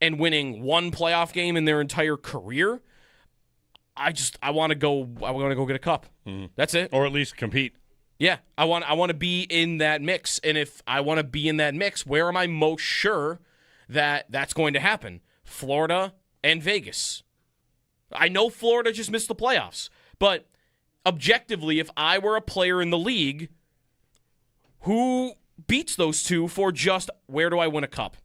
and winning 1 playoff game in their entire career. I want to go get a cup. That's it. Or at least compete. Yeah, I want to be in that mix. And if I want to be in that mix, where am I most sure that that's going to happen? Florida and Vegas. I know Florida just missed the playoffs, but objectively, if I were a player in the league, who beats those two for just where do I win a cup?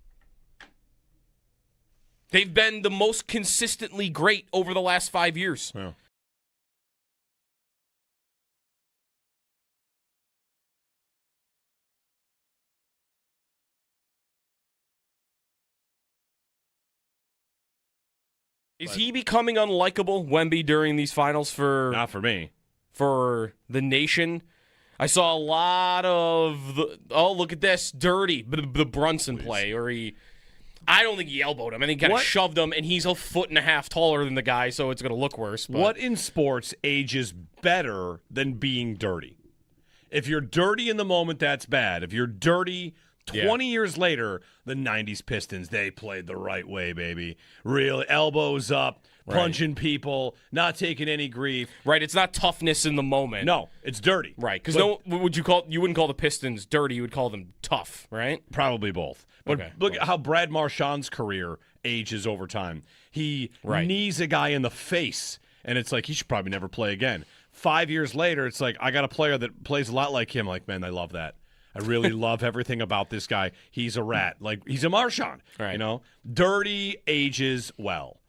They've been the most consistently great over the last 5 years. Yeah. Is he becoming unlikable, Wemby, during these finals Not for me. For the nation? I saw a lot of look at this, dirty, the Brunson play, or I don't think he elbowed him. I think he kind of shoved him, and he's a 1.5 feet taller than the guy, so it's going to look worse. But. What in sports ages better than being dirty? If you're dirty in the moment, that's bad. If you're dirty 20 years later, the 90s Pistons, they played the right way, baby. Real elbows up, punching people, not taking any grief. Right, it's not toughness in the moment. No, it's dirty. Right, because you wouldn't call the Pistons dirty, you would call them tough, right? Probably both. But look at how Brad Marchand's career ages over time. He knees a guy in the face, and it's like he should probably never play again. 5 years later, it's like I got a player that plays a lot like him. Like, man, I love that. I really love everything about this guy. He's a rat. Like, he's a Marchand. Right. You know? Dirty ages well.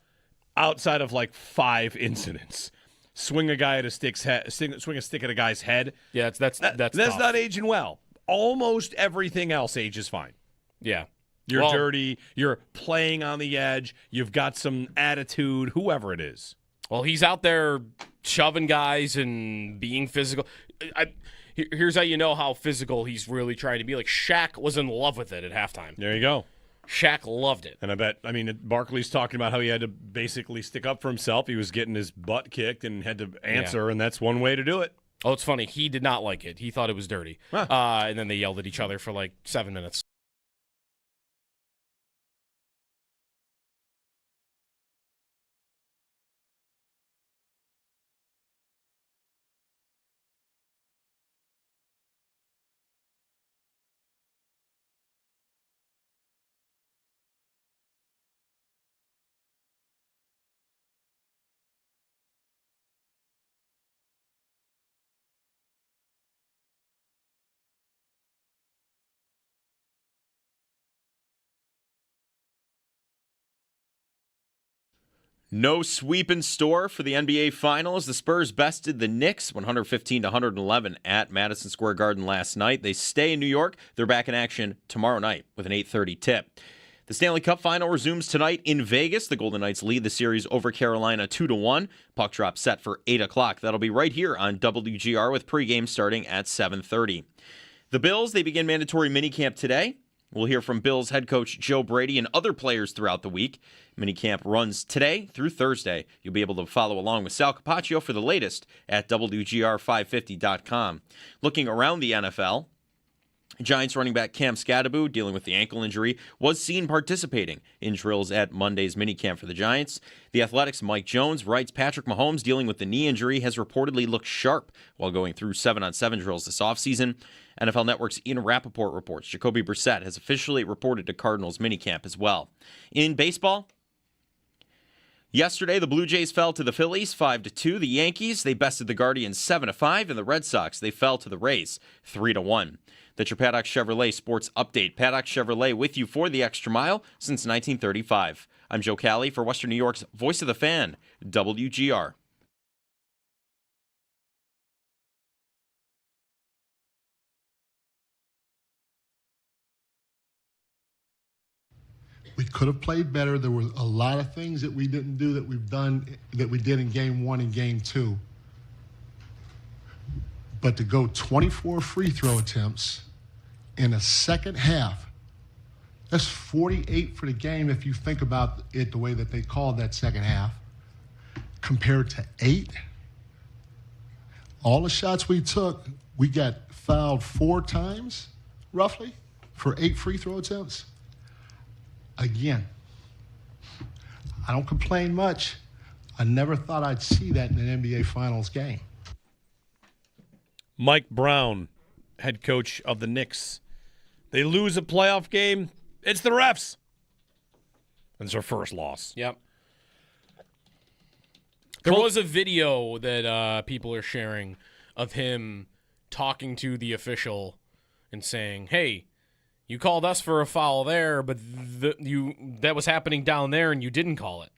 Outside of, 5 incidents. Swing a guy at a stick's head. Swing a stick at a guy's head. Yeah, that's tough. Not aging well. Almost everything else ages fine. Yeah. You're dirty. You're playing on the edge. You've got some attitude, whoever it is. Well, he's out there shoving guys and being physical. Here's how you know how physical he's really trying to be. Like, Shaq was in love with it at halftime. There you go. Shaq loved it. And Barkley's talking about how he had to basically stick up for himself. He was getting his butt kicked and had to answer, and that's one way to do it. Oh, it's funny. He did not like it. He thought it was dirty. Huh. And then they yelled at each other for like 7 minutes. No sweep in store for the NBA Finals. The Spurs bested the Knicks 115-111 at Madison Square Garden last night. They stay in New York. They're back in action tomorrow night with an 8:30 tip. The Stanley Cup Final resumes tonight in Vegas. The Golden Knights lead the series over Carolina 2-1. Puck drop set for 8 o'clock. That'll be right here on WGR with pregame starting at 7:30. The Bills, they begin mandatory minicamp today. We'll hear from Bills head coach Joe Brady and other players throughout the week. Minicamp runs today through Thursday. You'll be able to follow along with Sal Capaccio for the latest at WGR550.com. Looking around the NFL, Giants running back Cam Scadaboo, dealing with the ankle injury, was seen participating in drills at Monday's minicamp for the Giants. The Athletics' Mike Jones writes Patrick Mahomes, dealing with the knee injury, has reportedly looked sharp while going through 7-on-7 drills this offseason. NFL Network's Ian Rappaport reports Jacoby Brissett has officially reported to Cardinals minicamp as well. In baseball, yesterday, the Blue Jays fell to the Phillies 5-2. The Yankees, they bested the Guardians 7-5, and the Red Sox, they fell to the Rays 3-1. That's your Paddock Chevrolet Sports Update. Paddock Chevrolet with you for the extra mile since 1935. I'm Joe Cali for Western New York's Voice of the Fan, WGR. We could have played better. There were a lot of things that we didn't do that we did in game 1 and game 2. But to go 24 free throw attempts in a second half, that's 48 for the game if you think about it the way that they called that second half, compared to 8. All the shots we took, we got fouled 4 times, roughly, for 8 free throw attempts. Again, I don't complain much. I never thought I'd see that in an NBA Finals game. Mike Brown, head coach of the Knicks. They lose a playoff game. It's the refs. And it's their first loss. Yep. There was a video that people are sharing of him talking to the official and saying, hey, you called us for a foul there, but that was happening down there and you didn't call it.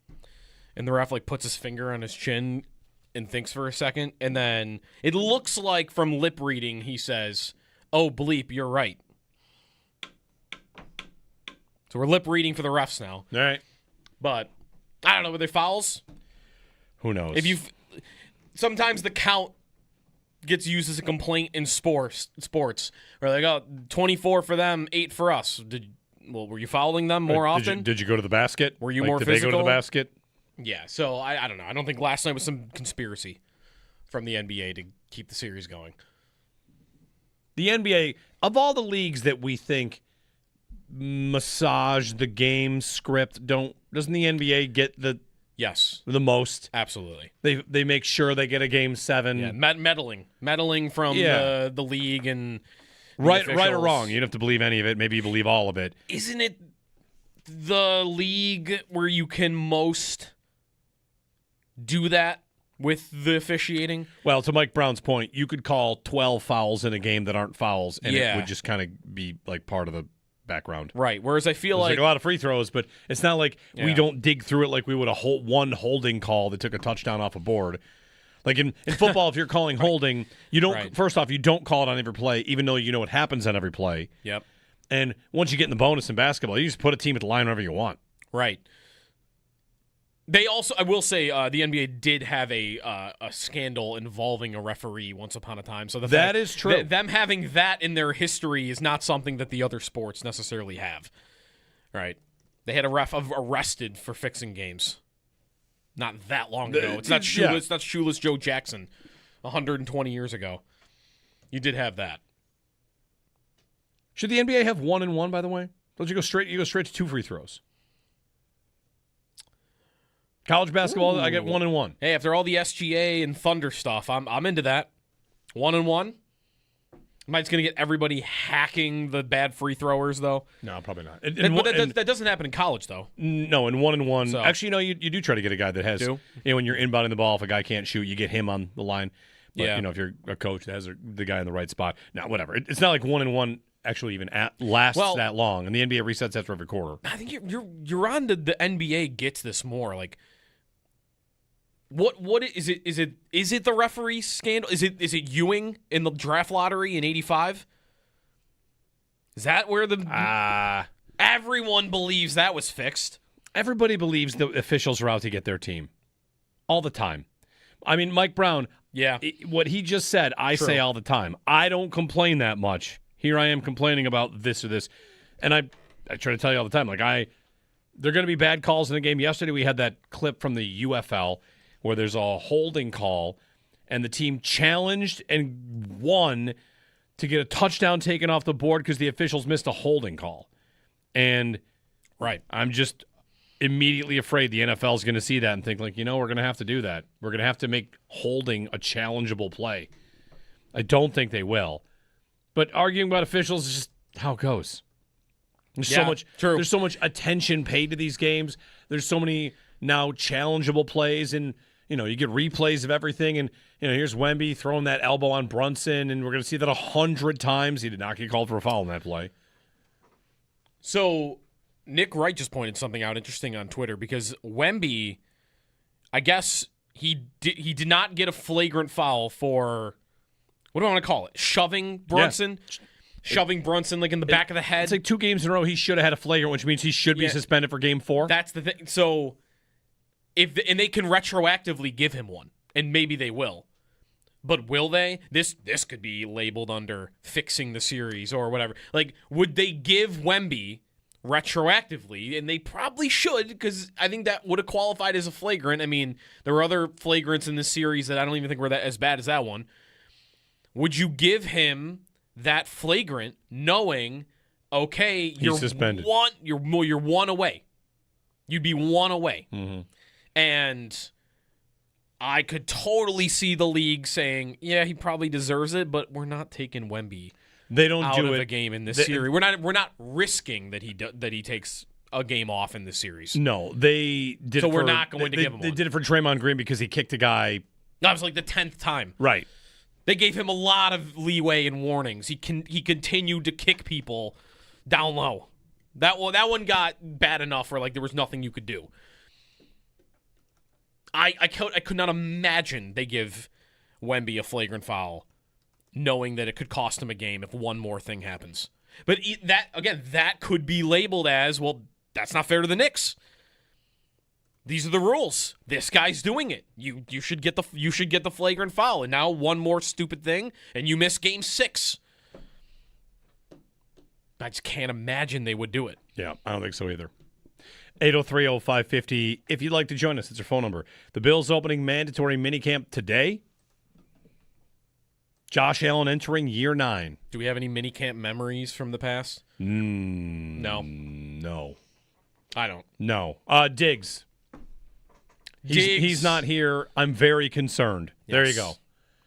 And the ref puts his finger on his chin and thinks for a second, and then it looks like from lip reading he says, oh, bleep, you're right. So we're lip reading for the refs now. All right. But I don't know, were they fouls? Who knows? Sometimes the count gets used as a complaint in sports. Where they go 24 for them, 8 for us. Were you fouling them more often? Did you go to the basket? Were you more did physical? Did they go to the basket? Yeah, so I don't know. I don't think last night was some conspiracy from the NBA to keep the series going. The NBA, of all the leagues that we think massage the game script, doesn't the NBA get the most? Absolutely. They make sure they get a game 7. Yeah, meddling from the league and right or wrong. You don't have to believe any of it. Maybe you believe all of it. Isn't it the league where you can most do that with the officiating? Well, to Mike Brown's point, you could call 12 fouls in a game that aren't fouls, and it would just kind of be like part of the background. Right. Whereas I feel like a lot of free throws, but it's not like we don't dig through it like we would one holding call that took a touchdown off a board. Like in football, if you're calling holding, you don't. First off, you don't call it on every play, even though you know what happens on every play. Yep. And once you get in the bonus in basketball, you just put a team at the line wherever you want. Right. They also, I will say, the NBA did have a scandal involving a referee once upon a time. So that is true. Them having that in their history is not something that the other sports necessarily have. Right? They had a ref arrested for fixing games. Not that long ago. It's not shoeless. That's shoeless Joe Jackson. 120 years ago. You did have that. Should the NBA have 1-1, by the way? Don't you go straight? You go straight to 2 free throws. College basketball, I get 1-1. Hey, after all the SGA and Thunder stuff, I'm into that. 1-1. Am I just going to get everybody hacking the bad free throwers, though? No, probably not. That doesn't happen in college, though. No, in 1-1. So- Actually, no, you do try to get a guy that has. Do? When you're inbounding the ball, if a guy can't shoot, you get him on the line. But, Yeah. if you're a coach that has the guy in the right spot. Now, whatever. It's not like 1-1 actually even lasts that long, and the NBA resets after every quarter. I think you're on the NBA gets this more. Like, what is it? Is it the referee scandal? Is it Ewing in the draft lottery in '85? Is that where everyone believes that was fixed? Everybody believes the officials are out to get their team all the time. I mean, Mike Brown. Yeah, what he just said, I True. say all the time. I don't complain that much. Here I am complaining about this or this, and I try to tell you all the time. Like they're going to be bad calls in the game. Yesterday we had that clip from the UFL where there's a holding call, and the team challenged and won to get a touchdown taken off the board because the officials missed a holding call. And I'm just immediately afraid the NFL is going to see that and think, like, we're going to have to do that. We're going to have to make holding a challengeable play. I don't think they will. But arguing about officials is just how it goes. There's so much. True. There's so much attention paid to these games. There's so many now challengeable plays, and you get replays of everything. And here's Wemby throwing that elbow on Brunson, and we're going to see that 100 times. He did not get called for a foul in that play. So Nick Wright just pointed something out interesting on Twitter because Wemby, I guess he did not get a flagrant foul for, what do I want to call it? Shoving Brunson? Yeah. Shoving Brunson like in the back of the head. It's like 2 games in a row he should have had a flagrant, which means he should be suspended for game 4. That's the thing. So and they can retroactively give him one, and maybe they will. But will they? This could be labeled under fixing the series or whatever. Like, would they give Wemby retroactively? And they probably should, because I think that would have qualified as a flagrant. I mean, there were other flagrants in this series that I don't even think were that as bad as that one. Would you give him that flagrant knowing, okay, you're suspended. You're 1 away. You'd be 1 away. Mm-hmm. And I could totally see the league saying, yeah, he probably deserves it, but we're not taking Wemby out of a game in this series. We're not risking that he takes a game off in this series. No, they did. So it we're for, not going to give him They one. did it for Draymond Green because he kicked a guy. That was like the 10th time. Right. They gave him a lot of leeway and warnings. He continued to kick people down low. That one got bad enough where like there was nothing you could do. I could not imagine they give Wemby a flagrant foul, knowing that it could cost him a game if one more thing happens. But that could be labeled as, well, that's not fair to the Knicks. These are the rules. This guy's doing it. You should get the flagrant foul. And now one more stupid thing, and you miss game 6. I just can't imagine they would do it. Yeah, I don't think so either. 803-0550. If you'd like to join us, it's our phone number. The Bills opening mandatory minicamp today. Josh Allen entering year 9. Do we have any minicamp memories from the past? No. No. I don't. No. Diggs. He's not here. I'm very concerned. Yes. There you go.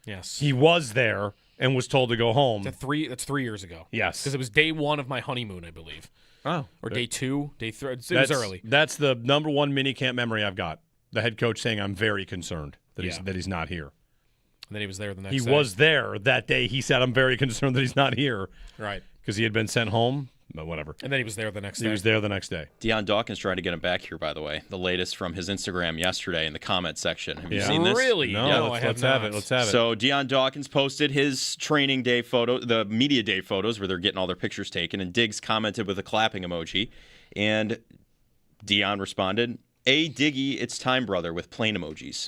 Yes. He was there and was told to go home. That's 3 years ago. Yes. Because it was day 1 of my honeymoon, I believe. Oh. Or day 2, day 3. It was early. That's the number 1 minicamp memory I've got. The head coach saying, I'm very concerned that he's not here. And then he was there the next day. He was there that day. He said, I'm very concerned that he's not here. Right. Because he had been sent home. But whatever. And then he was there the next day. He was there the next day. Deion Dawkins trying to get him back here, by the way. The latest from his Instagram yesterday in the comment section. Have you seen this? Really? No, I let's have have it. Let's have it. So Deion Dawkins posted his training day photo, the media day photos where they're getting all their pictures taken, and Diggs commented with a clapping emoji. And Deion responded, "Hey, Diggy, it's time, brother," with plain emojis.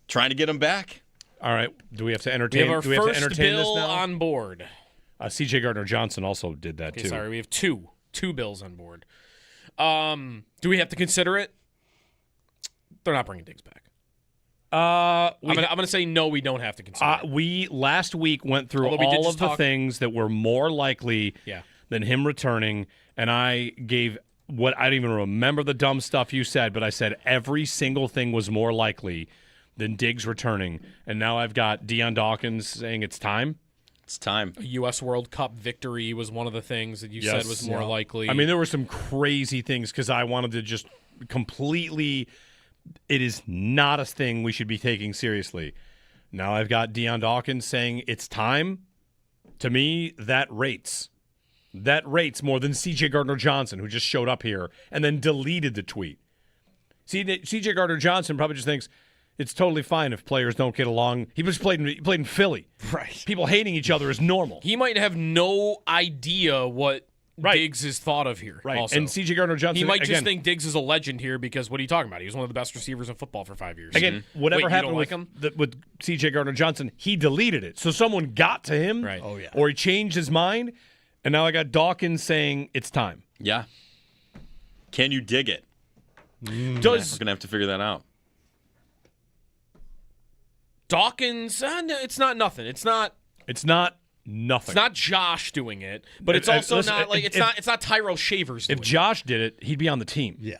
Trying to get him back. All right. Do we have to entertain? We have our first entertain bill this now? on board. C.J. Gardner-Johnson also did that, too. Sorry, we have two bills on board. Do we have to consider it? They're not bringing Diggs back. I'm gonna say no. We don't have to consider. We last week went through Although we did all just of the talk- things that were more likely than him returning, and I gave what I don't even remember the dumb stuff you said, but I said every single thing was more likely than Diggs returning, and now I've got Deion Dawkins saying it's time. It's time. A U.S. World Cup victory was one of the things that you said was more likely. I mean, there were some crazy things because I wanted to just completely. It is not a thing we should be taking seriously. Now I've got Deion Dawkins saying it's time. To me, that rates. That rates more than C.J. Gardner-Johnson, who just showed up here and then deleted the tweet. C.J. Gardner-Johnson probably just thinks it's totally fine if players don't get along. He played in Philly. Right. People hating each other is normal. He might have no idea what Diggs is thought of here. Right. Also. And C.J. Gardner-Johnson, he might again, just think Diggs is a legend here because what are you talking about? He was one of the best receivers in football for 5 years. Again, whatever Wait, happened you don't like him? with C.J. Gardner-Johnson, he deleted it. So someone got to him, Right. Oh, yeah. or he changed his mind, and now I got Dawkins saying it's time. Yeah. Can you dig it? We're Does going to have to figure that out. Dawkins? No, it's not nothing. It's not nothing. It's not Josh doing it, but it's also not like it's not Tyrell Shavers. If Josh did it, he'd be on the team. Yeah.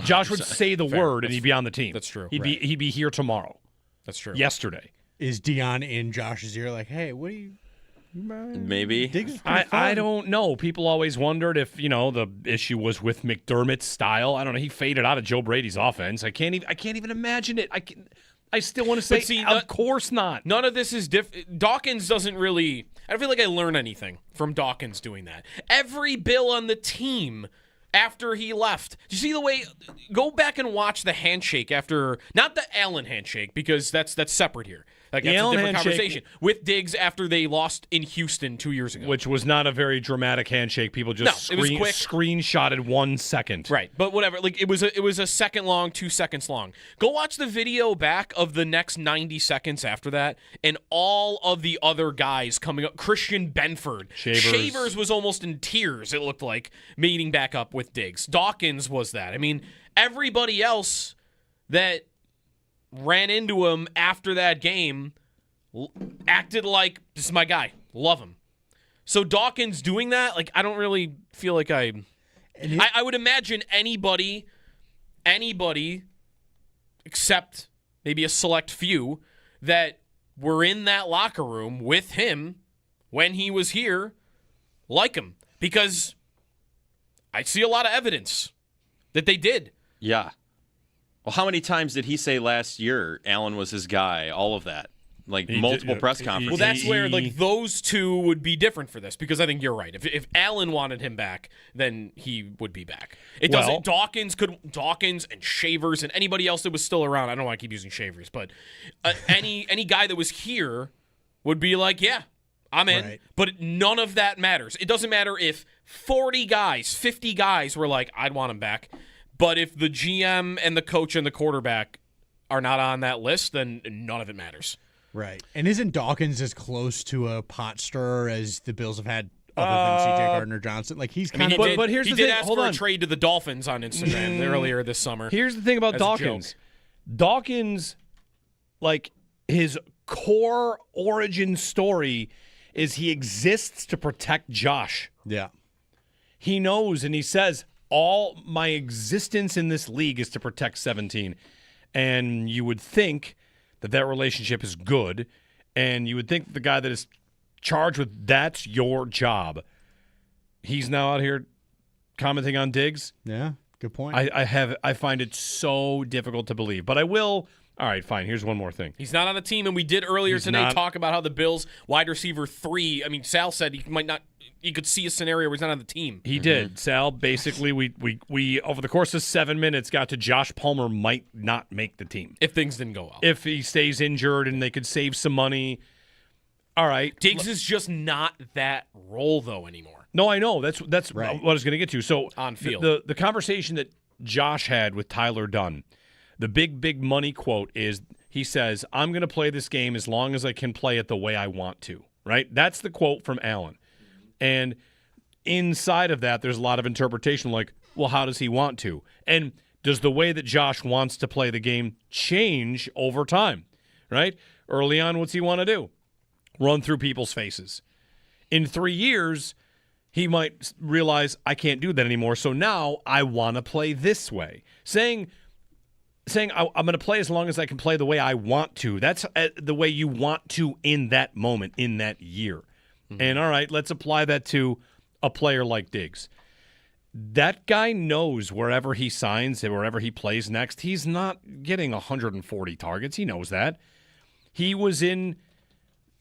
Josh would say the word and he'd be on the team. That's true. He'd be here tomorrow. That's true. Yesterday. Is Deion in Josh's ear like, hey, what do you Maybe. I don't know. People always wondered if, the issue was with McDermott's style. I don't know. He faded out of Joe Brady's offense. I can't even imagine it. I still want to say, of course not. None of this is different. Dawkins doesn't really. I don't feel like I learn anything from Dawkins doing that. Every Bill on the team after he left. Do you see the way? Go back and watch the handshake after, not the Allen handshake because that's separate here. Like that's a different conversation with Diggs after they lost in Houston 2 years ago, which was not a very dramatic handshake. People just it was quick. Screenshotted 1 second. Right, but whatever. Like it was a second long, 2 seconds long. Go watch the video back of the next 90 seconds after that, and all of the other guys coming up. Christian Benford, Shavers was almost in tears. It looked like meeting back up with Diggs. Dawkins was that. I mean, everybody else that ran into him after that game acted like, this is my guy. Love him. So Dawkins doing that, like, I don't really feel like I would imagine anybody except maybe a select few that were in that locker room with him when he was here like him, because I see a lot of evidence that they did. Yeah. Well, how many times did he say last year Allen was his guy? All of that. Like multiple press conferences. Well, that's where like those two would be different for this, because I think you're right. If Allen wanted him back, then he would be back. It doesn't. Dawkins and Shavers and anybody else that was still around. I don't want to keep using Shavers, but any guy that was here would be like, yeah, I'm in. Right. But none of that matters. It doesn't matter if 40 guys, 50 guys were like, I'd want him back. But if the GM and the coach and the quarterback are not on that list, then none of it matters. Right. And isn't Dawkins as close to a pot stirrer as the Bills have had other than C.J. Gardner-Johnson? Like, he's kind of... But here's the thing. He did ask for a trade to the Dolphins on Instagram earlier this summer. Here's the thing about Dawkins. Dawkins, like, his core origin story is he exists to protect Josh. Yeah. He knows, and he says, all my existence in this league is to protect 17. And you would think that relationship is good, and you would think the guy that is charged with that's your job, he's now out here commenting on Diggs. Yeah, good point. I find it so difficult to believe, but I will. All right, fine. Here's one more thing. He's not on the team, and we did earlier today talk about how the Bills wide receiver 3. I mean, Sal said he might not. You could see a scenario where he's not on the team. He did. Sal, basically, we over the course of 7 minutes got to Josh Palmer might not make the team if things didn't go well. If he stays injured and they could save some money. All right, Diggs is just not that role though anymore. No, I know. That's right. What I was going to get to. So on field, the conversation that Josh had with Tyler Dunn. The big money quote is, he says, I'm going to play this game as long as I can play it the way I want to, right? That's the quote from Allen. And inside of that, there's a lot of interpretation like, well, how does he want to? And Does the way that Josh wants to play the game change over time, right? Early on, what's he want to do? Run through people's faces. In 3 years, he might realize, I can't do that anymore, so now I want to play this way. Saying I'm going to play as long as I can play the way I want to. That's the way you want to in that moment, in that year. Mm-hmm. And all right, let's apply that to a player like Diggs. That guy knows wherever he signs and wherever he plays next, he's not getting 140 targets. He knows that. He was in...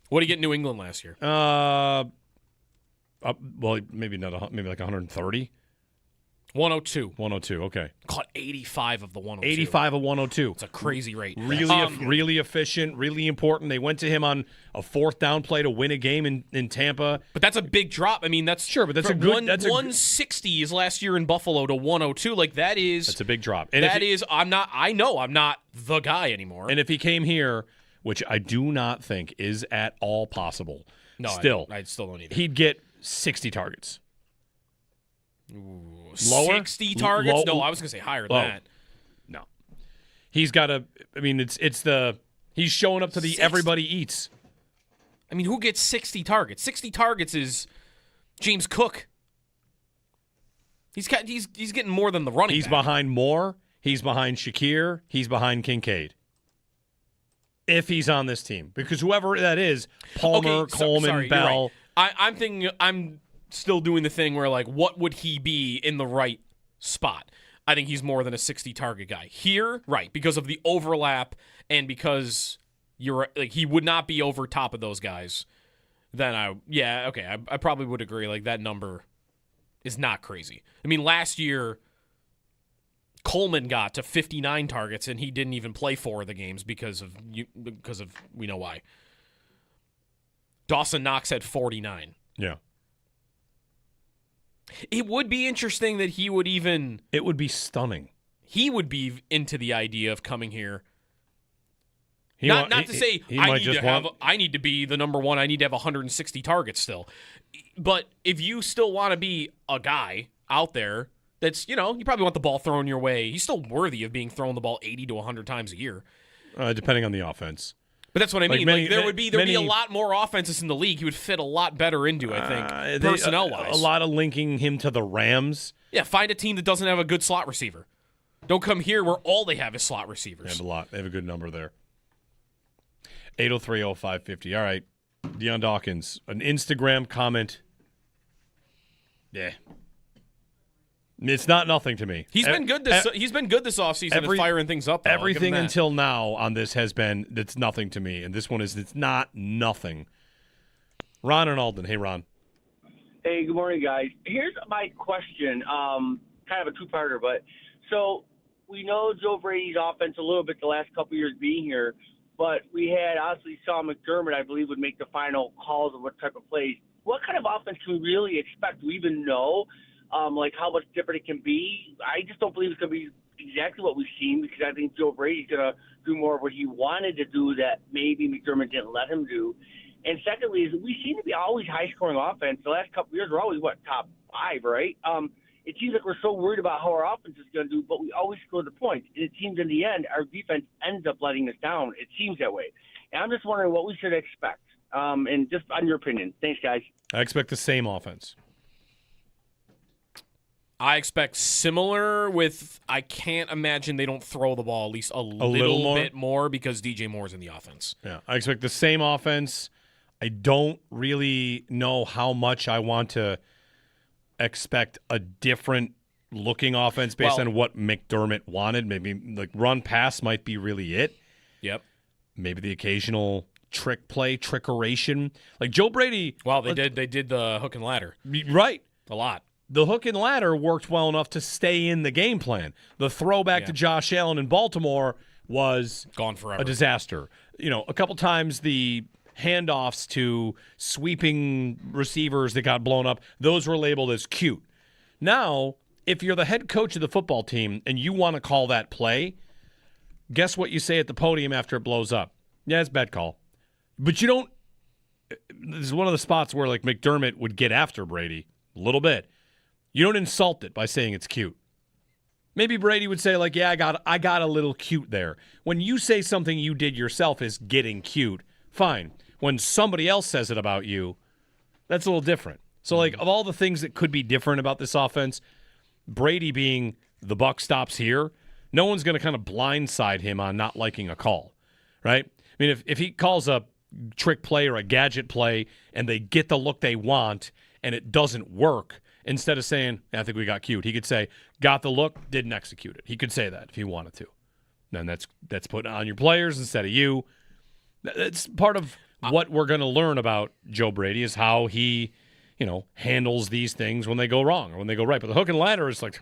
What did he get in New England last year? Well, maybe not. Maybe like 130. 102. 102, okay. Caught 85 of the 102. 85 of 102. It's a crazy rate. Really efficient, really important. They went to him on a fourth down play to win a game in Tampa. But that's a big drop. I mean, that's sure, but that's a good. 160 is last year in Buffalo to 102. Like that is. That's a big drop. And I'm not. I know I'm not the guy anymore. And if he came here, which I do not think is at all possible, no, I still don't either. He'd get 60 targets. Ooh, lower 60 targets? No, I was gonna say higher than that. No, he's got a. I mean, he's showing up to the 60. Everybody eats. I mean, who gets 60 targets? 60 targets is James Cook. He's getting more than the running. He's back. behind Moore. He's behind Shakir. He's behind Kincaid. If he's on this team, because whoever that is, Palmer, Coleman, Bell. Right. I'm thinking. I'm still doing the thing where, like, what would he be in the right spot? I think he's more than a 60-target guy. Here, right, because of the overlap and because he would not be over top of those guys. Then I probably would agree. Like, that number is not crazy. I mean, last year, Coleman got to 59 targets, and he didn't even play 4 of the games because of we know why. Dawson Knox had 49. Yeah. It would be interesting that he would even... It would be stunning. He would be into the idea of coming here. I need to be the number one. I need to have 160 targets still. But if you still want to be a guy out there that's, you probably want the ball thrown your way. He's still worthy of being thrown the ball 80 to 100 times a year. Depending on the offense. But that's what I mean. There would be a lot more offenses in the league. He would fit a lot better into, I think, personnel-wise. A lot of linking him to the Rams. Yeah, find a team that doesn't have a good slot receiver. Don't come here where all they have is slot receivers. They have a lot. They have a good number there. 803-0550. All right. Deion Dawkins, an Instagram comment. Yeah. It's not nothing to me. He's been good this offseason at firing things up. Though. Everything until now on this has been it's nothing to me, and this one is it's not nothing. Ron and Alden. Hey, Ron. Hey, good morning, guys. Here's my question, kind of a two-parter, but so we know Joe Brady's offense a little bit the last couple of years being here, but we had obviously Sean McDermott, I believe, would make the final calls of what type of plays. What kind of offense can we really expect? Do we even know? Like how much different it can be. I just don't believe it's going to be exactly what we've seen because I think Joe Brady's going to do more of what he wanted to do that maybe McDermott didn't let him do. And secondly, is we seem to be always high-scoring offense. The last couple of years, we're always, top 5, right? It seems like we're so worried about how our offense is going to do, but we always score the points. And it seems in the end, our defense ends up letting us down. It seems that way. And I'm just wondering what we should expect. And just on your opinion. Thanks, guys. I expect the same offense. I expect similar with I can't imagine they don't throw the ball at least a little bit more because DJ Moore's in the offense. Yeah, I expect the same offense. I don't really know how much I want to expect a different looking offense based on what McDermott wanted. Maybe like run pass might be really it. Yep. Maybe the occasional trick play, trickeration. Like Joe Brady. Well, they did the hook and ladder. Right. A lot. The hook and ladder worked well enough to stay in the game plan. The throwback to Josh Allen in Baltimore was gone forever. A disaster. A couple times the handoffs to sweeping receivers that got blown up, those were labeled as cute. Now, if you're the head coach of the football team and you want to call that play, guess what you say at the podium after it blows up? Yeah, it's a bad call. But you don't – this is one of the spots where, like, McDermott would get after Brady a little bit. You don't insult it by saying it's cute. Maybe Brady would say, like, yeah, I got a little cute there. When you say something you did yourself is getting cute, fine. When somebody else says it about you, that's a little different. So, like, of all the things that could be different about this offense, Brady being the buck stops here, no one's going to kind of blindside him on not liking a call, right? I mean, if he calls a trick play or a gadget play and they get the look they want and it doesn't work, instead of saying, I think we got cute, he could say, got the look, didn't execute it. He could say that if he wanted to. Then that's put on your players instead of you. That's part of what we're going to learn about Joe Brady is how he, handles these things when they go wrong or when they go right. But the hook and ladder is like,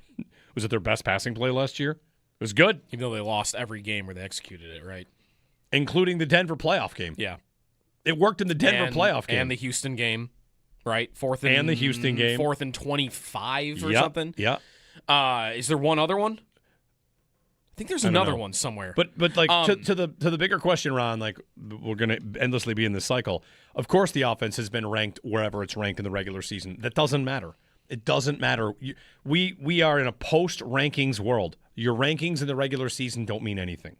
was it their best passing play last year? It was good. Even though they lost every game where they executed it, right? Including the Denver playoff game. Yeah. It worked in the Denver playoff game. And the Houston game, right? And the Houston game. 4th and 25 or something. Yeah. Is there one other one? I think there's another one somewhere. But like to the bigger question, Ron, like we're going to endlessly be in this cycle. Of course the offense has been ranked wherever it's ranked in the regular season. That doesn't matter. It doesn't matter. We are in a post-rankings world. Your rankings in the regular season don't mean anything.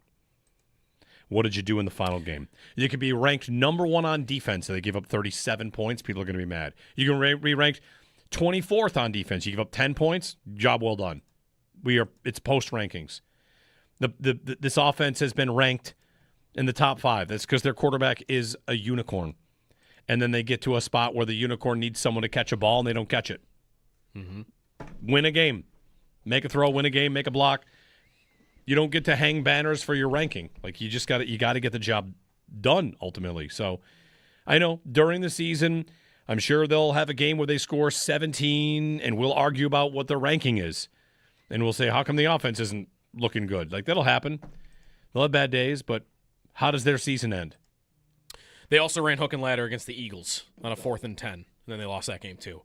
What did you do in the final game? You could be ranked number 1 on defense, so they give up 37 points. People are going to be mad. You can be ranked 24th on defense. You give up 10 points. Job well done. It's post-rankings. This offense has been ranked in the top 5. That's because their quarterback is a unicorn. And then they get to a spot where the unicorn needs someone to catch a ball, and they don't catch it. Mm-hmm. Win a game. Make a throw, win a game, make a block. You don't get to hang banners for your ranking. Like, you got to get the job done, ultimately. So, I know, during the season, I'm sure they'll have a game where they score 17, and we'll argue about what their ranking is. And we'll say, how come the offense isn't looking good? Like, that'll happen. They'll have bad days, but how does their season end? They also ran hook and ladder against the Eagles on a 4th and 10, and then they lost that game too.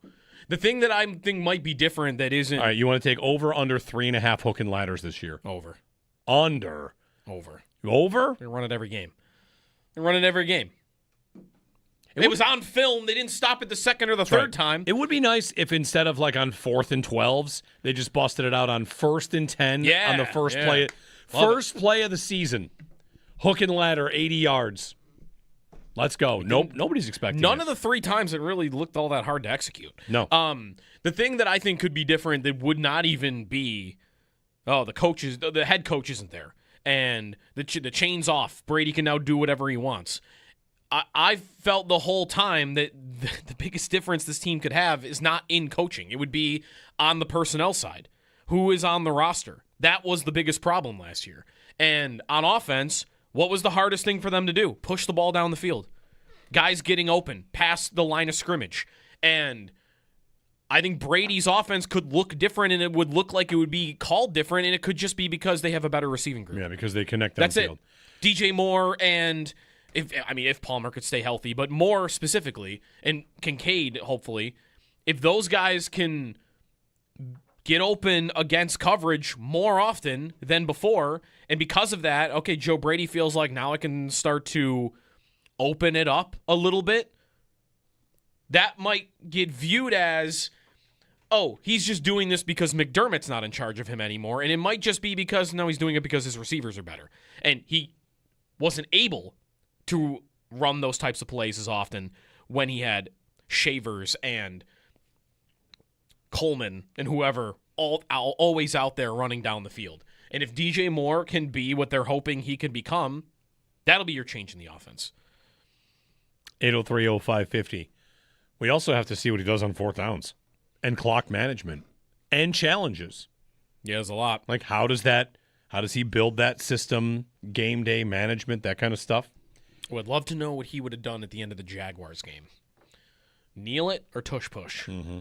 The thing that I think might be different that isn't... All right, you want to take over under 3.5 hook and ladders this year? Over. Under? Over. Over? They run it every game. It was on film. They didn't stop it the second or the third time. It would be nice if instead of like on 4th and 12s, they just busted it out on 1st and 10 on the first play. First play of the season. Hook and ladder, 80 yards. Let's go. Nope, nobody's expecting None of the 3 times it really looked all that hard to execute. No. The thing that I think could be different that would not even be, the head coach isn't there. And the chain's off. Brady can now do whatever he wants. I've felt the whole time that the biggest difference this team could have is not in coaching. It would be on the personnel side. Who is on the roster? That was the biggest problem last year. And on offense, what was the hardest thing for them to do? Push the ball down the field. Guys getting open, past the line of scrimmage. And I think Brady's offense could look different, and it would look like it would be called different, and it could just be because they have a better receiving group. Yeah, because they connect downfield. That's it. DJ Moore and... If Palmer could stay healthy, but more specifically, and Kincaid, hopefully, if those guys can get open against coverage more often than before, and because of that, okay, Joe Brady feels like now I can start to open it up a little bit, that might get viewed as, oh, he's just doing this because McDermott's not in charge of him anymore, and it might just be because, no, he's doing it because his receivers are better. And he wasn't able to run those types of plays as often when he had Shavers and Coleman and whoever always out there running down the field. And if DJ Moore can be what they're hoping he can become, that'll be your change in the offense. 803-0550. We also have to see what he does on 4th downs and clock management and challenges. Yeah, there's a lot. Like, how does he build that system, game day management, that kind of stuff? Would love to know what he would have done at the end of the Jaguars game. Kneel it or tush push? Mm-hmm.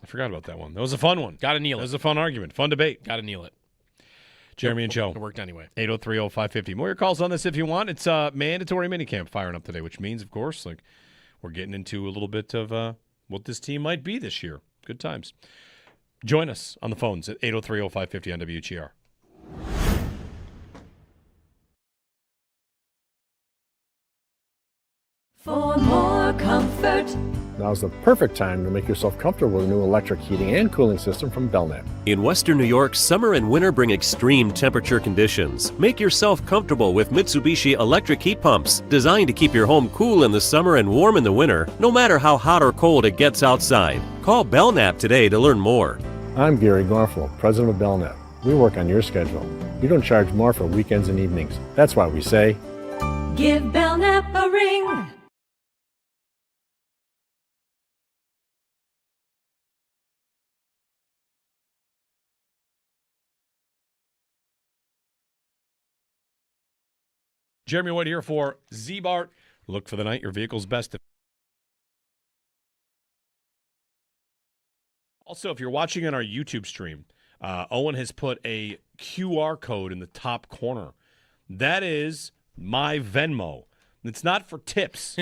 I forgot about that one. That was a fun one. Got to kneel it. That was a fun argument. Fun debate. Got to kneel it. Jeremy and Joe. It worked anyway. 803-0550. More your calls on this if you want. It's a mandatory minicamp firing up today, which means, of course, like we're getting into a little bit of what this team might be this year. Good times. Join us on the phones at 803-0550 on WGR. For more comfort, Now's the perfect time to make yourself comfortable with a new electric heating and cooling system from Belknap. In Western New York, summer and winter bring extreme temperature conditions. Make yourself comfortable with Mitsubishi electric heat pumps, designed to keep your home cool in the summer and warm in the winter, no matter how hot or cold it gets outside. Call Belknap today to learn more. I'm Gary Gorfel, president of Belknap. We work on your schedule. We don't charge more for weekends and evenings. That's why we say, give Belknap a ring. Jeremy White here for Z-Bart. Look for the night your vehicle's best. Also, if you're watching on our YouTube stream, Owen has put a QR code in the top corner. That is my Venmo. It's not for tips.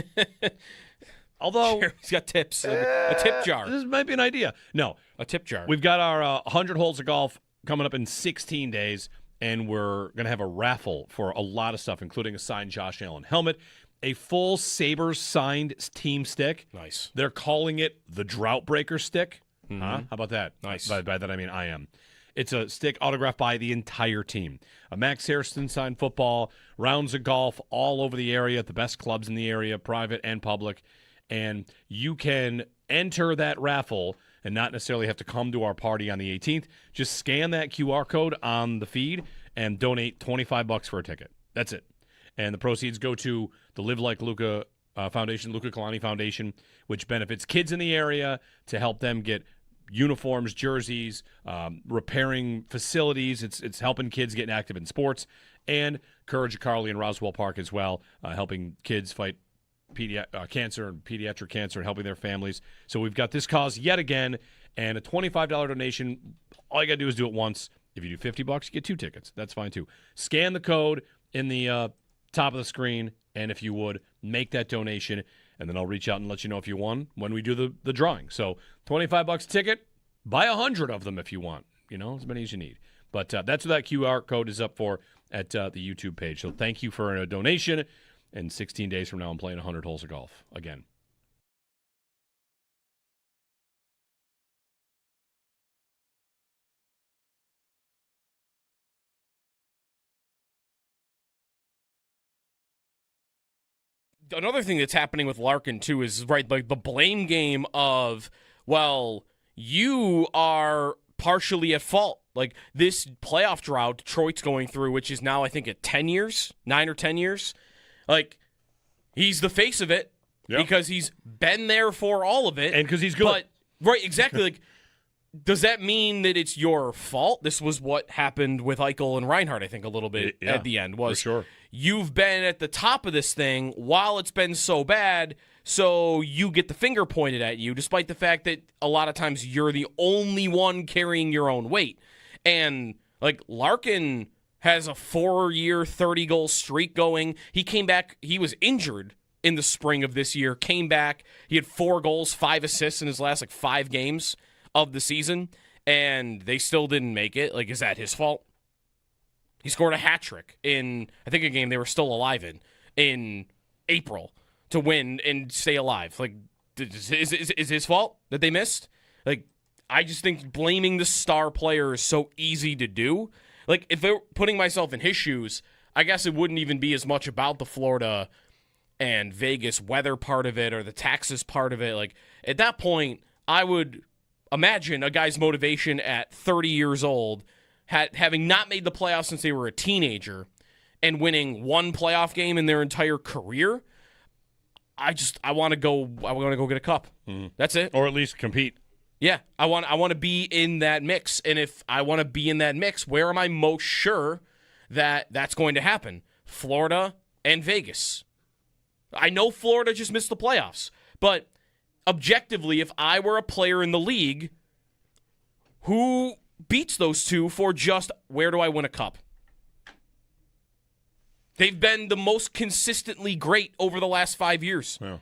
Although Jeremy's got tips. A tip jar. This might be an idea. No. A tip jar. We've got our 100 holes of golf coming up in 16 days. And we're going to have a raffle for a lot of stuff, including a signed Josh Allen helmet, a full Sabres signed team stick. Nice. They're calling it the Drought Breaker stick. Mm-hmm. Huh? How about that? Nice. By that I mean I am. It's a stick autographed by the entire team. A Max Harrison signed football, rounds of golf all over the area at the best clubs in the area, private and public. And you can enter that raffle and not necessarily have to come to our party on the 18th. Just scan that QR code on the feed and donate $25 for a ticket. That's it. And the proceeds go to the Live Like Luca Foundation, Luca Kalani Foundation, which benefits kids in the area to help them get uniforms, jerseys, repairing facilities. It's helping kids get active in sports. And Courage of Carly in Roswell Park as well, helping kids fight cancer and pediatric cancer and helping their families. So we've got this cause yet again, and a $25 donation. All you got to do is do it once. If you do $50, you get 2 tickets. That's fine too. Scan the code in the top of the screen, and if you would, make that donation, and then I'll reach out and let you know if you won when we do the drawing. So $25 a ticket, buy 100 of them if you want. As many as you need. But that's what that QR code is up for at the YouTube page. So thank you for a donation. And 16 days from now, I'm playing 100 holes of golf again. Another thing that's happening with Larkin, too, is, right, like the blame game of, well, you are partially at fault. Like, this playoff drought Detroit's going through, which is now, I think, at 10 years, 9 or 10 years. Like, he's the face of it because he's been there for all of it. And because he's good. But, right, exactly. Like, does that mean that it's your fault? This was what happened with Eichel and Reinhart, I think, a little bit at the end. Was for sure. You've been at the top of this thing while it's been so bad, so you get the finger pointed at you, despite the fact that a lot of times you're the only one carrying your own weight. And, like, Larkin has a 4-year, 30-goal streak going. He came back. He was injured in the spring of this year, came back. He had 4 goals, 5 assists in his last, 5 games of the season, and they still didn't make it. Like, is that his fault? He scored a hat trick in, I think, a game they were still alive in April to win and stay alive. Like, is his fault that they missed? Like, I just think blaming the star player is so easy to do. Like, if they're putting myself in his shoes, I guess it wouldn't even be as much about the Florida and Vegas weather part of it or the taxes part of it. Like, at that point, I would imagine a guy's motivation at 30 years old, having not made the playoffs since they were a teenager and winning 1 playoff game in their entire career. I want to go get a cup. Mm-hmm. That's it. Or at least compete. Yeah, I want to be in that mix. And if I want to be in that mix, where am I most sure that that's going to happen? Florida and Vegas. I know Florida just missed the playoffs, but objectively, if I were a player in the league, who beats those two for just where do I win a cup? They've been the most consistently great over the last 5 years. Yeah.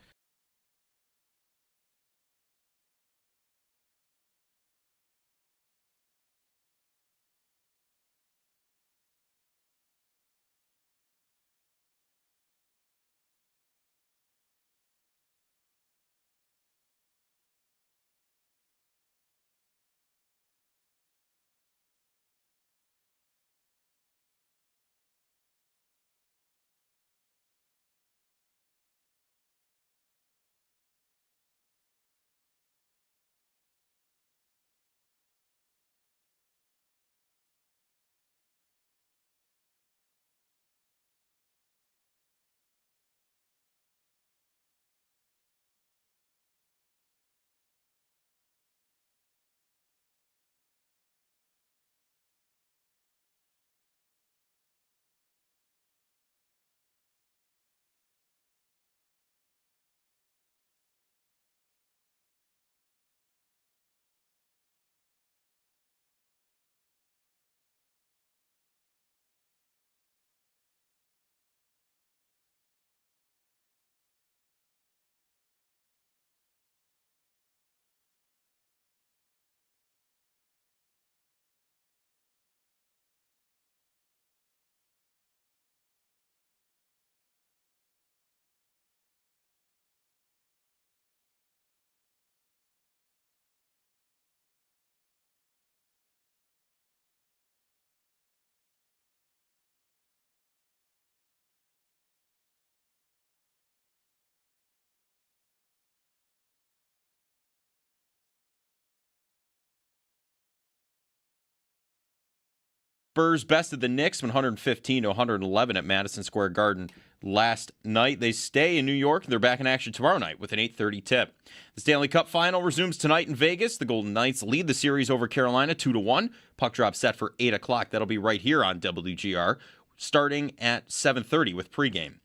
Spurs bested the Knicks 115-111 at Madison Square Garden last night. They stay in New York. They're back in action tomorrow night with an 8:30 tip. The Stanley Cup Final resumes tonight in Vegas. The Golden Knights lead the series over Carolina 2-1. Puck drop set for 8 o'clock. That'll be right here on WGR, starting at 7:30 with pregame.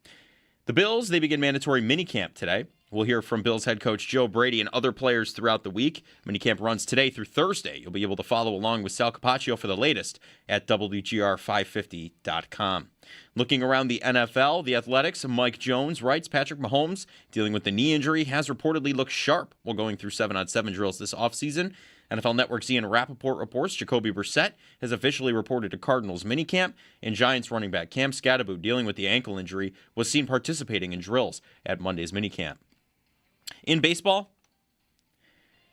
The Bills, they begin mandatory minicamp today. We'll hear from Bills head coach Joe Brady and other players throughout the week. Minicamp runs today through Thursday. You'll be able to follow along with Sal Capaccio for the latest at WGR550.com. Looking around the NFL, the Athletics, Mike Jones writes, Patrick Mahomes, dealing with the knee injury, has reportedly looked sharp while going through 7-on-7 drills this offseason. NFL Network's Ian Rappaport reports Jacoby Brissett has officially reported to Cardinals minicamp, and Giants running back Cam Scatterbo, dealing with the ankle injury, was seen participating in drills at Monday's minicamp. In baseball,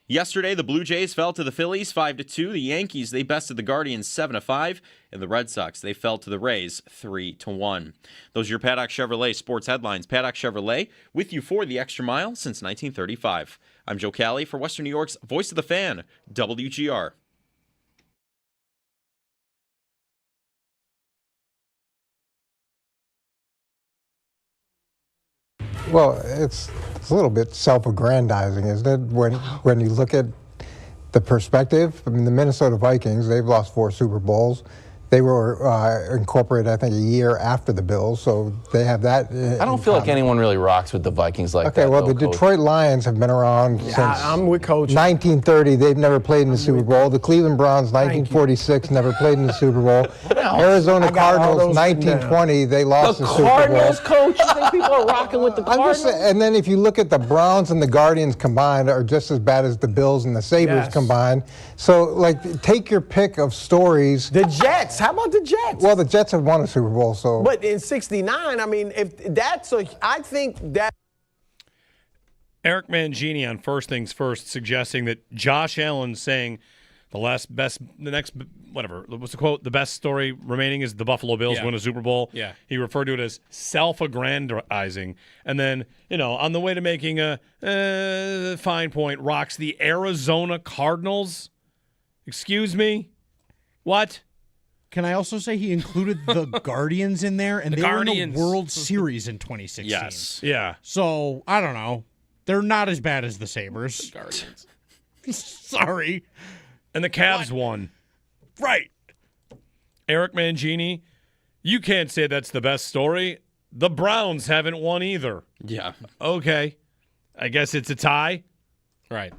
yesterday the Blue Jays fell to the Phillies 5-2. The Yankees, they bested the Guardians 7-5, and the Red Sox, they fell to the Rays 3-1. Those are your Paddock Chevrolet sports headlines. Paddock Chevrolet with you for the extra mile since 1935. I'm Joe Cali for Western New York's Voice of the Fan, WGR. Well, it's a little bit self-aggrandizing, isn't it? When you look at the perspective, I mean, the Minnesota Vikings, they've lost 4 Super Bowls. They were incorporated, I think, a year after the Bills, so they have that. I don't feel like anyone really rocks with the Vikings like that. Okay, well, though, the Detroit Lions have been around since I'm with Coach. 1930. They've never played in the Super Bowl. The Cleveland Browns, 1946, never played in the Super Bowl. Arizona Cardinals, 1920, they lost the Super Bowl. Cardinals, Coach? You think people are rocking with the Cardinals? And then if you look at the Browns and the Guardians combined are just as bad as the Bills and the Sabres combined. So, like, take your pick of stories. The Jets. How about the Jets? Well, the Jets have won a Super Bowl, so. But in '69, I mean, if that's I think that. Eric Mangini on First Things First suggesting that Josh Allen saying the best story remaining is the Buffalo Bills win a Super Bowl. Yeah. He referred to it as self-aggrandizing. And then, on the way to making a fine point, rocks the Arizona Cardinals. Excuse me? What? Can I also say he included the Guardians in there, and they were in the World Series in 2016. Yes. Yeah. So, I don't know. They're not as bad as the Sabres. The Guardians. Sorry. And the Cavs won. Right. Eric Mangini, you can't say that's the best story. The Browns haven't won either. Yeah. Okay. I guess it's a tie. Right.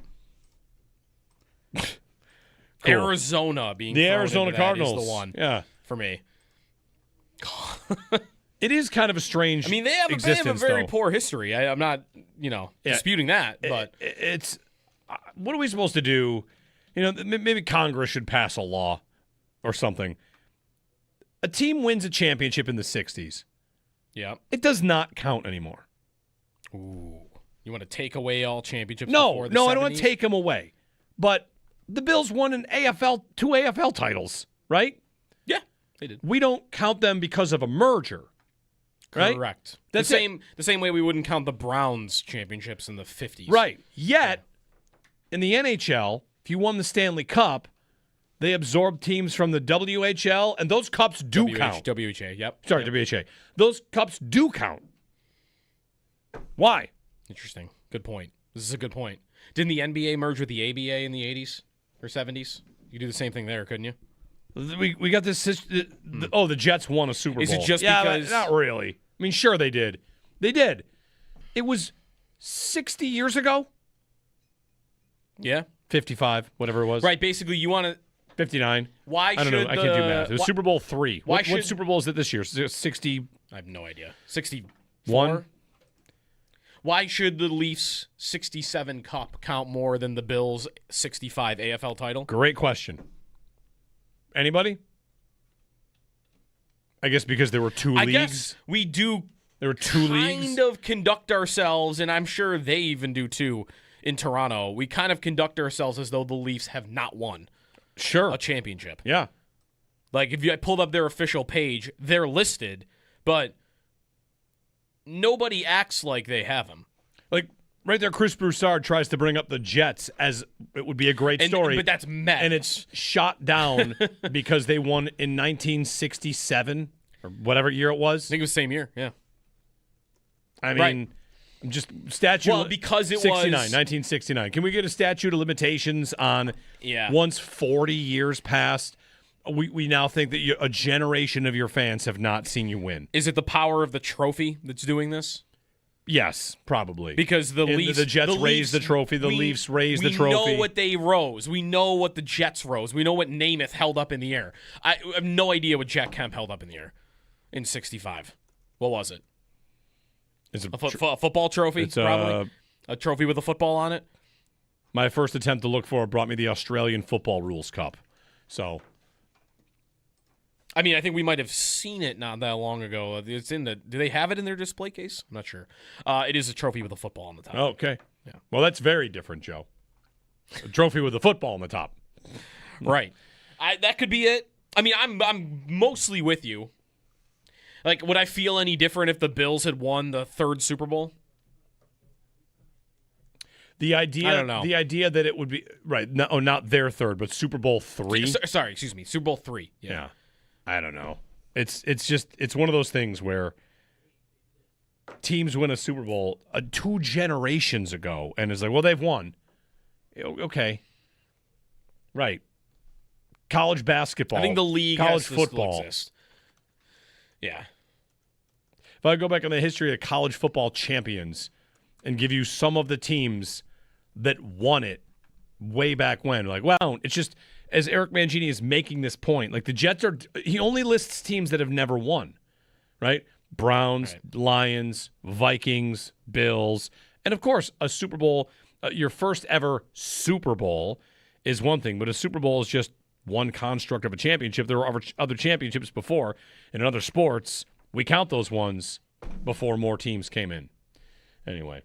Cool. Arizona being the thrown Arizona into that Cardinals is the one. Yeah. For me. It is kind of a strange. I mean, they have a very poor history. I'm not, disputing that, but it's what are we supposed to do? Maybe Congress should pass a law or something. A team wins a championship in the 60s. Yeah. It does not count anymore. Ooh. You want to take away all championships No, before the no, 70s? I don't want to take them away. But the Bills won two AFL titles, right? Yeah, they did. We don't count them because of a merger, right? Correct. That's the same way we wouldn't count the Browns championships in the 50s. Right. Yet, in the NHL, if you won the Stanley Cup, they absorbed teams from the WHL, and those cups do count. WHA, yep. Sorry, yep. WHA. Those cups do count. Why? Interesting. Good point. This is a good point. Didn't the NBA merge with the ABA in the 80s or 70s? You could do the same thing there, couldn't you? We got this. The Jets won a Super Bowl. Is it just because? Not really. I mean, sure they did. They did. It was 60 years ago. Yeah. 55, whatever it was. Right. Basically, you want to. 59. Why I don't know. I can't do math. It was Super Bowl III. What Super Bowl is it this year? 60. I have no idea. 61. 1. Why should the Leafs 67 Cup count more than the Bills 65 AFL title? Great question. Anybody? I guess because there were two leagues. I guess we do. There were two leagues. Kind of conduct ourselves, and I'm sure they even do too. In Toronto, we kind of conduct ourselves as though the Leafs have not won. Sure. A championship. Yeah. Like, if I pulled up their official page, they're listed, but nobody acts like they have them. Like, Right there, Chris Broussard tries to bring up the Jets as it would be a great story. But that's madness. And it's shot down because they won in 1967 or whatever year it was. I think it was the same year, yeah. I mean, just statute. Well, because it 69, was 1969. Can we get a statute of limitations on once 40 years passed? We now think that a generation of your fans have not seen you win. Is it the power of the trophy that's doing this? Yes, probably. Because the Leafs, the Jets raised the trophy. The Leafs raised the trophy. We know what they rose. We know what the Jets rose. We know what Namath held up in the air. I have no idea what Jack Kemp held up in the air in 65. What was it? It's a football trophy, it's probably? A trophy with a football on it? My first attempt to look for it brought me the Australian Football Rules Cup. So... I mean, I think we might have seen it not that long ago. It's in the. Do they have it in their display case? I'm not sure. It is a trophy with a football on the top. Okay. Yeah. Well, that's very different, Joe. A trophy with a football on the top. Right. That could be it. I mean, I'm mostly with you. Like, would I feel any different if the Bills had won the third Super Bowl? The idea. I don't know. The idea that it would be right. No, not their third, but Super Bowl 3. Sorry, excuse me. Super Bowl 3. Yeah. I don't know. It's one of those things where teams win a Super Bowl 2 generations ago, and it's like, well, they've won. Okay. Right. College basketball. I think the league college has to football. still exist. Yeah. If I go back on the history of college football champions and give you some of the teams that won it way back when, like, well, it's just... As Eric Mangini is making this point, like the Jets he only lists teams that have never won, right? Browns, Lions, Vikings, Bills, and of course a Super Bowl. Your first ever Super Bowl is one thing, but a Super Bowl is just one construct of a championship. There were other championships before, and in other sports, we count those ones before more teams came in. Anyway,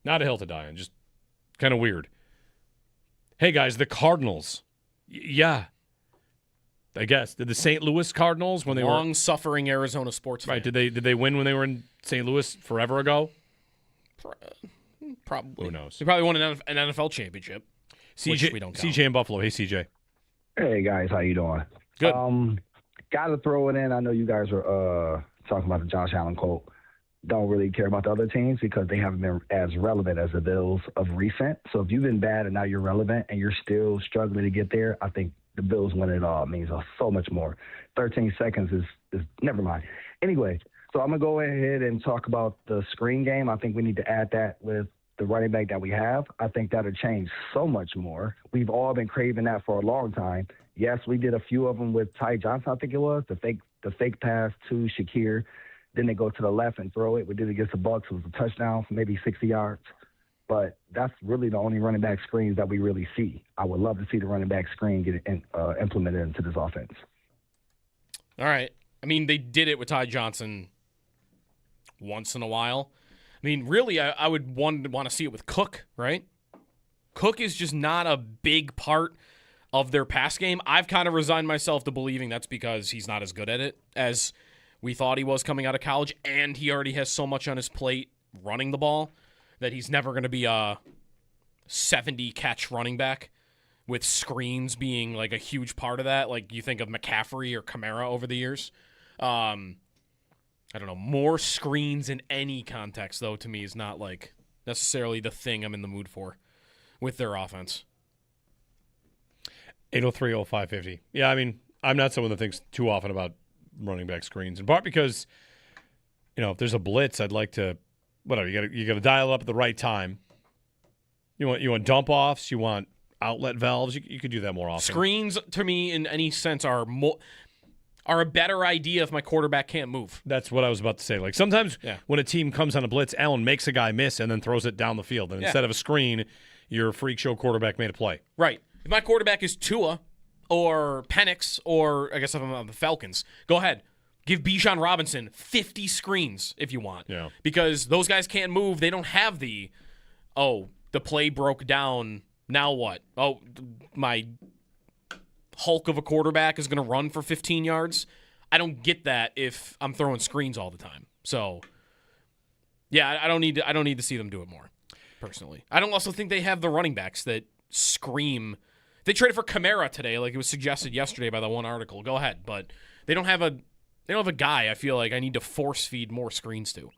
not a hill to die on, just kind of weird. Hey guys, the Cardinals. Yeah, I guess. Did the St. Louis Cardinals when they were long-suffering Arizona sports fan. Right? Did they win when they were in St. Louis forever ago? Probably. Who knows? They probably won an NFL championship. Which we don't count. CJ in Buffalo. Hey, CJ. Hey guys, how you doing? Good. Got to throw it in. I know you guys were talking about the Josh Allen quote. Don't really care about the other teams because they haven't been as relevant as the Bills of recent. So if you've been bad and now you're relevant and you're still struggling to get there, I think the Bills winning it all means so much more. 13 seconds is never mind. Anyway, so I'm going to go ahead and talk about the screen game. I think we need to add that with the running back that we have. I think that'll change so much more. We've all been craving that for a long time. Yes, we did a few of them with Ty Johnson, I think it was, the fake pass to Shakir. Then they go to the left and throw it. We did it against the Bucs. It was a touchdown for maybe 60 yards. But that's really the only running back screens that we really see. I would love to see the running back screen get implemented into this offense. All right. I mean, they did it with Ty Johnson once in a while. I mean, really, I would want to see it with Cook, right? Cook is just not a big part of their pass game. I've kind of resigned myself to believing that's because he's not as good at it as we thought he was coming out of college, and he already has so much on his plate running the ball that he's never going to be a 70-catch running back with screens being like a huge part of that. Like you think of McCaffrey or Kamara over the years. I don't know. More screens in any context, though, to me is not like necessarily the thing I'm in the mood for with their offense. 803-0550. Yeah, I mean, I'm not someone that thinks too often about running back screens, in part because, if there's a blitz, I'd like to, whatever, you got to dial up at the right time. You want dump offs, you want outlet valves. You could do that more often. Screens, to me, in any sense, are a better idea if my quarterback can't move. That's what I was about to say. Like sometimes when a team comes on a blitz, Allen makes a guy miss and then throws it down the field, and instead of a screen, your freak show quarterback made a play. Right. If my quarterback is Tua or Penix, or I guess if I'm on the Falcons, go ahead. Give Bijan Robinson 50 screens if you want. Yeah. Because those guys can't move. They don't have the play broke down, now what? Oh, my hulk of a quarterback is going to run for 15 yards. I don't get that if I'm throwing screens all the time. So, yeah, I don't need to see them do it more. personally. I don't also think they have the running backs that scream. They traded for Kamara today, like it was suggested yesterday by the one article. Go ahead, but they don't have a guy I feel like I need to force feed more screens to.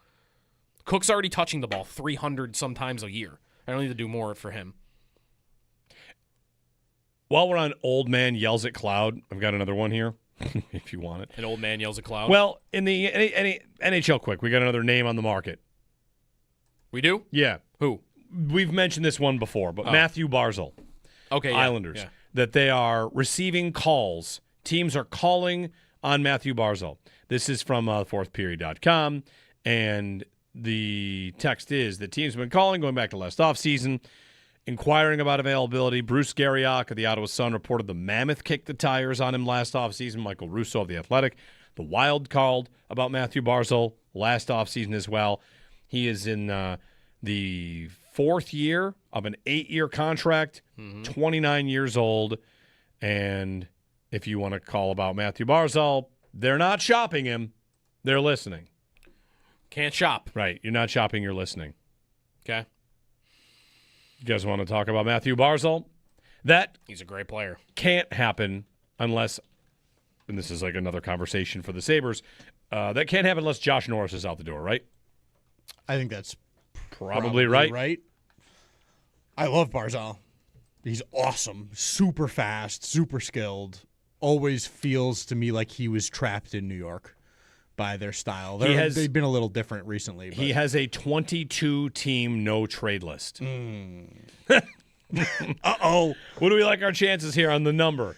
Cook's already touching the ball 300 sometimes a year. I don't need to do more for him. While we're on Old Man Yells at Cloud, I've got another one here, if you want it. An old man yells at cloud? Well, in the NHL quick, we got another name on the market. We do? Yeah. Who? We've mentioned this one before, but Matthew Barzal. Okay, yeah, Islanders. yeah. That they are receiving calls. Teams are calling on Matthew Barzal. This is from fourthperiod.com, and the text is that teams have been calling going back to last offseason, inquiring about availability. Bruce Garriock of the Ottawa Sun reported the Mammoth kicked the tires on him last offseason. Michael Russo of The Athletic. The Wild called about Matthew Barzal last offseason as well. He is in the fourth year of an 8-year contract, 29 years old. And if you want to call about Matthew Barzal, they're not shopping him. They're listening. Can't shop. Right. You're not shopping, you're listening. Okay. You guys want to talk about Matthew Barzal? He's a great player. Can't happen unless, and this is like another conversation for the Sabres, that can't happen unless Josh Norris is out the door, right? I think that's probably right. Right. I love Barzal. He's awesome. Super fast, super skilled. Always feels to me like he was trapped in New York by their style. They've been a little different recently. But. He has a 22-team no-trade list. Uh-oh. What do we like our chances here on the number?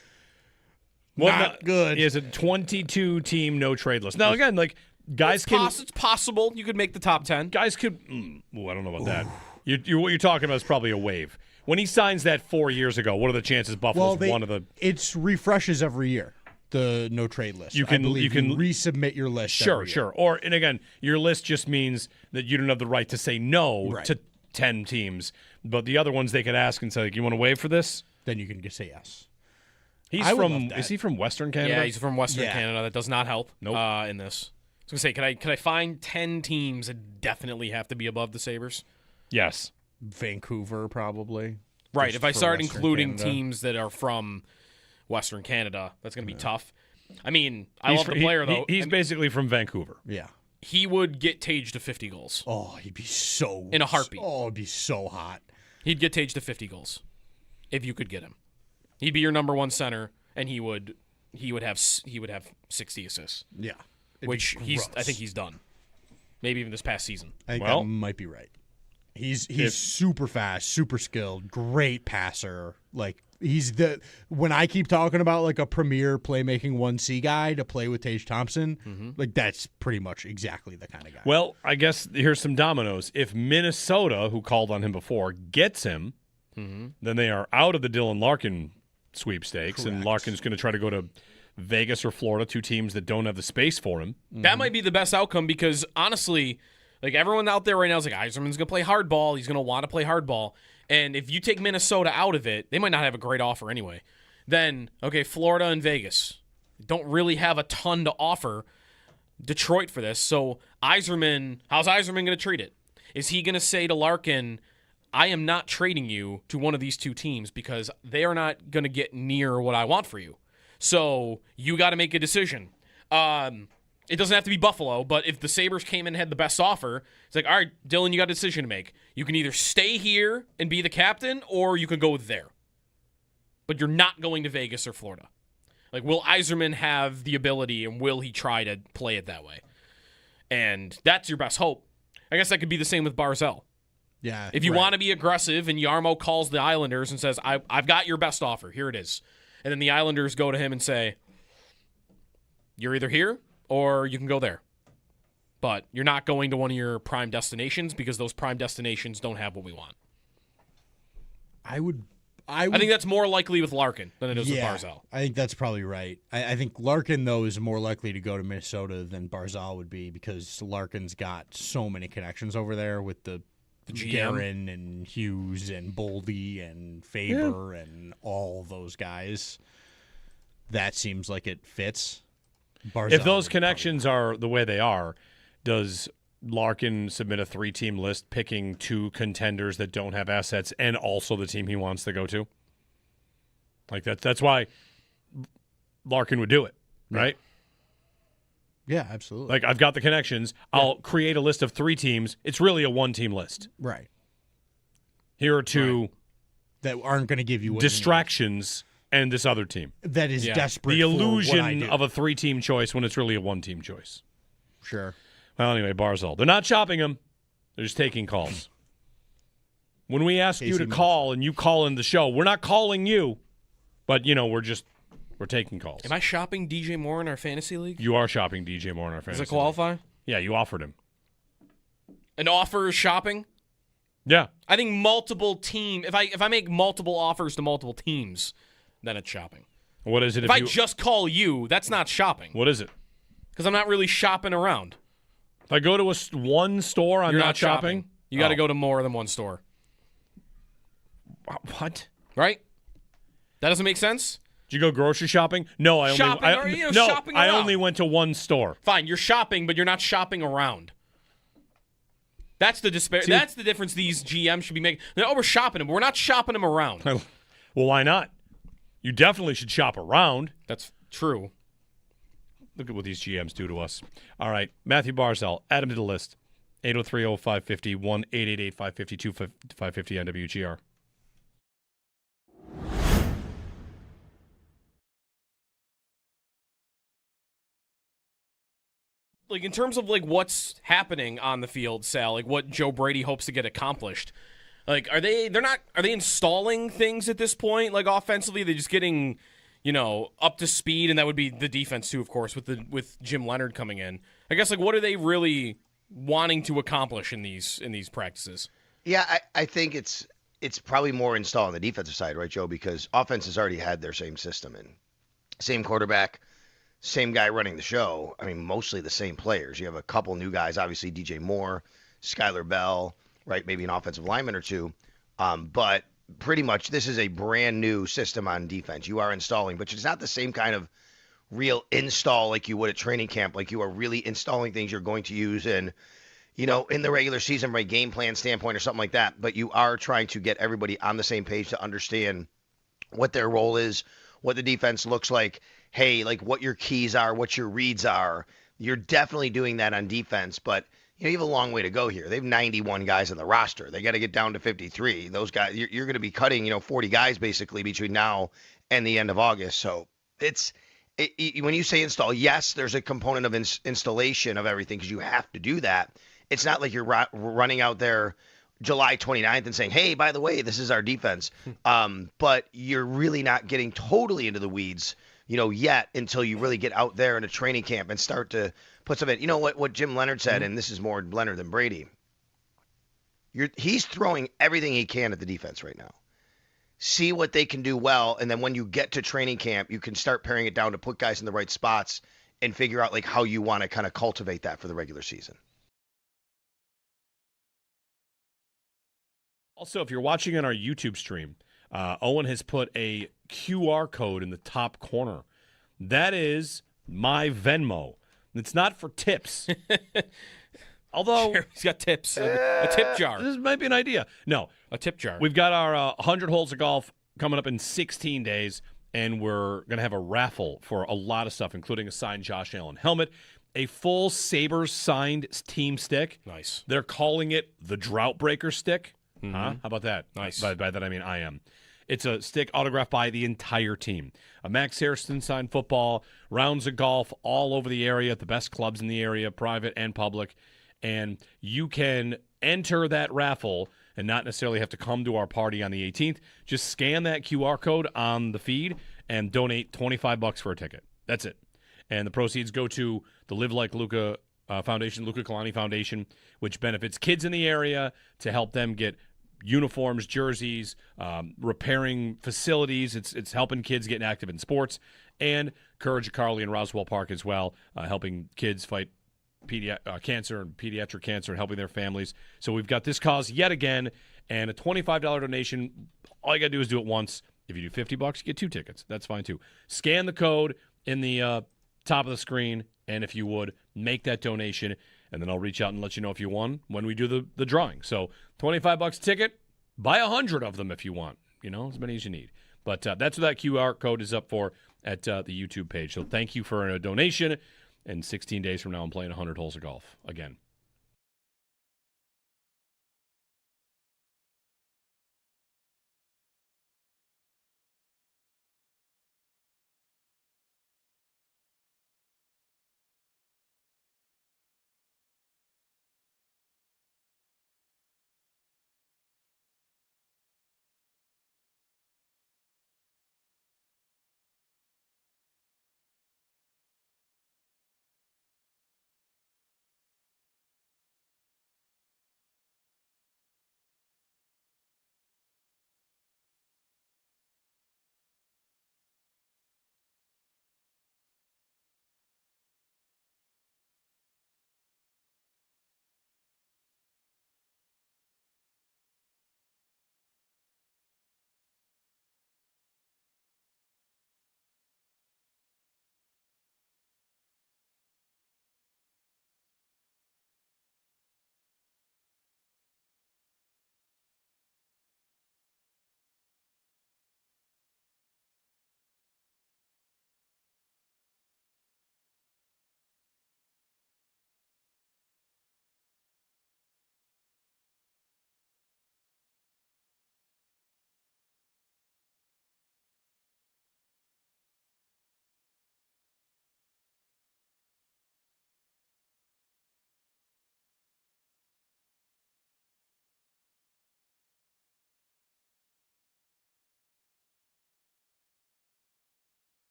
Not good. He has a 22-team no-trade list. Now, again, like, guys It's possible you could make the top 10. Guys could I don't know about that. What you're talking about is probably a wave. When he signs that 4 years ago, what are the chances Buffalo's one of the... It refreshes every year, the no-trade list. You can resubmit your list every year. Or, and again, your list just means that you don't have the right to say no to 10 teams. But the other ones, they could ask and say, like, you want to waive for this? Then you can just say yes. Is he from Western Canada? Yeah, he's from Western Canada. That does not help in this. I was going to say, could I find 10 teams that definitely have to be above the Sabres? Yes. Vancouver, probably. Right. Just if I for start Western including Canada. teams that are from Western Canada, that's going to be tough. I mean, I love the player, though. He's basically from Vancouver. Yeah. He would get Tage to 50 goals. Oh, he'd be so... In a heartbeat. Oh, it'd be so hot. He'd get Tage to 50 goals if you could get him. He'd be your number one center, and he would have 60 assists. Yeah. Which I think he's done. Maybe even this past season. I think that might be right. He's super fast, super skilled, great passer. Like when I keep talking about like a premier playmaking 1C guy to play with Tage Thompson, like that's pretty much exactly the kind of guy. Well, I guess here's some dominoes. If Minnesota, who called on him before, gets him, then they are out of the Dylan Larkin sweepstakes, Correct. and Larkin's going to try to go to Vegas or Florida, two teams that don't have the space for him. That might be the best outcome because honestly, like everyone out there right now is like, Yzerman's going to play hardball. He's going to want to play hardball. And if you take Minnesota out of it, they might not have a great offer anyway. Then, okay, Florida and Vegas don't really have a ton to offer Detroit for this. So how's Yzerman going to treat it? Is he going to say to Larkin, I am not trading you to one of these two teams because they are not going to get near what I want for you. So you got to make a decision. It doesn't have to be Buffalo, but if the Sabres came in and had the best offer, it's like, all right, Dylan, you got a decision to make. You can either stay here and be the captain, or you can go there. But you're not going to Vegas or Florida. Like, will Yzerman have the ability, and will he try to play it that way? And that's your best hope. I guess that could be the same with Barzal. Yeah. If you want to be aggressive, and Yarmo calls the Islanders and says, I've got your best offer. Here it is. And then the Islanders go to him and say, you're either here or you can go there. But you're not going to one of your prime destinations because those prime destinations don't have what we want. I think that's more likely with Larkin than it is with Barzal. I think that's probably right. I think Larkin, though, is more likely to go to Minnesota than Barzal would be because Larkin's got so many connections over there with the GM. Guerin and Hughes and Boldy and Faber and all those guys. That seems like it fits. Barzal If those connections are the way they are, does Larkin submit a 3-team list picking 2 contenders that don't have assets and also the team he wants to go to? Like that's why Larkin would do it, right? Yeah, absolutely. Like, I've got the connections. I'll create a list of 3 teams. It's really a 1-team list. Right. Here are 2 that aren't going to give you what distractions and this other team. That is desperate The for what I illusion do. of a 3-team choice when it's really a 1-team choice. Sure. Well, anyway, Barzal. They're not shopping them. They're just taking calls. When we ask you to call and you call in the show, we're not calling you, but, we're taking calls. Am I shopping DJ Moore in our fantasy league? You are shopping DJ Moore in our fantasy Does it qualify? league. Yeah, you offered him. An offer is shopping? Yeah. I think multiple team. If I make multiple offers to multiple teams, then it's shopping. What is it if I just call you, that's not shopping. What is it? Because I'm not really shopping around. If I go to one store, I'm You're not shopping? You got to go to more than one store. What? Right? That doesn't make sense? Did you go grocery shopping? No, I shopping I around. only went to one store. Fine, you're shopping, but you're not shopping around. That's the That's the difference these GMs should be making. We're shopping them, but we're not shopping them around. Well, why not? You definitely should shop around. That's true. Look at what these GMs do to us. All right, Matthew Barzal, add him to the list. 803-0550, 1-888-552-550 on WGR. Like, in terms of, like, what's happening on the field, Sal, like what Joe Brady hopes to get accomplished, like, are they installing things at this point? Like, offensively, they're just getting, up to speed, and that would be the defense too, of course, with Jim Leonard coming in. I guess, like, what are they really wanting to accomplish in these practices? Yeah, I think it's probably more installed on the defensive side, right, Joe? Because offense has already had their same system and same quarterback, same guy running the show. I mean, mostly the same players. You have a couple new guys, obviously DJ Moore, Skylar Bell, right? Maybe an offensive lineman or 2. But pretty much this is a brand new system on defense. You are installing, but it's not the same kind of real install like you would at training camp. Like, you are really installing things you're going to use in the regular season from a game plan standpoint or something like that. But you are trying to get everybody on the same page to understand what their role is, what the defense looks like. Hey, like, what your keys are, what your reads are. You're definitely doing that on defense, but you have a long way to go here. They have 91 guys on the roster. They got to get down to 53. Those guys, you're going to be cutting, 40 guys basically between now and the end of August. So when you say install, yes, there's a component of installation of everything because you have to do that. It's not like you're running out there July 29th and saying, hey, by the way, this is our defense. But you're really not getting totally into the weeds, yet until you really get out there in a training camp and start to put some in. You know what Jim Leonard said, and this is more Leonard than Brady. He's throwing everything he can at the defense right now. See what they can do well, and then when you get to training camp, you can start paring it down to put guys in the right spots and figure out like how you want to kind of cultivate that for the regular season. Also, if you're watching on our YouTube stream, Owen has put a QR code in the top corner. That is my Venmo. It's not for tips. Although he's got tips, a tip jar. This might be an idea. No, a tip jar. We've got our 100 holes of golf coming up in 16 days, and we're going to have a raffle for a lot of stuff, including a signed Josh Allen helmet, a full Sabres signed team stick. Nice. They're calling it the Drought Breaker stick. Mm-hmm. Huh? How about that? Nice. By that I mean I am. It's a stick autographed by the entire team. A Max Harrison signed football, rounds of golf all over the area at the best clubs in the area, private and public. And you can enter that raffle and not necessarily have to come to our party on the 18th. Just scan that QR code on the feed and donate $25 for a ticket. That's it. And the proceeds go to the Live Like Luca Foundation, Luca Kalani Foundation, which benefits kids in the area to help them get uniforms, jerseys, repairing facilities. It's helping kids get active in sports. And Courage of Carly and Roswell Park as well, helping kids fight cancer and pediatric cancer and helping their families. So we've got this cause yet again, and a $25 donation. All you got to do is do it once. If you do $50, you get 2 tickets. That's fine too. Scan the code in the top of the screen, and if you would, make that donation. and then I'll reach out and let you know if you won when we do the drawing. So $25 a ticket, buy 100 of them if you want, as many as you need. But that's what that QR code is up for at the YouTube page. So thank you for a donation, and 16 days from now I'm playing 100 holes of golf again.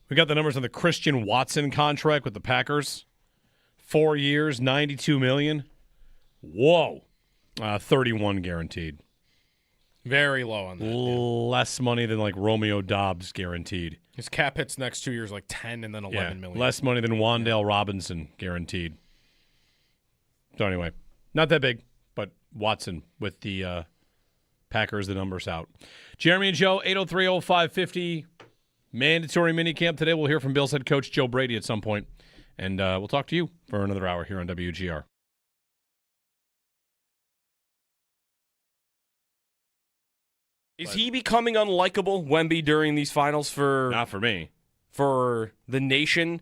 We got the numbers on the Christian Watson contract with the Packers. 4 years, $92 million. Whoa. 31 guaranteed. Very low on that. Less money than like Romeo Dobbs guaranteed. His cap hits next 2 years like 10 and then 11 million. Less money than Wan'Dale Robinson guaranteed. So anyway, not that big, but Watson with the Packers, the numbers out. Jeremy and Joe, 803-0550. Mandatory minicamp today. We'll hear from Bills head coach Joe Brady at some point, and we'll talk to you for another hour here on WGR. Is he becoming unlikable, Wemby, during these finals for... Not for me. For the nation?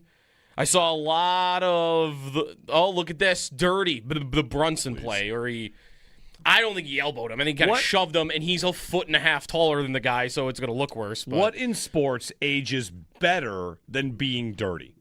I saw a lot of, look at this, dirty, the Brunson play, or I don't think he elbowed him. I think he kind of shoved him, and he's a 1.5 feet taller than the guy, so it's going to look worse. But. What in sports ages better than being dirty?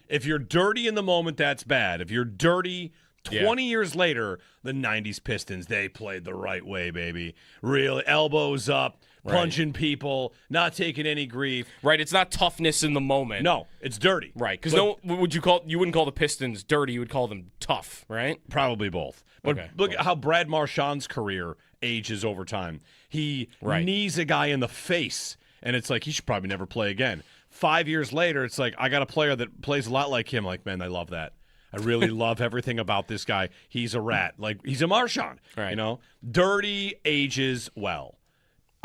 If you're dirty in the moment, that's bad. If you're dirty 20 years later, the 90s Pistons, they played the right way, baby. Real elbows up, punching people, not taking any grief. Right, it's not toughness in the moment. No, it's dirty. Right, because you wouldn't call the Pistons dirty, you would call them tough, right? Probably both. But look at how Brad Marchand's career ages over time. He knees a guy in the face, and it's like he should probably never play again. 5 years later, it's like I got a player that plays a lot like him. Like, man, I love that. I really love everything about this guy. He's a rat. Like, he's a Marchand. Right. Dirty ages well.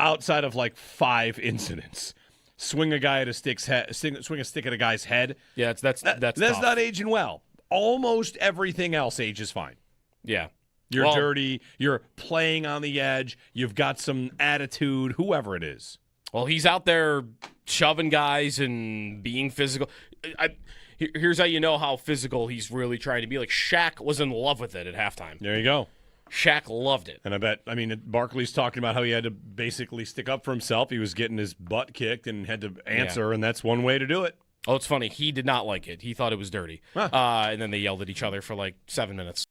Outside of like 5 incidents. Swing a guy at a stick's head. Swing a stick at a guy's head. Yeah, that's not aging well. Almost everything else ages fine. Yeah. You're dirty. You're playing on the edge. You've got some attitude, whoever it is. Well, he's out there shoving guys and being physical. Here's how you know how physical he's really trying to be. Like, Shaq was in love with it at halftime. There you go. Shaq loved it. And Barkley's talking about how he had to basically stick up for himself. He was getting his butt kicked and had to answer, and that's one way to do it. Oh, it's funny. He did not like it. He thought it was dirty. And then they yelled at each other for like 7 minutes.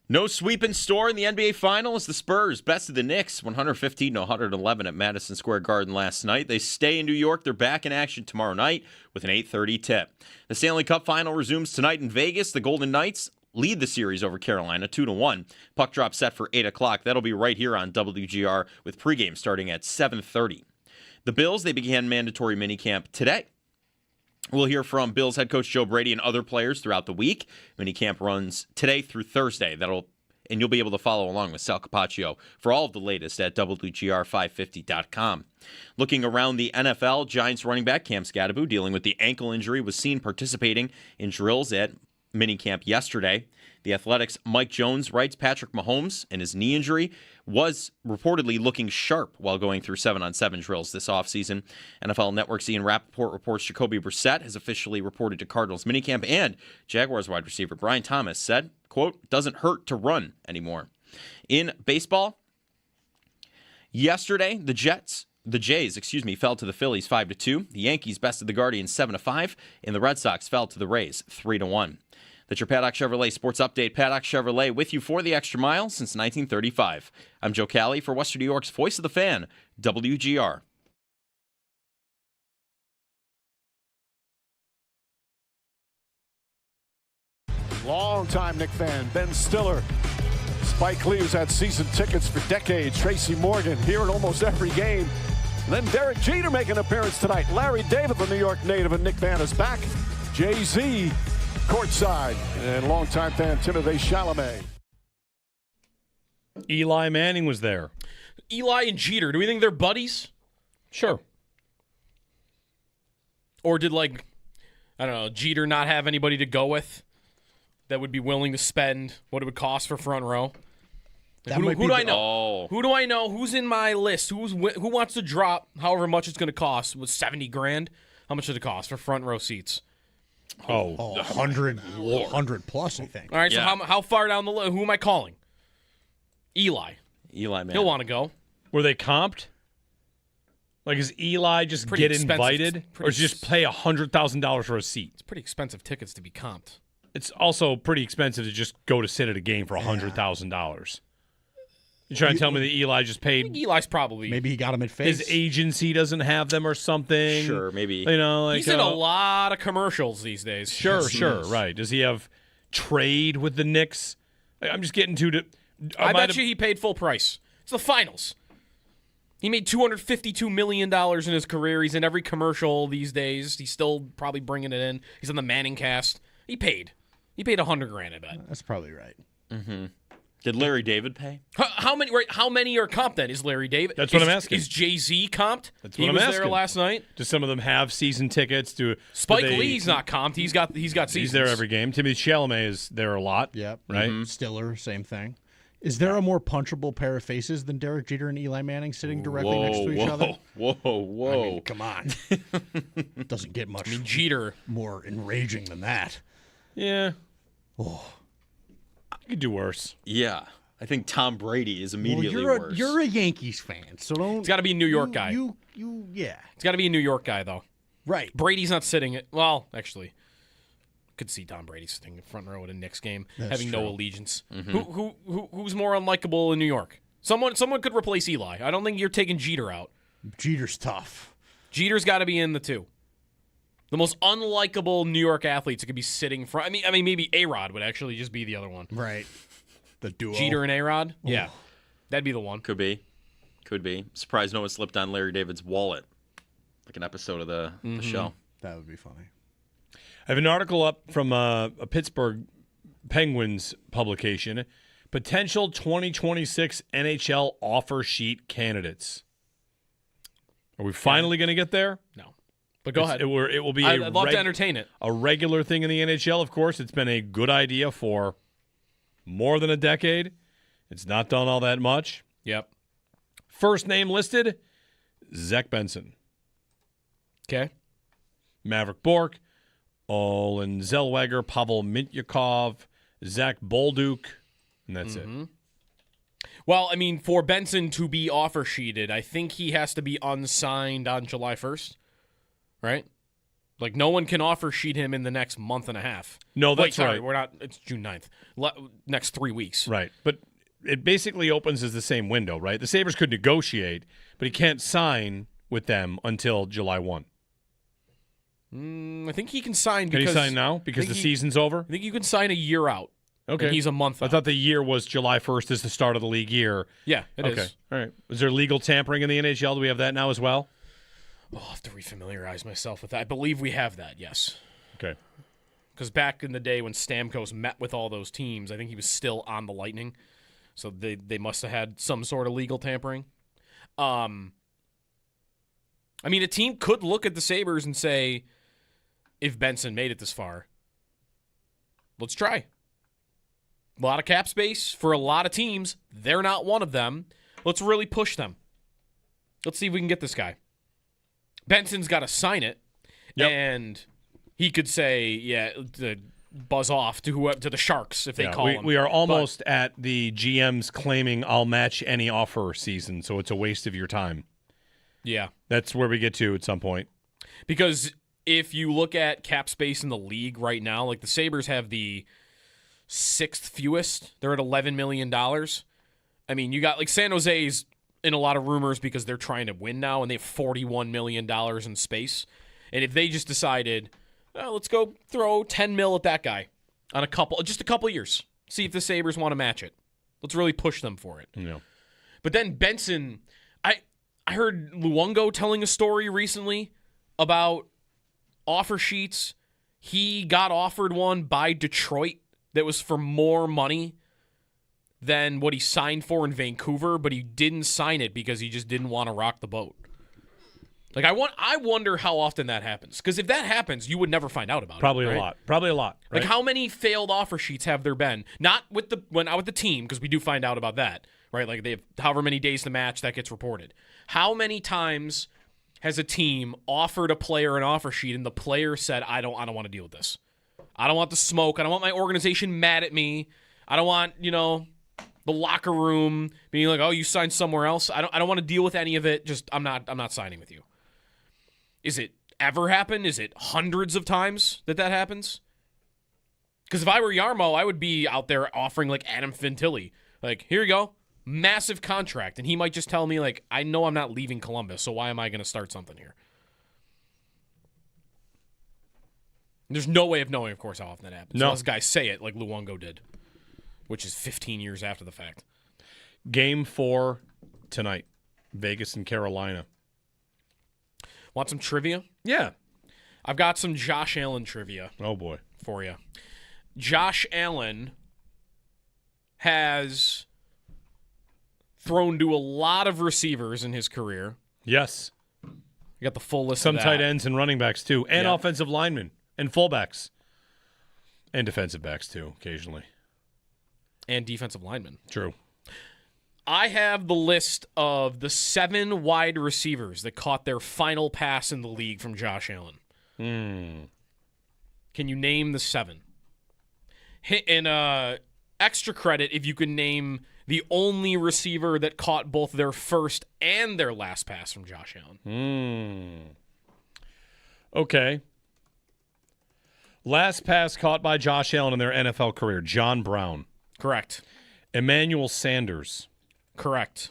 No sweep in store in the NBA Finals. The Spurs bested the Knicks 115-111 at Madison Square Garden last night. They stay in New York. They're back in action tomorrow night with an 8:30 tip. The Stanley Cup Final resumes tonight in Vegas. The Golden Knights lead the series over Carolina 2-1. Puck drop set for 8 o'clock. That'll be right here on WGR with pregame starting at 7:30. The Bills, they began mandatory minicamp today. We'll hear from Bills head coach Joe Brady and other players throughout the week. Minicamp runs today through Thursday. And you'll be able to follow along with Sal Capaccio for all of the latest at WGR550.com. Looking around the NFL, Giants running back Cam Scadaboo, dealing with the ankle injury, was seen participating in drills at minicamp yesterday. The Athletics' Mike Jones writes Patrick Mahomes and his knee injury was reportedly looking sharp while going through 7-on-7 drills this offseason. NFL Network's Ian Rappaport reports Jacoby Brissett has officially reported to Cardinals minicamp, and Jaguars wide receiver Brian Thomas said, quote, doesn't hurt to run anymore. In baseball, yesterday, the Jays, fell to the Phillies 5-2. The Yankees bested the Guardians 7-5, and the Red Sox fell to the Rays 3-1. That's your Paddock Chevrolet Sports Update. Paddock Chevrolet with you for the extra mile since 1935. I'm Joe Cali for Western New York's Voice of the Fan, WGR. Long-time Knick fan, Ben Stiller. Spike Lee, who's had season tickets for decades. Tracy Morgan here at almost every game. And then Derek Jeter making an appearance tonight. Larry David, the New York native and Knick fan, is back. Jay-Z courtside, and longtime fan Timothée Chalamet. Eli Manning was there. Eli and Jeter, do we think they're buddies? Sure. Or did, Jeter not have anybody to go with that would be willing to spend what it would cost for front row? Who do I know? Oh. Who do I know? Who's in my list? Who wants to drop however much it's going to cost? Was $70,000? How much did it cost for front row seats? 100 plus, I think. All right, Yeah. so how far down the list? Who am I calling? Eli. Eli Manning. He'll want to go. Were they comped? Like, is Eli just Pretty get expensive. invited, or is just pay $100,000 for a seat? It's pretty expensive tickets to be comped. It's also pretty expensive to just go to sit at a game for $100,000. You trying to tell me that Eli just paid? Eli's probably Maybe he got him at face. His agency doesn't have them or something. Sure, maybe. You know, like he's in a lot of commercials these days. Sure, right. Does he have trade with the Knicks? I'm just getting to. I bet you he paid full price. It's the finals. He made $252 million in his career. He's in every commercial these days. He's still probably bringing it in. He's on the Manning cast. He paid $100,000, I bet. That's probably right. Mm-hmm. Did Larry David pay? How many are comped then? Is Larry David? That's what I'm asking. Is Jay-Z comped? That's what he I'm was asking. there last night. Do some of them have season tickets? Spike Lee's not comped. He's got seasons. He's there every game. Timothy Chalamet is there a lot. Yep. Right? Mm-hmm. Stiller, same thing. Is there a more punchable pair of faces than Derek Jeter and Eli Manning sitting directly next to each other? Whoa. I mean, come on. Doesn't get much Jeter more enraging than that. Yeah. Oh. You could do worse. Yeah. I think Tom Brady is immediately worse. You're a Yankees fan, so don't. It's got to be a New York guy. Yeah. It's got to be a New York guy, though. Right. Brady's not sitting at. Well, actually, could see Tom Brady sitting in front row at a Knicks game, having no allegiance. Mm-hmm. Who's more unlikable in New York? Someone could replace Eli. I don't think you're taking Jeter out. Jeter's tough. Jeter's got to be in the two. The most unlikable New York athletes that could be sitting front. I mean, maybe A-Rod would actually just be the other one. Right. The duo. Jeter and A-Rod? Yeah. That'd be the one. Could be. Surprised no one slipped on Larry David's wallet. Like an episode of the show. That would be funny. I have an article up from a Pittsburgh Penguins publication. Potential 2026 NHL offer sheet candidates. Are we finally going to get there? No. But go ahead. It will be. I'd love to entertain it. A regular thing in the NHL, of course. It's been a good idea for more than a decade. It's not done all that much. Yep. First name listed, Zach Benson. Okay. Maverick Bourque, Olen Zellweger, Pavel Mintyukov, Zach Bolduc, and that's it. Well, I mean, for Benson to be offer sheeted, I think he has to be unsigned on July 1st, right? Like, no one can offer sheet him in the next month and a half. No, that's sorry, right. We're not. It's June 9th. Next 3 weeks. Right. But it basically opens as the same window, right? The Sabres could negotiate, but he can't sign with them until July 1. I think he can sign. Can he sign now because the season's over? I think you can sign a year out. Okay. And he's a month out. I thought the year was July 1st is the start of the league year. Yeah, it is. Okay. All right. Is there legal tampering in the NHL? Do we have that now as well? Oh, I'll have to refamiliarize myself with that. I believe we have that, yes. Okay. Because back in the day when Stamkos met with all those teams, I think he was still on the Lightning. So they must have had some sort of legal tampering. I mean, a team could look at the Sabres and say, if Benson made it this far, let's try. A lot of cap space for a lot of teams. They're not one of them. Let's really push them. Let's see if we can get this guy. Benson's got to sign it, and he could say, yeah, buzz off to the Sharks if they call him. We are almost at the GMs claiming I'll match any offer season, so it's a waste of your time. Yeah. That's where we get to at some point. Because if you look at cap space in the league right now, like the Sabres have the 6th fewest. They're at $11 million. I mean, you got like San Jose's in a lot of rumors because they're trying to win now, and they have $41 million in space. And if they just decided, let's go throw $10 million at that guy on just a couple years, see if the Sabres want to match it. Let's really push them for it. Yeah. But then Benson, I heard Luongo telling a story recently about offer sheets. He got offered one by Detroit that was for more money than what he signed for in Vancouver, but he didn't sign it because he just didn't want to rock the boat. Like, I wonder how often that happens. Because if that happens, you would never find out about it. Probably right? a lot. Probably a lot. Right? Like, how many failed offer sheets have there been? Not with the team, because we do find out about that, right? Like, they have however many days to match that gets reported. How many times has a team offered a player an offer sheet and the player said, I don't want to deal with this. I don't want the smoke. I don't want my organization mad at me. I don't want, the locker room being like, oh, you signed somewhere else. I don't want to deal with any of it. Just I'm not signing with you. Is it ever happened? Is it hundreds of times that happens? Because if I were Yarmo, I would be out there offering like Adam Fantilli. Like, here you go. Massive contract. And he might just tell me, like, I know I'm not leaving Columbus, so why am I going to start something here? There's no way of knowing, of course, how often that happens. No. Unless guys say it like Luongo did, which is 15 years after the fact. Game 4 tonight. Vegas and Carolina. Want some trivia? Yeah. I've got some Josh Allen trivia. Oh, boy. For you. Josh Allen has thrown to a lot of receivers in his career. Yes. You got the full list Some of that. tight ends and running backs, too. And Yep. offensive linemen. And fullbacks. And defensive backs, too, occasionally. And defensive linemen. True. I have the list of the 7 wide receivers that caught their final pass in the league from Josh Allen. Can you name the 7? And extra credit if you can name the only receiver that caught both their first and their last pass from Josh Allen. Okay. Last pass caught by Josh Allen in their NFL career, John Brown. Correct. Emmanuel Sanders. Correct.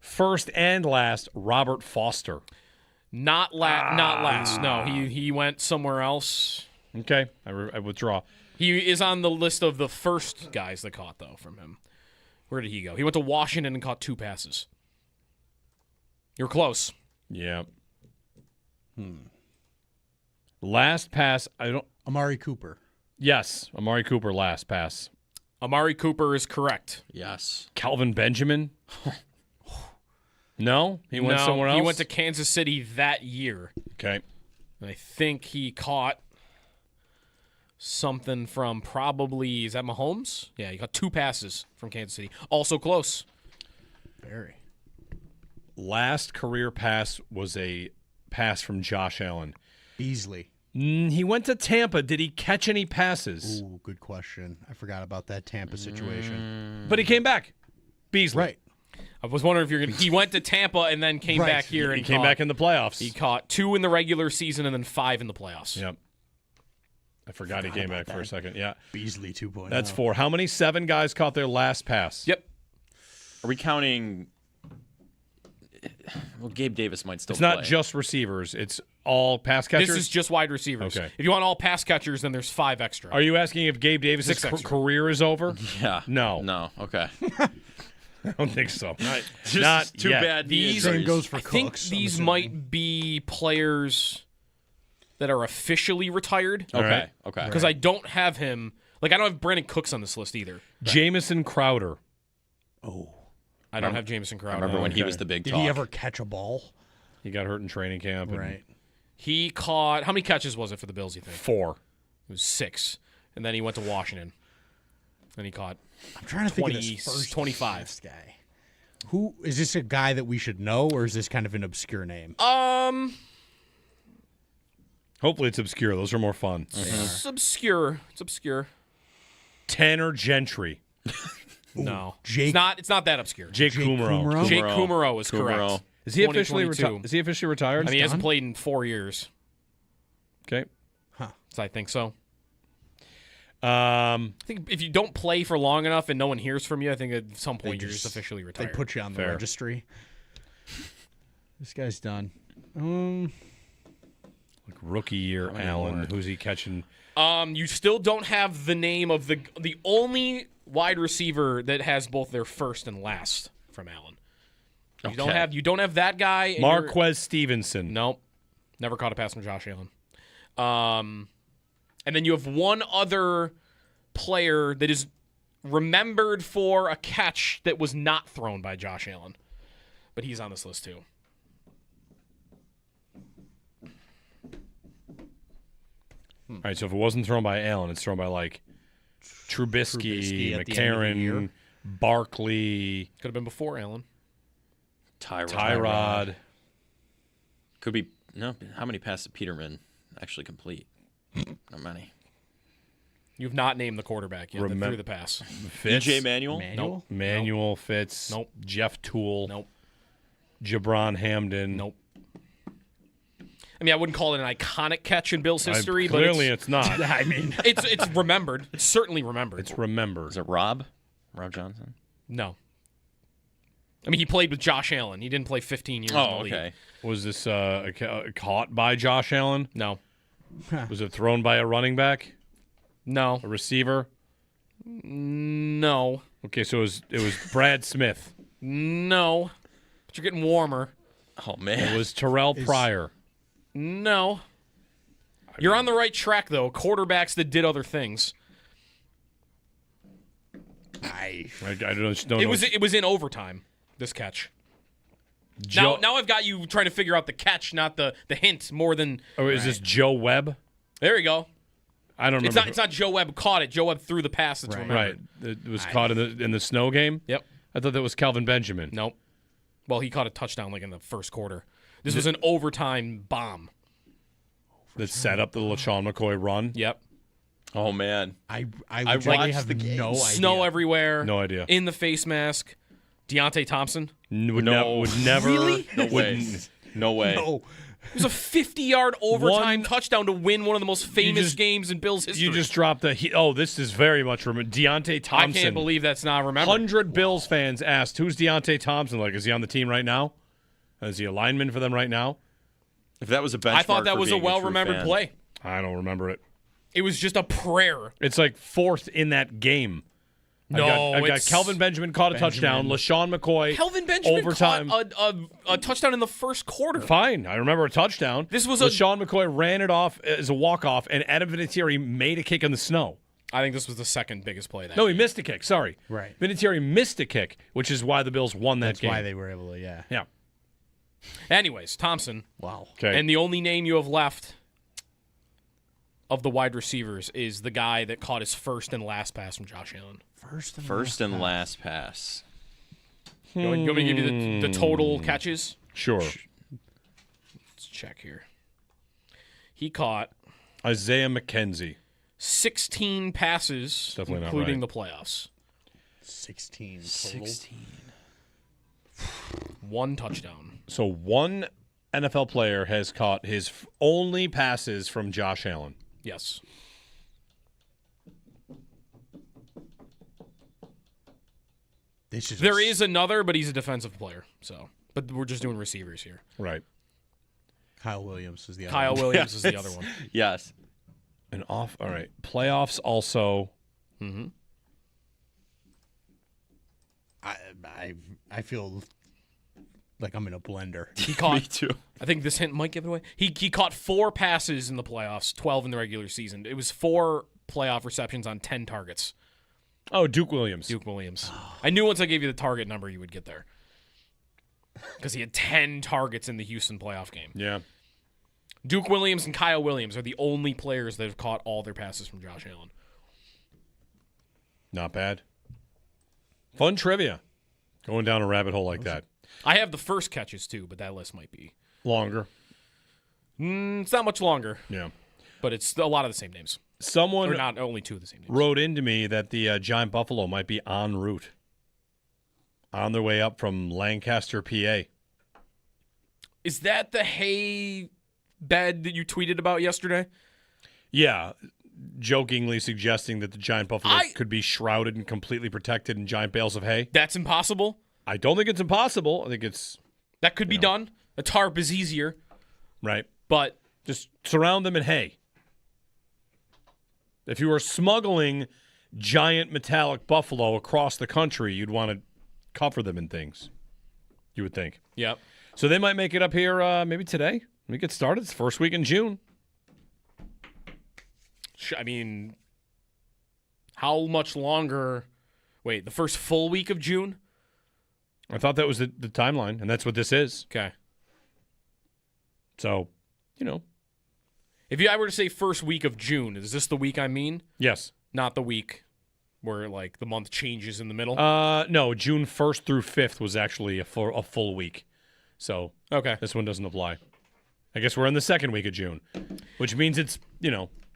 First and last, Robert Foster. Not last. No, he went somewhere else. Okay, I withdraw. He is on the list of the first guys that caught, though, from him. Where did he go? He went to Washington and caught 2 passes. You're close. Yeah. Last pass, Amari Cooper. Yes, Amari Cooper last pass. Amari Cooper is correct. Yes. Calvin Benjamin? No? He went somewhere else? He went to Kansas City that year. Okay. And I think he caught something from probably, is that Mahomes? Yeah, he got 2 passes from Kansas City. Also close. Very. Last career pass was a pass from Josh Allen. Beasley. He went to Tampa. Did he catch any passes? Ooh, good question. I forgot about that Tampa situation. But he came back. Beasley. Right. I was wondering if you're going to. He went to Tampa and then came back here. He came back in the playoffs. He caught 2 in the regular season and then 5 in the playoffs. Yep. I forgot he came back for a second. Yeah. Beasley 2.0. That's 4. How many 7 guys caught their last pass? Yep. Are we counting? Well, Gabe Davis might still It's play. not just receivers. It's all pass catchers? This is just wide receivers. Okay. If you want all pass catchers, then there's 5 extra. Are you asking if Gabe Davis' 6 extra. career is over? Yeah. No. No. Okay. I don't think so. Not too yet. bad. These Same goes for I think Cooks, these I'm might be players that are officially retired. Okay. right. Okay. Because I don't have him. Like, I don't have Brandon Cooks on this list either. Jamison Crowder. I don't have Jameson Crowder. I remember when he Okay. was the big Did talk. he ever catch a ball? He got hurt in training camp. Right. He caught. How many catches was it for the Bills, you think? 4. It was 6. And then he went to Washington. And he caught I'm trying to think 20, of this first 25. last guy. Who is this? A guy that we should know, or is this kind of an obscure name? Hopefully it's obscure. Those are more fun. It's obscure. It's obscure. Tanner Gentry. No. Jake- It's not that obscure. Jake Kumaro. Jake Kumaro is Kumaro. correct. Is he officially 2022. retired? Is he officially retired? I mean, he hasn't played in 4 years. Okay. So I think so. Um, I think if you don't play for long enough and no one hears from you, I think at some point you're just officially They retired. put you on the Fair. registry. This guy's done. like rookie year, Allen. Who's he catching? You still don't have the name of the only wide receiver that has both their first and last from Allen. You don't have that guy. And Marquez Stevenson. Nope. Never caught a pass from Josh Allen. And then you have one other player that is remembered for a catch that was not thrown by Josh Allen. But he's on this list too. All right, so if it wasn't thrown by Allen, it's thrown by like Trubisky, at the end of the year. McCarron, Barkley, Could have been before Allen. Tyrod. Could be no. How many passes did Peterman actually complete? Not many. You've not named the quarterback yet that threw the pass. Fitz. DJ Manuel? Nope. Manuel Fitz. Nope. Jeff Toole. Nope. Jabron Hamden. Nope. I mean, I wouldn't call it an iconic catch in Bills history, but clearly it's not. I mean, it's remembered. It's certainly remembered. It's remembered. Is it Rob? Rob Johnson? No. I mean, he played with Josh Allen. He didn't play 15 years in the league. Okay. Was this caught by Josh Allen? No. Was it thrown by a running back? No. A receiver? No. Okay, so it was Brad Smith. No. But you're getting warmer. Oh, man. It was Terrell Pryor. No. You're on the right track, though. Quarterbacks that did other things. I don't know. It was in overtime, this catch. Now I've got you trying to figure out the catch, not the hint, more than... Oh, is this Joe Webb? There you go. I don't remember. It's not Joe Webb who caught it. Joe Webb threw the pass that's remembered. Right. It was caught in the snow game? Yep. I thought that was Calvin Benjamin. Nope. Well, he caught a touchdown like in the first quarter. This was an overtime bomb. That set up the LaShawn McCoy run? Yep. Oh, man. I watched have the game. no idea. Snow everywhere. No idea. In the face mask. Deontay Thompson. Would never. Really? No way. No way. No. It was a 50-yard overtime touchdown to win one of the most famous games in Bills history. You just dropped this is very much Deontay Thompson. I can't believe that's not remembered. 100 Bills fans asked, who's Deontay Thompson like? Is he on the team right now? Is he a lineman for them right now? If that was a benchmark I thought that for was a being well-remembered true fan. play. I don't remember it. It was just a prayer. It's like fourth in that game. No, I got Kelvin Benjamin caught a touchdown. LaShawn McCoy. Kelvin Benjamin overtime. caught a touchdown in the first quarter. Fine, I remember a touchdown. This was LaShawn McCoy ran it off as a walk-off, and Adam Vinatieri made a kick in the snow. I think this was the second biggest play. No, he missed a kick. Sorry. Right. Vinatieri missed a kick, which is why the Bills won that game. That's why they were able to, yeah. Yeah. Anyways, Thompson. Wow. Okay. And the only name you have left of the wide receivers is the guy that caught his first and last pass from Josh Allen. First and last pass. You want me to give you the total catches? Sure. Let's check here. He caught Isaiah McKenzie. 16 passes, definitely not including right. the playoffs. 16 total. 16. One touchdown. So one NFL player has caught his only passes from Josh Allen. Yes. There is another, but he's a defensive player. But we're just doing receivers here. Right. Kyle Williams is the other Kyle one. Williams is the other one. Yes. All right. Playoffs also. Mm-hmm. I feel like I'm in a blender. He caught. Me too. I think this hint might give it away. He caught 4 passes in the playoffs, 12 in the regular season. It was 4 playoff receptions on 10 targets. Oh, Duke Williams. I knew once I gave you the target number, you would get there. Because he had 10 targets in the Houston playoff game. Yeah. Duke Williams and Kyle Williams are the only players that have caught all their passes from Josh Allen. Not bad. Fun trivia. Going down a rabbit hole like that. I have the first catches, too, but that list might be longer. It's not much longer. Yeah. But it's a lot of the same names. Someone or not only 2 of the same names. wrote into me that the Giant Buffalo might be en route. On their way up from Lancaster, PA. Is that the hay bed that you tweeted about yesterday? Yeah. Jokingly suggesting that the Giant Buffalo could be shrouded and completely protected in giant bales of hay. That's impossible? I don't think it's impossible. I think it's... That could be done. A tarp is easier. Right. But... Just surround them in hay. If you were smuggling giant metallic buffalo across the country, you'd want to cover them in things. You would think. Yep. So they might make it up here maybe today. When we get started. It's the first week in June. I mean, how much longer? Wait, the first full week of June? I thought that was the timeline, and that's what this is. Okay. So, you know. If I were to say first week of June, is this the week I mean? Yes. Not the week where, like, the month changes in the middle? No, June 1st through 5th was actually a full week. So, okay, this one doesn't apply. I guess we're in the second week of June, which means it's,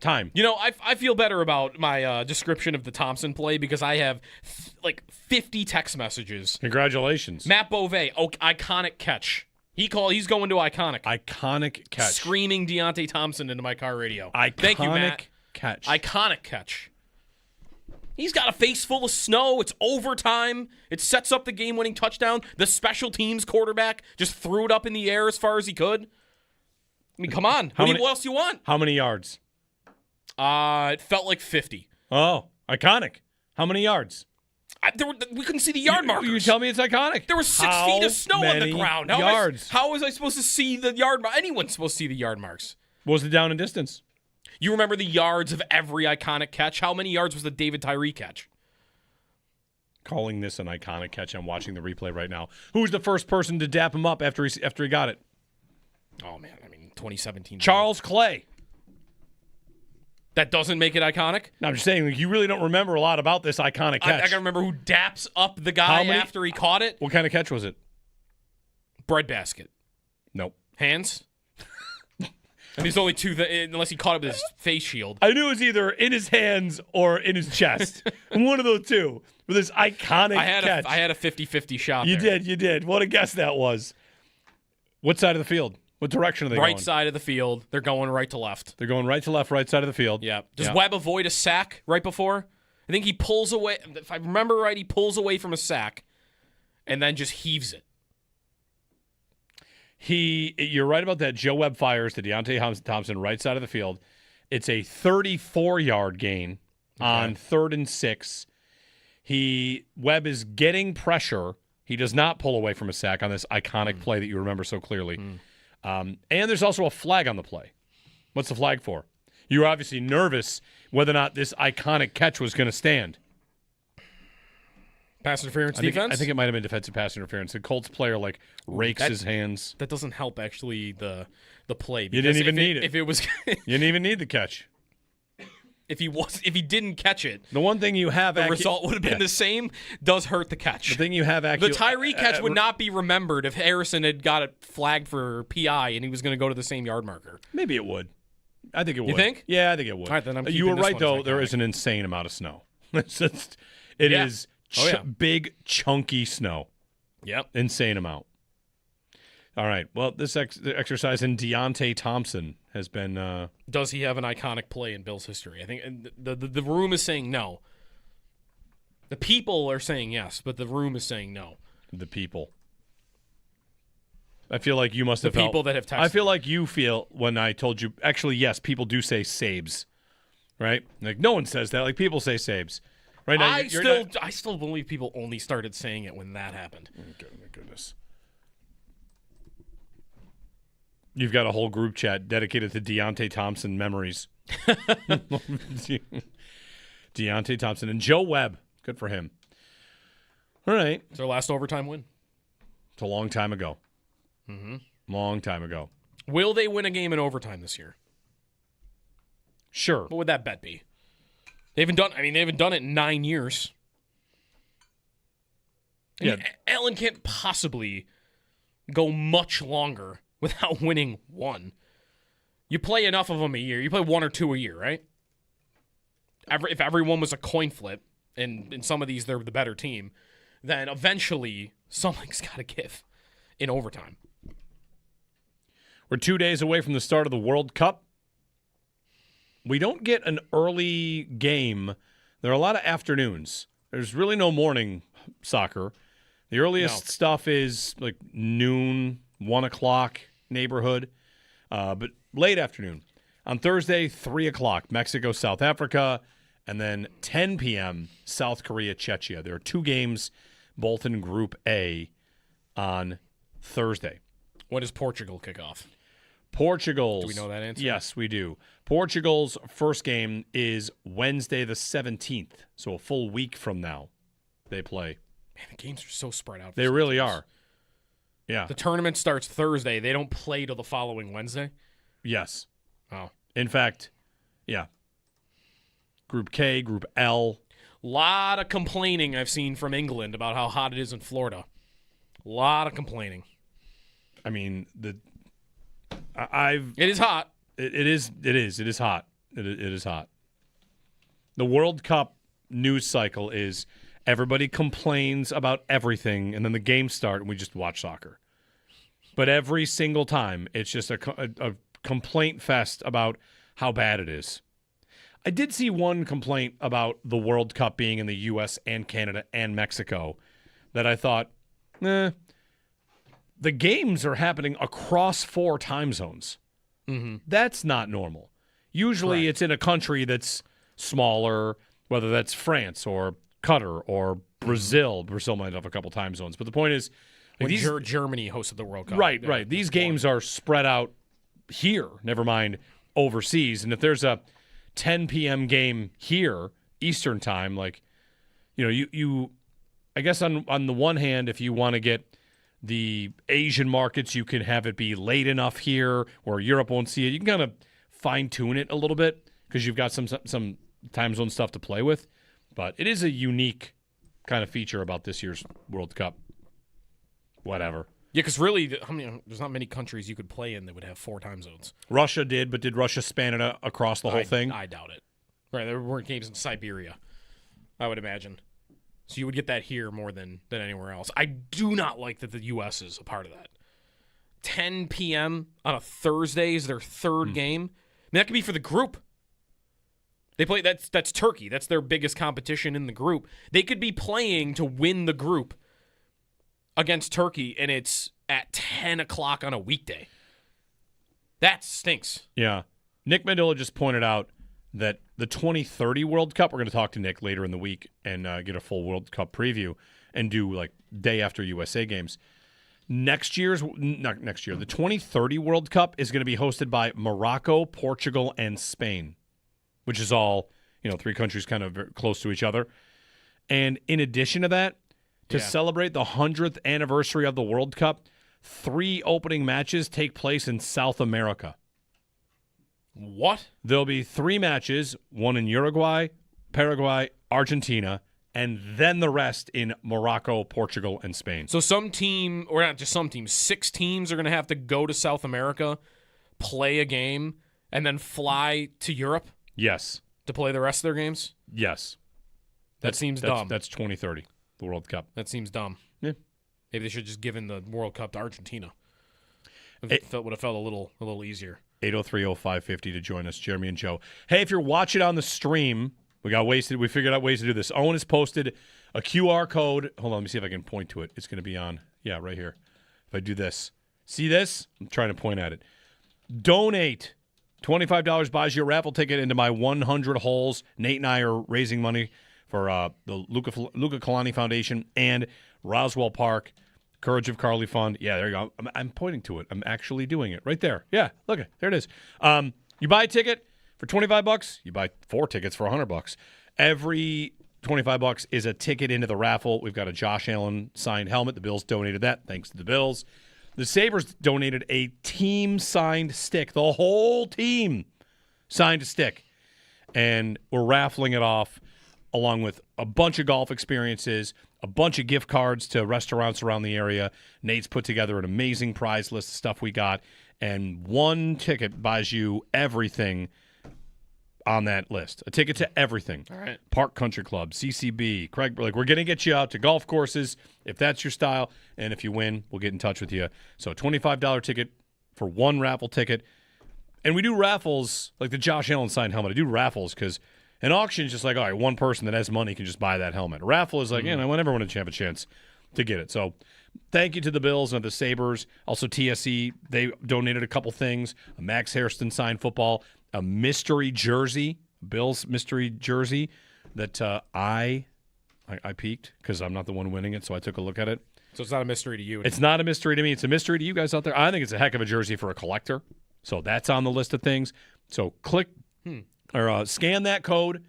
time. I feel better about my description of the Thompson play because I have 50 text messages. Congratulations. Matt Beauvais, iconic catch. He's going to iconic. Iconic catch. Screaming Deontay Thompson into my car radio. Thank you, Matt. Catch. Iconic catch. He's got a face full of snow. It's overtime. It sets up the game-winning touchdown. The special teams quarterback just threw it up in the air as far as he could. I mean, come on. What else do you want? How many yards? It felt like 50. Oh, iconic. How many yards? We couldn't see the yard markers. You tell me it's iconic. There was 6 feet of snow on the ground. Yards. How was I supposed to see the yard marks? Anyone's supposed to see the yard marks. What was the down and distance? You remember the yards of every iconic catch? How many yards was the David Tyree catch? Calling this an iconic catch. I'm watching the replay right now. Who was the first person to dap him up after he got it? Oh, man. 2017. Charles Clay. That doesn't make it iconic? No, I'm just saying, you really don't remember a lot about this iconic catch. I can remember who daps up the guy after he caught it. What kind of catch was it? Breadbasket. Nope. Hands? And there's only two, unless he caught it with his face shield. I knew it was either in his hands or in his chest. One of those two. With this iconic catch. I had a 50-50 shot You there. did. What a guess that was. What side of the field? What direction are they going? Right side of the field. They're going right to left. They're going right to left, right side of the field. Yeah. Does Webb avoid a sack right before? I think he pulls away. If I remember right, he pulls away from a sack and then just heaves it. You're right about that. Joe Webb fires to Deontay Thompson, right side of the field. It's a 34-yard gain on 3rd and 6. Webb is getting pressure. He does not pull away from a sack on this iconic play that you remember so clearly. And there's also a flag on the play. What's the flag for? You were obviously nervous whether or not this iconic catch was going to stand. Pass interference defense? I think it might have been defensive pass interference. The Colts player rakes his hands. That doesn't help actually the play. You didn't even need it. If it was, you didn't even need the catch. If he didn't catch it, the one thing you have, the result would have been the same. Does hurt the catch. The thing you have, the Tyree catch would not be remembered if Harrison had got it flagged for PI and he was going to go to the same yard marker. Maybe it would. I think it would. You think? Yeah, I think it would. All right, then you were right though. There is an insane amount of snow. It is big, chunky snow. Yep, insane amount. All right. Well, this exercise in Deontay Thompson has been. Does he have an iconic play in Bills history? I think the room is saying no. The people are saying yes, but the room is saying no. The people. I feel like you must have the people that have texted. I feel like you feel when I told you. Actually, yes, people do say Sabes, right? Like no one says that. Like people say Sabes. Right now, I still believe people only started saying it when that happened. Oh, my goodness. You've got a whole group chat dedicated to Deontay Thompson memories. Deontay Thompson and Joe Webb. Good for him. All right. It's their last overtime win. It's a long time ago. Mm-hmm. Long time ago. Will they win a game in overtime this year? Sure. What would that bet be? They haven't done it in 9 years. Yeah. Allen can't possibly go much longer without winning one. You play enough of them a year. You play 1 or 2 a year, right? If everyone was a coin flip, and in some of these they're the better team, then eventually something's got to give in overtime. We're 2 days away from the start of the World Cup. We don't get an early game. There are a lot of afternoons. There's really no morning soccer. The earliest stuff is like noon, 1 o'clock neighborhood, but late afternoon. On Thursday, 3 o'clock, Mexico, South Africa, and then 10 p.m., South Korea, Czechia. There are 2 games, both in Group A, on Thursday. When does Portugal kick off? Portugal's. Do we know that answer? Yes, we do. Portugal's first game is Wednesday the 17th, so a full week from now they play. Man, the games are so spread out. They really are. Yeah. The tournament starts Thursday. They don't play till the following Wednesday? Yes. Oh. In fact, yeah. Group K, Group L. A lot of complaining I've seen from England about how hot it is in Florida. A lot of complaining. I mean, It is hot. It is hot. It is hot. The World Cup news cycle is everybody complains about everything, and then the games start, and we just watch soccer. But every single time, it's just a complaint fest about how bad it is. I did see one complaint about the World Cup being in the U.S. and Canada and Mexico that I thought, the games are happening across 4 time zones. Mm-hmm. That's not normal. Usually it's in a country that's smaller, whether that's France or Qatar or Brazil. Brazil might have a couple time zones. But the point is, When Germany hosted the World Cup. Right. These games are spread out here, never mind overseas. And if there's a 10 p.m. game here, Eastern time, like, you I guess on the one hand, if you want to get the Asian markets, you can have it be late enough here where Europe won't see it. You can kind of fine-tune it a little bit because you've got some time zone stuff to play with. But it is a unique kind of feature about this year's World Cup. Whatever. Yeah, because really, there's not many countries you could play in that would have 4 time zones. Russia did, but did Russia span it across the whole thing? I doubt it. Right, there weren't games in Siberia, I would imagine. So you would get that here more than anywhere else. I do not like that the U.S. is a part of that. 10 p.m. on a Thursday is their third game. I mean, that could be for the group. They play that's Turkey. That's their biggest competition in the group. They could be playing to win the group against Turkey, and it's at 10 o'clock on a weekday. That stinks. Yeah. Nick Mendola just pointed out that the 2030 World Cup, we're going to talk to Nick later in the week and get a full World Cup preview and do like day after USA games. The 2030 World Cup is going to be hosted by Morocco, Portugal, and Spain, which is all, 3 countries kind of close to each other. And in addition to that, to celebrate the 100th anniversary of the World Cup, 3 opening matches take place in South America. What? There'll be 3 matches, one in Uruguay, Paraguay, Argentina, and then the rest in Morocco, Portugal, and Spain. So some team, or not just some teams, 6 teams are going to have to go to South America, play a game, and then fly to Europe? Yes. To play the rest of their games? Yes. That seems dumb. That's 2030, the World Cup. That seems dumb. Yeah. Maybe they should have just given the World Cup to Argentina. It would have felt a little easier. 803-0550 to join us, Jeremy and Joe. Hey, if you're watching on the stream, we figured out ways to do this. Owen has posted a QR code. Hold on, let me see if I can point to it. It's going to be on, right here. If I do this. See this? I'm trying to point at it. Donate. $25 buys you a raffle ticket into my 100 holes. Nate and I are raising money for the Luca Kalani Foundation and Roswell Park Courage of Carly Fund. Yeah, there you go. I'm pointing to it. I'm actually doing it right there. Yeah, look, there it is. You buy a ticket for $25. You buy 4 tickets for $100. Every $25 is a ticket into the raffle. We've got a Josh Allen signed helmet. The Bills donated that. Thanks to the Bills. The Sabres donated a team-signed stick. The whole team signed a stick. And we're raffling it off along with a bunch of golf experiences, a bunch of gift cards to restaurants around the area. Nate's put together an amazing prize list of stuff we got. And 1 ticket buys you everything on that list. A ticket to everything. All right. Park Country Club, CCB, Craig. Like, we're going to get you out to golf courses if that's your style. And if you win, we'll get in touch with you. So $25 ticket for 1 raffle ticket. And we do raffles, like the Josh Allen signed helmet. I do raffles because an auction is just like, all right, 1 person that has money can just buy that helmet. A raffle is like, I want everyone to have a chance to get it. So thank you to the Bills and the Sabres. Also TSE, they donated a couple things. A Max Hairston signed football, a mystery jersey, Bills mystery jersey that I peeked because I'm not the one winning it, so I took a look at it. So it's not a mystery to you. It's not a mystery to me. It's a mystery to you guys out there. I think it's a heck of a jersey for a collector. So that's on the list of things. So click or scan that code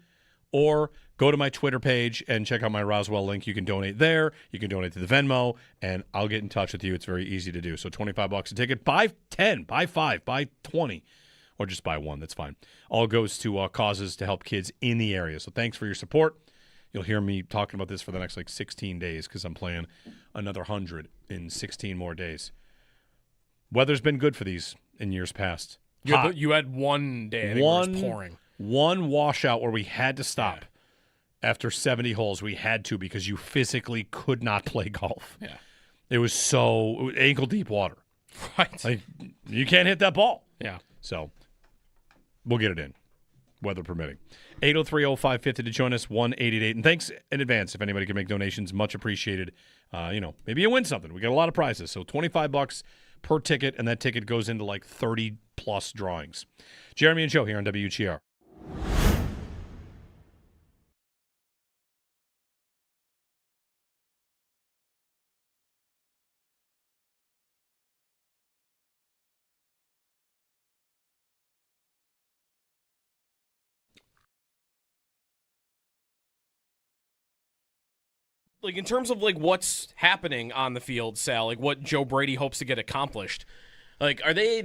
or go to my Twitter page and check out my Roswell link. You can donate there. You can donate to the Venmo, and I'll get in touch with you. It's very easy to do. So $25 a ticket. Buy 10, buy 5, buy 20, or just buy 1. That's fine. All goes to causes to help kids in the area. So thanks for your support. You'll hear me talking about this for the next 16 days because I'm playing another 100 in 16 more days. Weather's been good for these in years past. You had one day and it was pouring. One washout where we had to stop after 70 holes. We had to because you physically could not play golf. Yeah. It was so ankle-deep water. Right. Like, you can't hit that ball. Yeah. So we'll get it in, weather permitting. 803-0550 to join us, 1-888. And thanks in advance if anybody can make donations. Much appreciated. Maybe you win something. We got a lot of prizes. So $25 per ticket, and that ticket goes into like 30-plus drawings. Jeremy and Joe here on WGR. Like in terms of like what's happening on the field, Sal, like what Joe Brady hopes to get accomplished. Like are they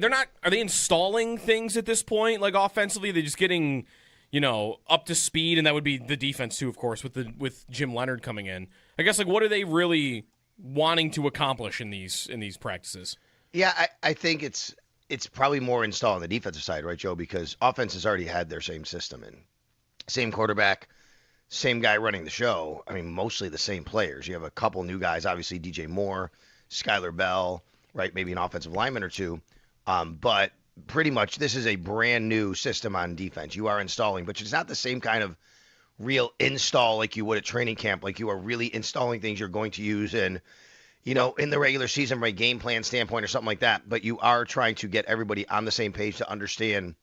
installing things at this point? Like offensively, they're just getting, up to speed, and that would be the defense too, of course, with Jim Leonard coming in. I guess like what are they really wanting to accomplish in these practices? Yeah, I think it's probably more installed on the defensive side, right, Joe? Because offenses already had their same system and same quarterback, same guy running the show. I mean, mostly the same players. You have a couple new guys, obviously DJ Moore, Skylar Bell, right? Maybe an offensive lineman or two. But pretty much this is a brand new system on defense. You are installing, but it's not the same kind of real install like you would at training camp. Like you are really installing things you're going to use in the regular season, right, game plan standpoint or something like that. But you are trying to get everybody on the same page to understand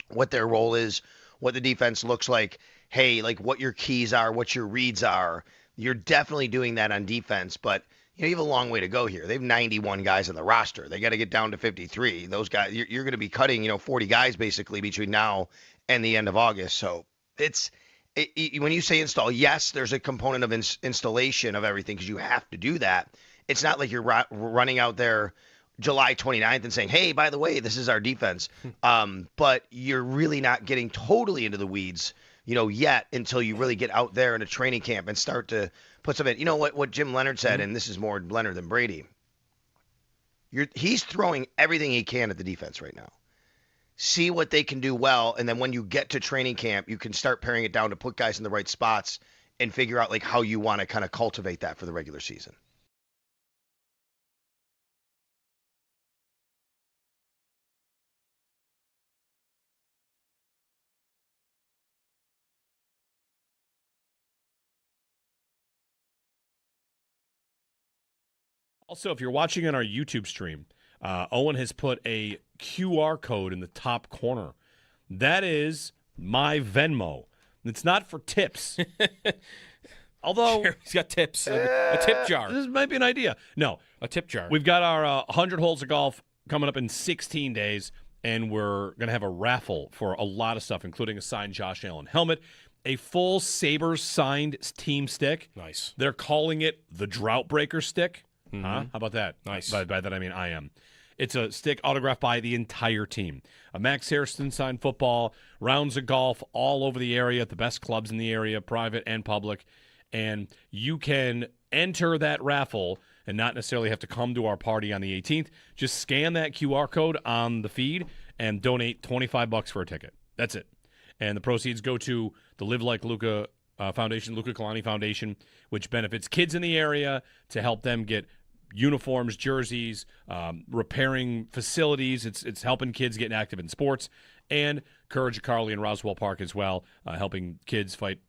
what their role is, what the defense looks like. Hey, like what your keys are, what your reads are. You're definitely doing that on defense, but you have a long way to go here. They have 91 guys on the roster. They got to get down to 53. Those guys, you're going to be cutting, 40 guys basically between now and the end of August. So when you say install, yes, there's a component of installation of everything because you have to do that. It's not like you're running out there July 29th and saying, hey, by the way, this is our defense. But you're really not getting totally into the weeds, yet until you really get out there in a training camp and start to put some in. You know what Jim Leonard said, and this is more Leonard than Brady. He's throwing everything he can at the defense right now. See what they can do well, and then when you get to training camp, you can start paring it down to put guys in the right spots and figure out like how you want to kind of cultivate that for the regular season. Also, if you're watching on our YouTube stream, Owen has put a QR code in the top corner. That is my Venmo. It's not for tips. Although he's got tips, a tip jar. This might be an idea. No, a tip jar. We've got our 100 holes of golf coming up in 16 days, and we're going to have a raffle for a lot of stuff, including a signed Josh Allen helmet, a full Sabres signed team stick. Nice. They're calling it the Drought Breaker stick. Mm-hmm. Huh? How about that? Nice. By that I mean I am. It's a stick autographed by the entire team. A Max Harrison signed football, rounds of golf all over the area, at the best clubs in the area, private and public. And you can enter that raffle and not necessarily have to come to our party on the 18th. Just scan that QR code on the feed and donate $25 for a ticket. That's it. And the proceeds go to the Live Like Luca Foundation, Luca Kalani Foundation, which benefits kids in the area to help them get uniforms, jerseys, repairing facilities. It's helping kids get active in sports, and Courage of Carly and Roswell Park as well, helping kids fight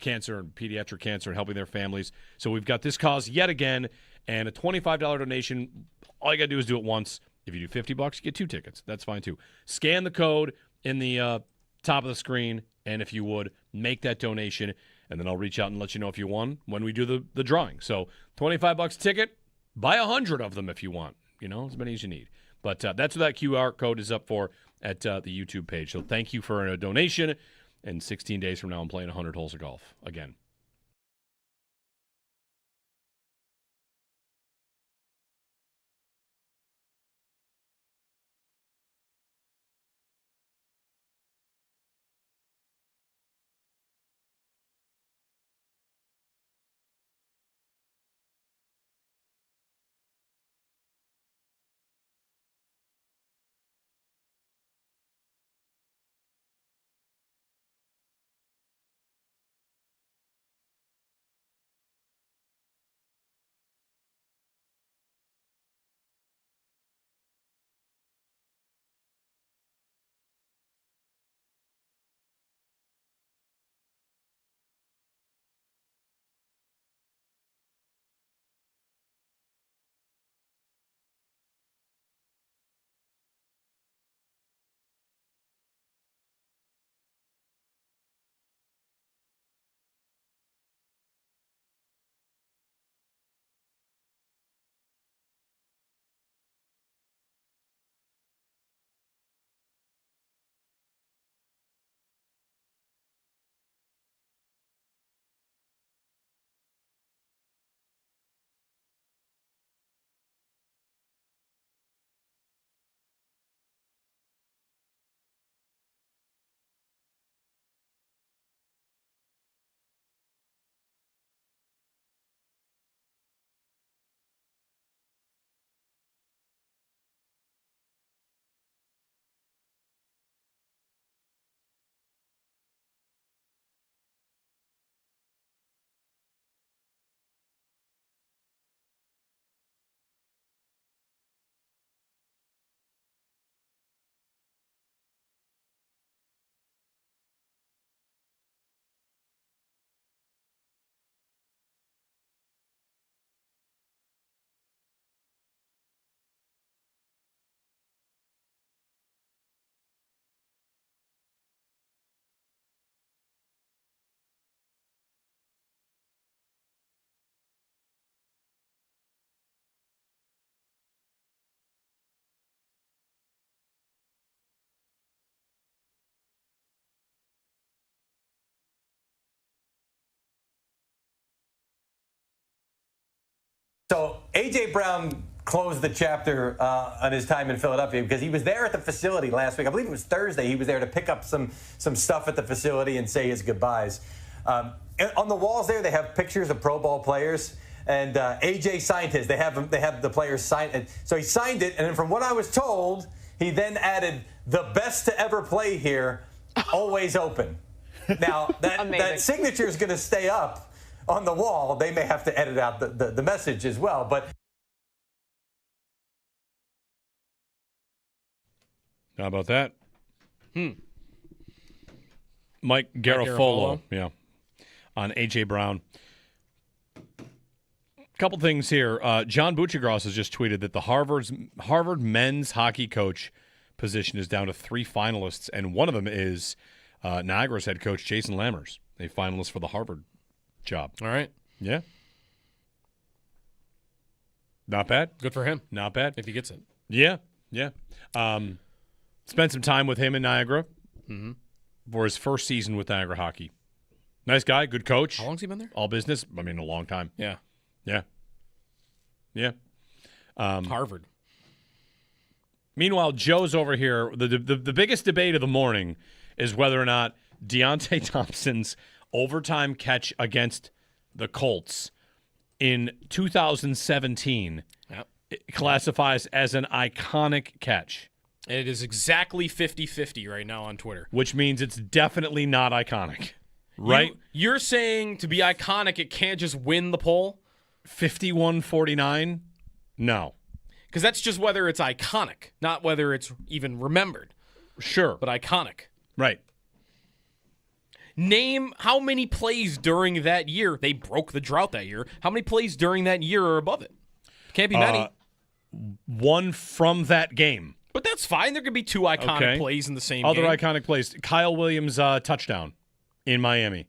cancer and pediatric cancer and helping their families. So we've got this cause yet again, and a $25 donation. All you got to do is do it once. If you do $50, you get 2 tickets. That's fine too. Scan the code in the top of the screen, and if you would, make that donation, and then I'll reach out and let you know if you won when we do the drawing. So $25 ticket, buy 100 of them if you want, as many as you need. But that's what that QR code is up for at the YouTube page. So thank you for a donation, and 16 days from now I'm playing 100 holes of golf again. So A.J. Brown closed the chapter on his time in Philadelphia because he was there at the facility last week. I believe it was Thursday. He was there to pick up some stuff at the facility and say his goodbyes. On the walls there, they have pictures of Pro Bowl players. And A.J. signed his. They have the players sign it. So he signed it, and then from what I was told, he then added, "The best to ever play here, always open." Now, that signature is going to stay up on the wall. They may have to edit out the message as well. But how about that? Mike Garafolo. Yeah. On A.J. Brown. Couple things here. John Buccigross has just tweeted that the Harvard men's hockey coach position is down to 3 finalists, and one of them is Niagara's head coach Jason Lammers, a finalist for the Harvard job. All right. Yeah. Not bad. Good for him. Not bad. If he gets it. Yeah. Spent some time with him in Niagara for his first season with Niagara hockey. Nice guy, good coach. How long's he been there? All business. I mean, a long time. Yeah. Harvard. Meanwhile, Joe's over here. The biggest debate of the morning is whether or not Deontay Thompson's overtime catch against the Colts in 2017 classifies as an iconic catch. It is exactly 50-50 right now on Twitter. Which means it's definitely not iconic, right? You're saying to be iconic, it can't just win the poll? 51-49? No. Because that's just whether it's iconic, not whether it's even remembered. Sure. But iconic. Right. Name how many plays during that year. They broke the drought that year. How many plays during that year are above it? Can't be many. One from that game. But that's fine. There could be 2 iconic plays in the same Other game. iconic plays. Kyle Williams' touchdown in Miami.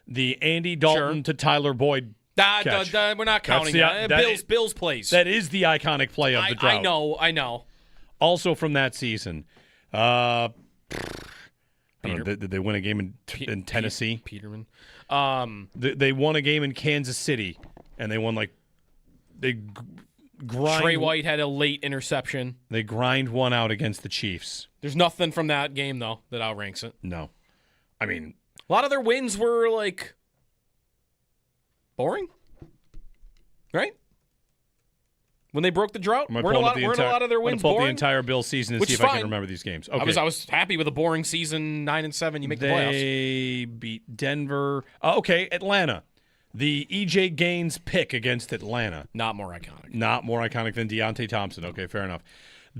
The Andy Dalton to Tyler Boyd catch. We're not counting that. Bills plays. That is the iconic play of the drought. I know. Also from that season. Did they win a game in Tennessee? Peterman. They won a game in Kansas City, and they won grind. Trey White had a late interception. They grind one out against the Chiefs. There's nothing from that game, though, that outranks it. No. I mean, a lot of their wins were, boring. Right? When they broke the drought, weren't a lot of their wins boring? I'm going to pull up the entire Bill season and see if I can remember these games. Okay. I was happy with a boring season, 9-7. You make the playoffs. They beat Denver. Atlanta. The E.J. Gaines pick against Atlanta. Not more iconic. Not more iconic than Deontay Thompson. Okay, fair enough.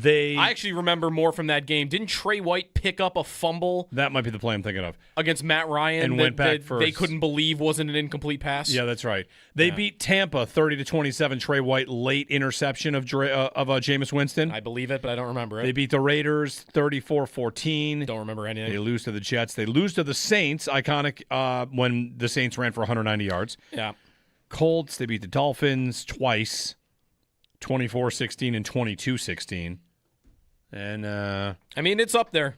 I actually remember more from that game. Didn't Trey White pick up a fumble? That might be the play I'm thinking of. Against Matt Ryan. And went back first. They couldn't believe wasn't an incomplete pass? Yeah, that's right. They beat Tampa 30-27. Trey White late interception of Jameis Winston. I believe it, but I don't remember it. They beat the Raiders 34-14. Don't remember anything. They lose to the Jets. They lose to the Saints, iconic when the Saints ran for 190 yards. Yeah. Colts, they beat the Dolphins twice, 24-16 and 22-16. And I mean, it's up there.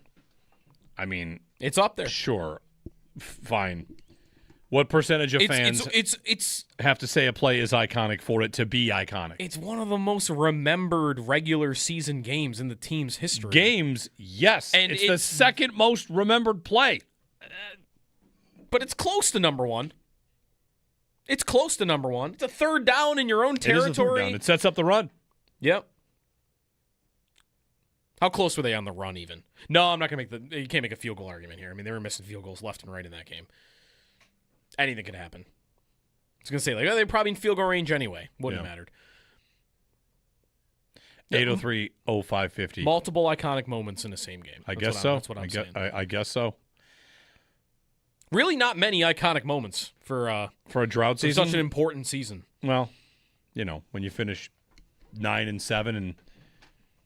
It's up there. Sure. Fine. What percentage of fans have to say a play is iconic for it to be iconic? It's one of the most remembered regular season games in the team's history. Games, yes. And it's the second most remembered play. But it's close to number one. It's close to number one. It's a third down in your own territory. It is a third down. It sets up the run. Yep. How close were they on the run even? No, I'm not going to you can't make a field goal argument here. I mean, they were missing field goals left and right in that game. Anything could happen. I was going to say, they're probably in field goal range anyway. Wouldn't have mattered. 803-0550. Multiple iconic moments in the same game. I guess so. That's what I'm saying. I guess so. Really not many iconic moments for a drought season. Such an important season. Well, when you finish 9-7 and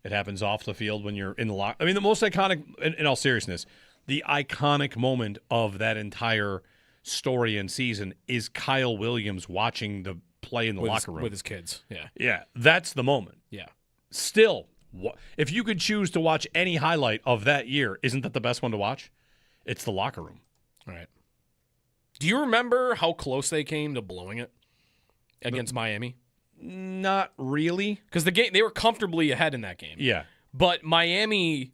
it happens off the field when you're in the lock. I mean, the most iconic, in all seriousness, the iconic moment of that entire story and season is Kyle Williams watching the play in the locker room. With his kids, yeah. Yeah, that's the moment. Yeah. Still, if you could choose to watch any highlight of that year, isn't that the best one to watch? It's the locker room. All right. Do you remember how close they came to blowing it against Miami? Not really. Because they were comfortably ahead in that game. Yeah. But Miami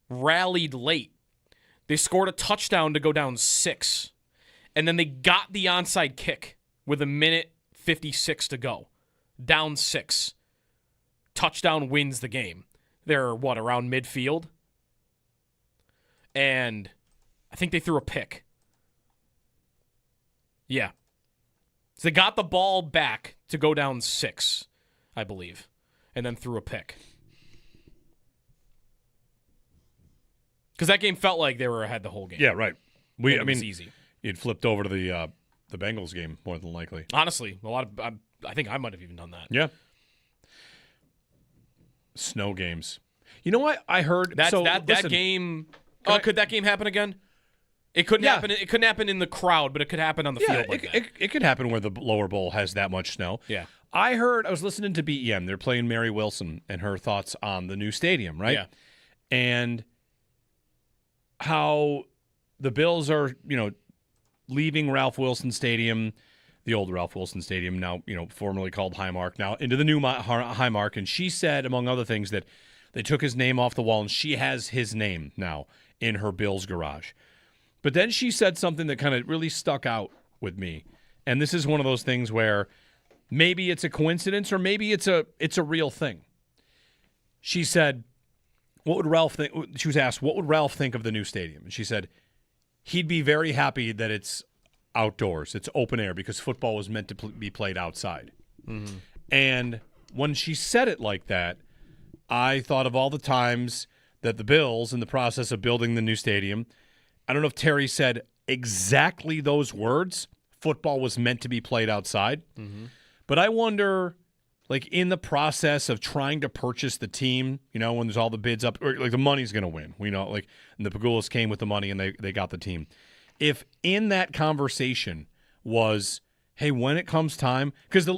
rallied late. They scored a touchdown to go down 6. And then they got the onside kick with 1:56 to go. Down 6. Touchdown wins the game. They're, around midfield? And I think they threw a pick. Yeah. So they got the ball back to go down 6, I believe, and then threw a pick. Because that game felt like they were ahead the whole game. Yeah, right. It was easy. You'd flipped over to the Bengals game more than likely. Honestly, I think I might have even done that. Yeah. Snow games. You know what I heard? That game. Could that game happen again? It couldn't happen. It couldn't happen in the crowd, but it could happen on the field. It could happen where the lower bowl has that much snow. Yeah. I was listening to BEM. They're playing Mary Wilson and her thoughts on the new stadium, right? Yeah. And how the Bills are, leaving Ralph Wilson Stadium, the old Ralph Wilson Stadium, now, formerly called Highmark, now into the new Highmark. And she said, among other things, that they took his name off the wall, and she has his name now in her Bills garage. But then she said something that kind of really stuck out with me. And this is one of those things where maybe it's a coincidence or maybe it's a real thing. She said, what would Ralph think? She was asked, what would Ralph think of the new stadium? And she said, he'd be very happy that it's outdoors, it's open air, because football was meant to be played outside. Mm-hmm. And when she said it like that, I thought of all the times that the Bills, in the process of building the new stadium, I don't know if Terry said exactly those words, football was meant to be played outside. Mm-hmm. But I wonder, in the process of trying to purchase the team, when there's all the bids up, or the money's going to win. And the Pagulas came with the money and they got the team. If in that conversation was, hey, when it comes time, because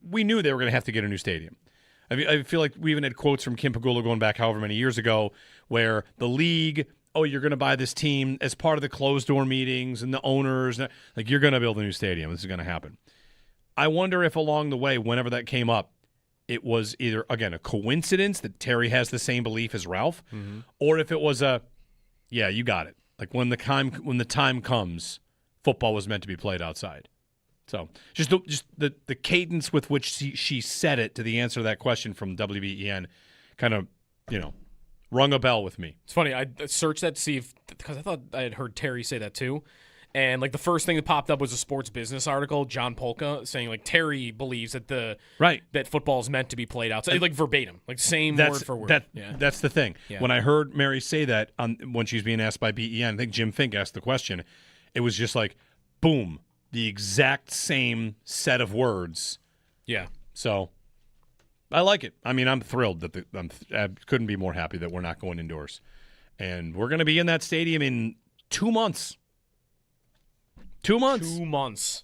we knew they were going to have to get a new stadium. I feel like we even had quotes from Kim Pagula going back however many years ago where the league, you're going to buy this team as part of the closed-door meetings and the owners. You're going to build a new stadium. This is going to happen. I wonder if along the way, whenever that came up, it was either, again, a coincidence that Terry has the same belief as Ralph, or if it was you got it. When the time comes, football was meant to be played outside. So just the cadence with which she said it to the answer to that question from WBEN kind of, rung a bell with me. It's funny. I searched that to see because I thought I had heard Terry say that too. And the first thing that popped up was a Sports Business article, John Polka, saying Terry believes that that football is meant to be played outside, verbatim, same word for word. That's the thing. Yeah. When I heard Mary say that when she was being asked by BEN, I think Jim Fink asked the question. It was just boom, the exact same set of words. Yeah. So I like it. I mean, I'm thrilled that I couldn't be more happy that we're not going indoors, and we're going to be in that stadium in 2 months. 2 months. 2 months.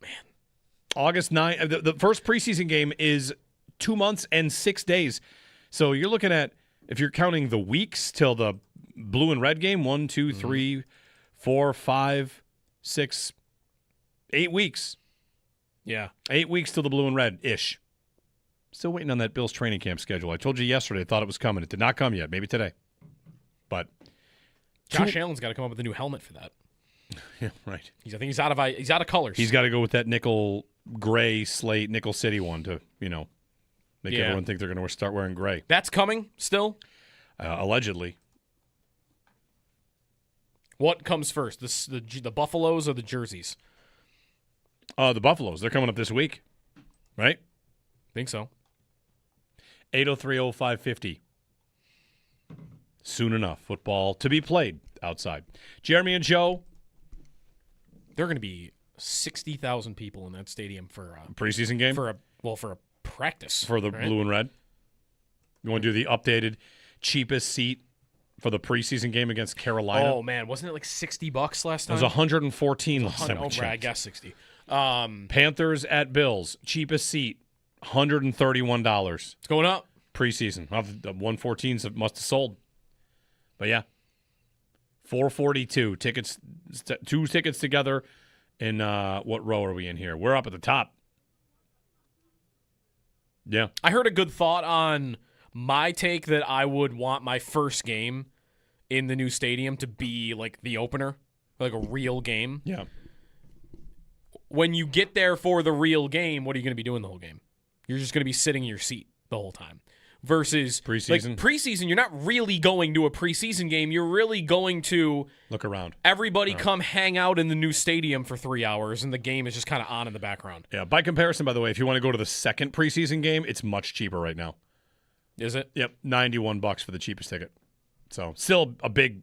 Man. August 9th. The first preseason game is 2 months and 6 days. So you're looking at, if you're counting the weeks till the blue and red game, 1, 2, 3, 4, 5, 6, 8 weeks. Yeah. 8 weeks till the blue and red-ish. Still waiting on that Bills training camp schedule. I told you yesterday I thought it was coming. It did not come yet. Maybe today. But Josh Allen's got to come up with a new helmet for that. Yeah, right. I think he's out of colors. He's got to go with that nickel gray slate Nickel City one to make everyone think they're going to start wearing gray. That's coming still. Allegedly. What comes first, the Buffaloes or the jerseys? The Buffaloes. They're coming up this week, right? Think so. 803-0550. Soon enough, football to be played outside. Jeremy and Joe. There are going to be 60,000 people in that stadium for a preseason game? For a practice. For the blue and red? You want to do the updated cheapest seat for the preseason game against Carolina? Oh, man. Wasn't it $60 last time? It was 114 last time. I guess 60. Panthers at Bills. Cheapest seat, $131. It's going up. Preseason. The 114s must have sold. But yeah. 442 tickets, 2 tickets together. In what row are we in here? We're up at the top. Yeah. I heard a good thought on my take that I would want my first game in the new stadium to be like the opener, like a real game. Yeah. When you get there for the real game, what are you going to be doing the whole game? You're just going to be sitting in your seat the whole time. Versus preseason. Like preseason, you're not really going to a preseason game. You're really going to look around. Everybody come hang out in the new stadium for 3 hours, and the game is just kind of on in the background. Yeah. By comparison, by the way, if you want to go to the second preseason game, it's much cheaper right now. Is it? Yep. $91 for the cheapest ticket. So still a big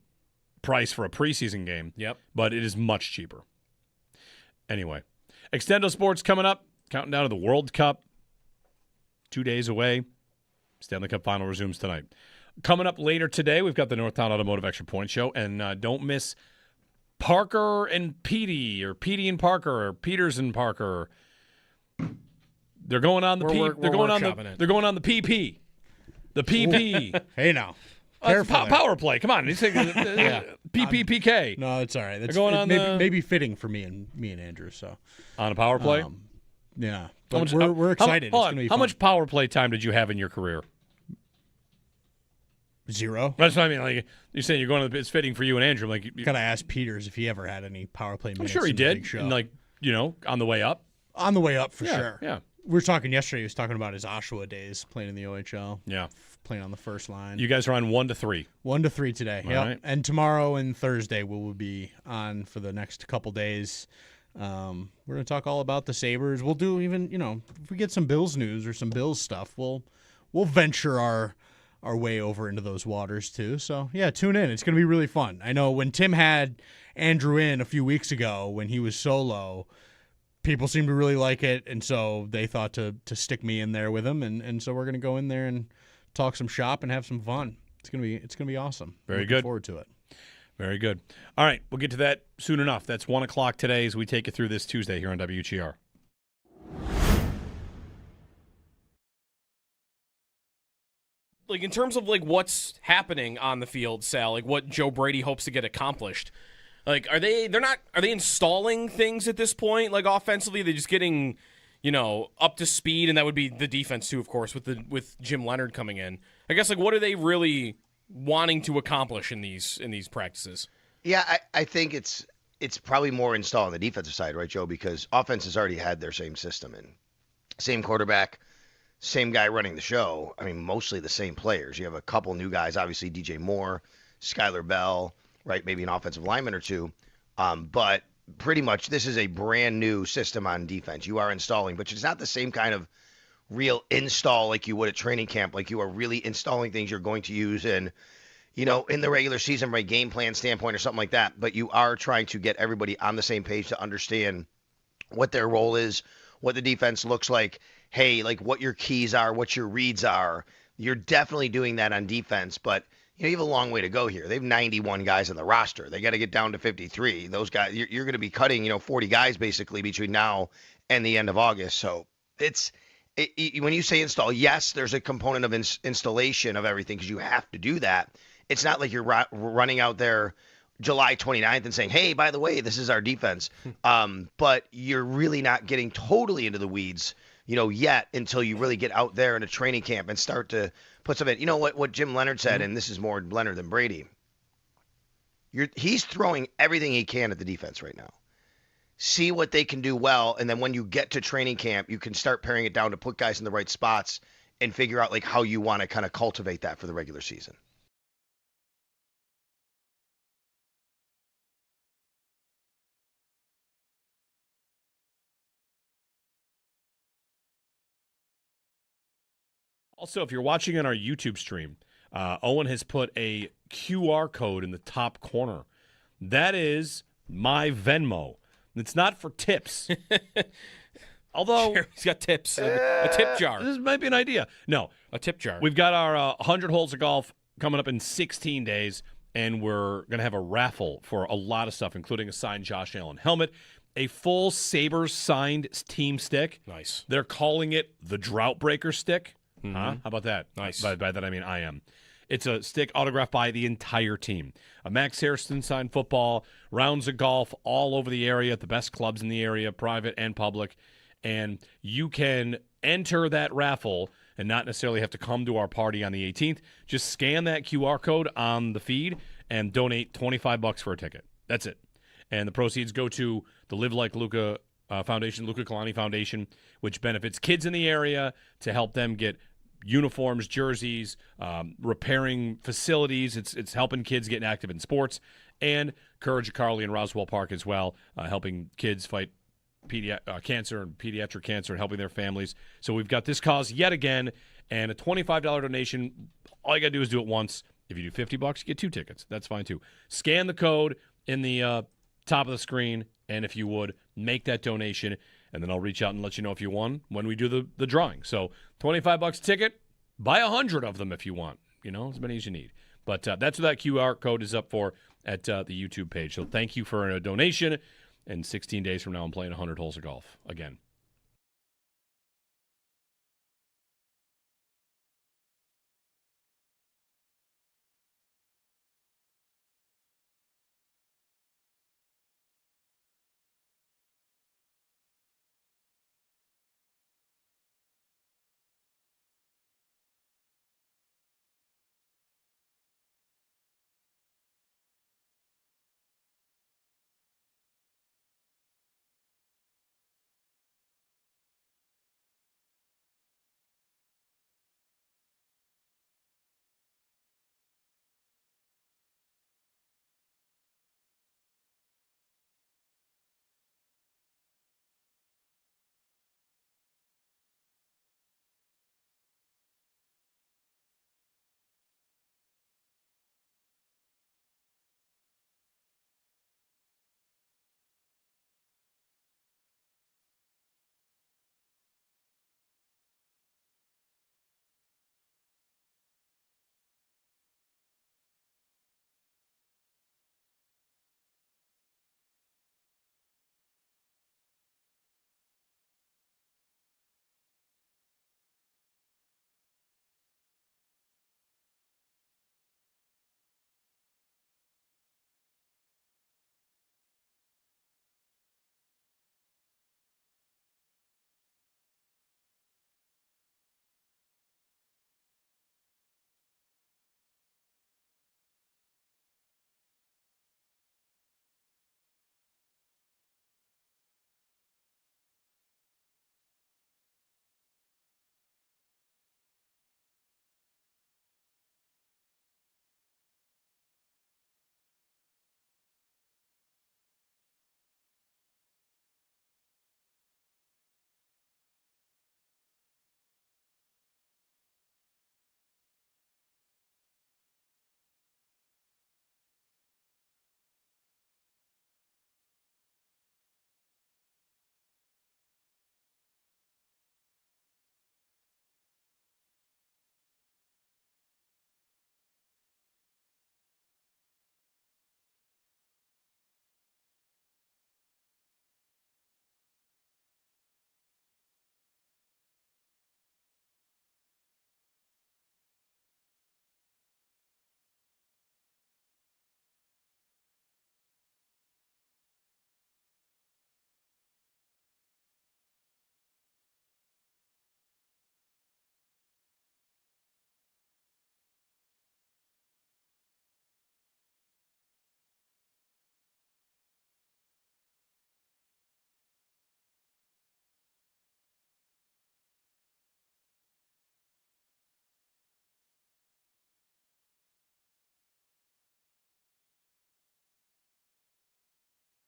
price for a preseason game. Yep. But it is much cheaper. Anyway, Extendo Sports coming up. Counting down to the World Cup. 2 days away. Stanley Cup Final resumes tonight. Coming up later today, we've got the Northtown Automotive Extra Point Show. And don't miss Parker and Petey, or Petey and Parker, or Peters and Parker. They're going on the they're going on the PP. The PP. Hey now. Power play. Come on. PPPK. No, it's all right. That's going on maybe fitting for me and Andrew. So on a power play. Yeah, but we're excited. How much power play time did you have in your career? 0. That's what I mean. Like you're saying, you're going to it's fitting for you and Andrew. Like you gotta ask Peters if he ever had any power play minutes. I'm sure he in the did. big show. And on the way up. On the way up for sure. Yeah. We were talking yesterday. He was talking about his Oshawa days playing in the OHL. Yeah. Playing on the first line. You guys are on 1 to 3. 1 to 3 today. All Yep. right. And tomorrow and Thursday we will be on for the next couple days. We're going to talk all about the Sabres. We'll do even, if we get some Bills news or some Bills stuff, we'll venture our way over into those waters too. So, yeah, tune in. It's going to be really fun. I know when Tim had Andrew in a few weeks ago when he was solo, people seemed to really like it, and so they thought to stick me in there with him, and so we're going to go in there and talk some shop and have some fun. It's going to be awesome. Very Looking good. Forward to it. Very good. All right, we'll get to that soon enough. That's 1 o'clock today as we take you through this Tuesday here on WGR. Like in terms of like what's happening on the field, Sal, like what Joe Brady hopes to get accomplished. Like are they installing things at this point? Like offensively, they're just getting, up to speed, and that would be the defense too, of course, with Jim Leonard coming in. I guess like what are they really wanting to accomplish in these practices? Yeah, I think it's probably more installed on the defensive side, right, Joe? Because offense has already had their same system and same quarterback, same guy running the show. I mean, mostly the same players. You have a couple new guys, obviously DJ Moore, Skylar Bell, right? Maybe an offensive lineman or two. But pretty much this is a brand new system on defense. You are installing, but it's not the same kind of real install like you would at training camp. Like you are really installing things you're going to use in the regular season from a game plan standpoint or something like that. But you are trying to get everybody on the same page to understand what their role is, what the defense looks like. Hey, like what your keys are, what your reads are. You're definitely doing that on defense, but you have a long way to go here. They have 91 guys on the roster. They got to get down to 53. Those guys, you're going to be cutting, 40 guys basically between now and the end of August. So when you say install, yes, there's a component of installation of everything because you have to do that. It's not like you're running out there July 29th and saying, hey, by the way, this is our defense. But you're really not getting totally into the weeds, yet until you really get out there in a training camp and start to put some in. You know what Jim Leonard said, and this is more Leonard than Brady. He's throwing everything he can at the defense right now. See what they can do well, and then when you get to training camp, you can start paring it down to put guys in the right spots and figure out like how you want to kind of cultivate that for the regular season. Also, if you're watching on our YouTube stream, Owen has put a QR code in the top corner. That is my Venmo. It's not for tips. Although he's got tips, a tip jar. This might be an idea. No, a tip jar. We've got our 100 holes of golf coming up in 16 days, and we're going to have a raffle for a lot of stuff, including a signed Josh Allen helmet, a full Sabres signed team stick. Nice. They're calling it the Drought Breaker stick. Mm-hmm. Huh? How about that? Nice. By that I mean I am. It's a stick autographed by the entire team. A Max Harrison signed football, rounds of golf all over the area at the best clubs in the area, private and public. and you can enter that raffle and not necessarily have to come to our party on the 18th. Just scan that QR code on the feed and donate $25 for a ticket. That's it. And the proceeds go to the Live Like Luca Foundation, Luca Kalani Foundation, which benefits kids in the area to help them get uniforms, jerseys, repairing facilities. It's helping kids get active in sports. And Courage of Carly in Roswell Park as well, helping kids fight cancer and pediatric cancer and helping their families. So we've got this cause yet again, and a $25 donation. All you got to do is do it once. If you do $50, you get 2 tickets. That's fine too. Scan the code in the top of the screen, and if you would, make that donation, and then I'll reach out and let you know if you won when we do the drawing. So $25 ticket, buy 100 of them if you want, as many as you need. But that's what that QR code is up for at the YouTube page. So thank you for a donation, and 16 days from now I'm playing 100 holes of golf again.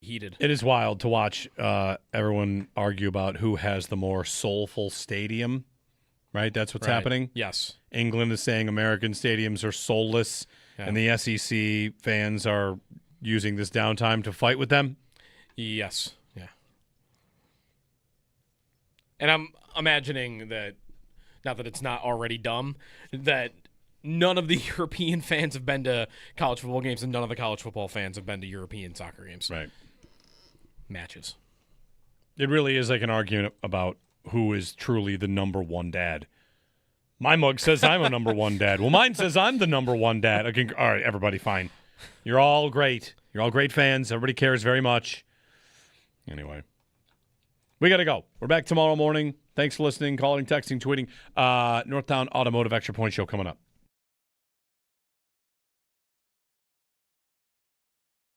Heated. It is wild to watch everyone argue about who has the more soulful stadium, right? That's what's happening. Yes. England is saying American stadiums are soulless, and the SEC fans are using this downtime to fight with them. Yes. Yeah. And I'm imagining that, not that it's not already dumb, that none of the European fans have been to college football games, and none of the college football fans have been to European soccer games. Right. Matches. It really is like an argument about who is truly the number one dad. My mug says I'm a number one dad. Well, mine says I'm the number one dad. Okay, all right, everybody, fine. You're all great. You're all great fans. Everybody cares very much. Anyway. We got to go. We're back tomorrow morning. Thanks for listening, calling, texting, tweeting. Northtown Automotive Extra Point Show coming up.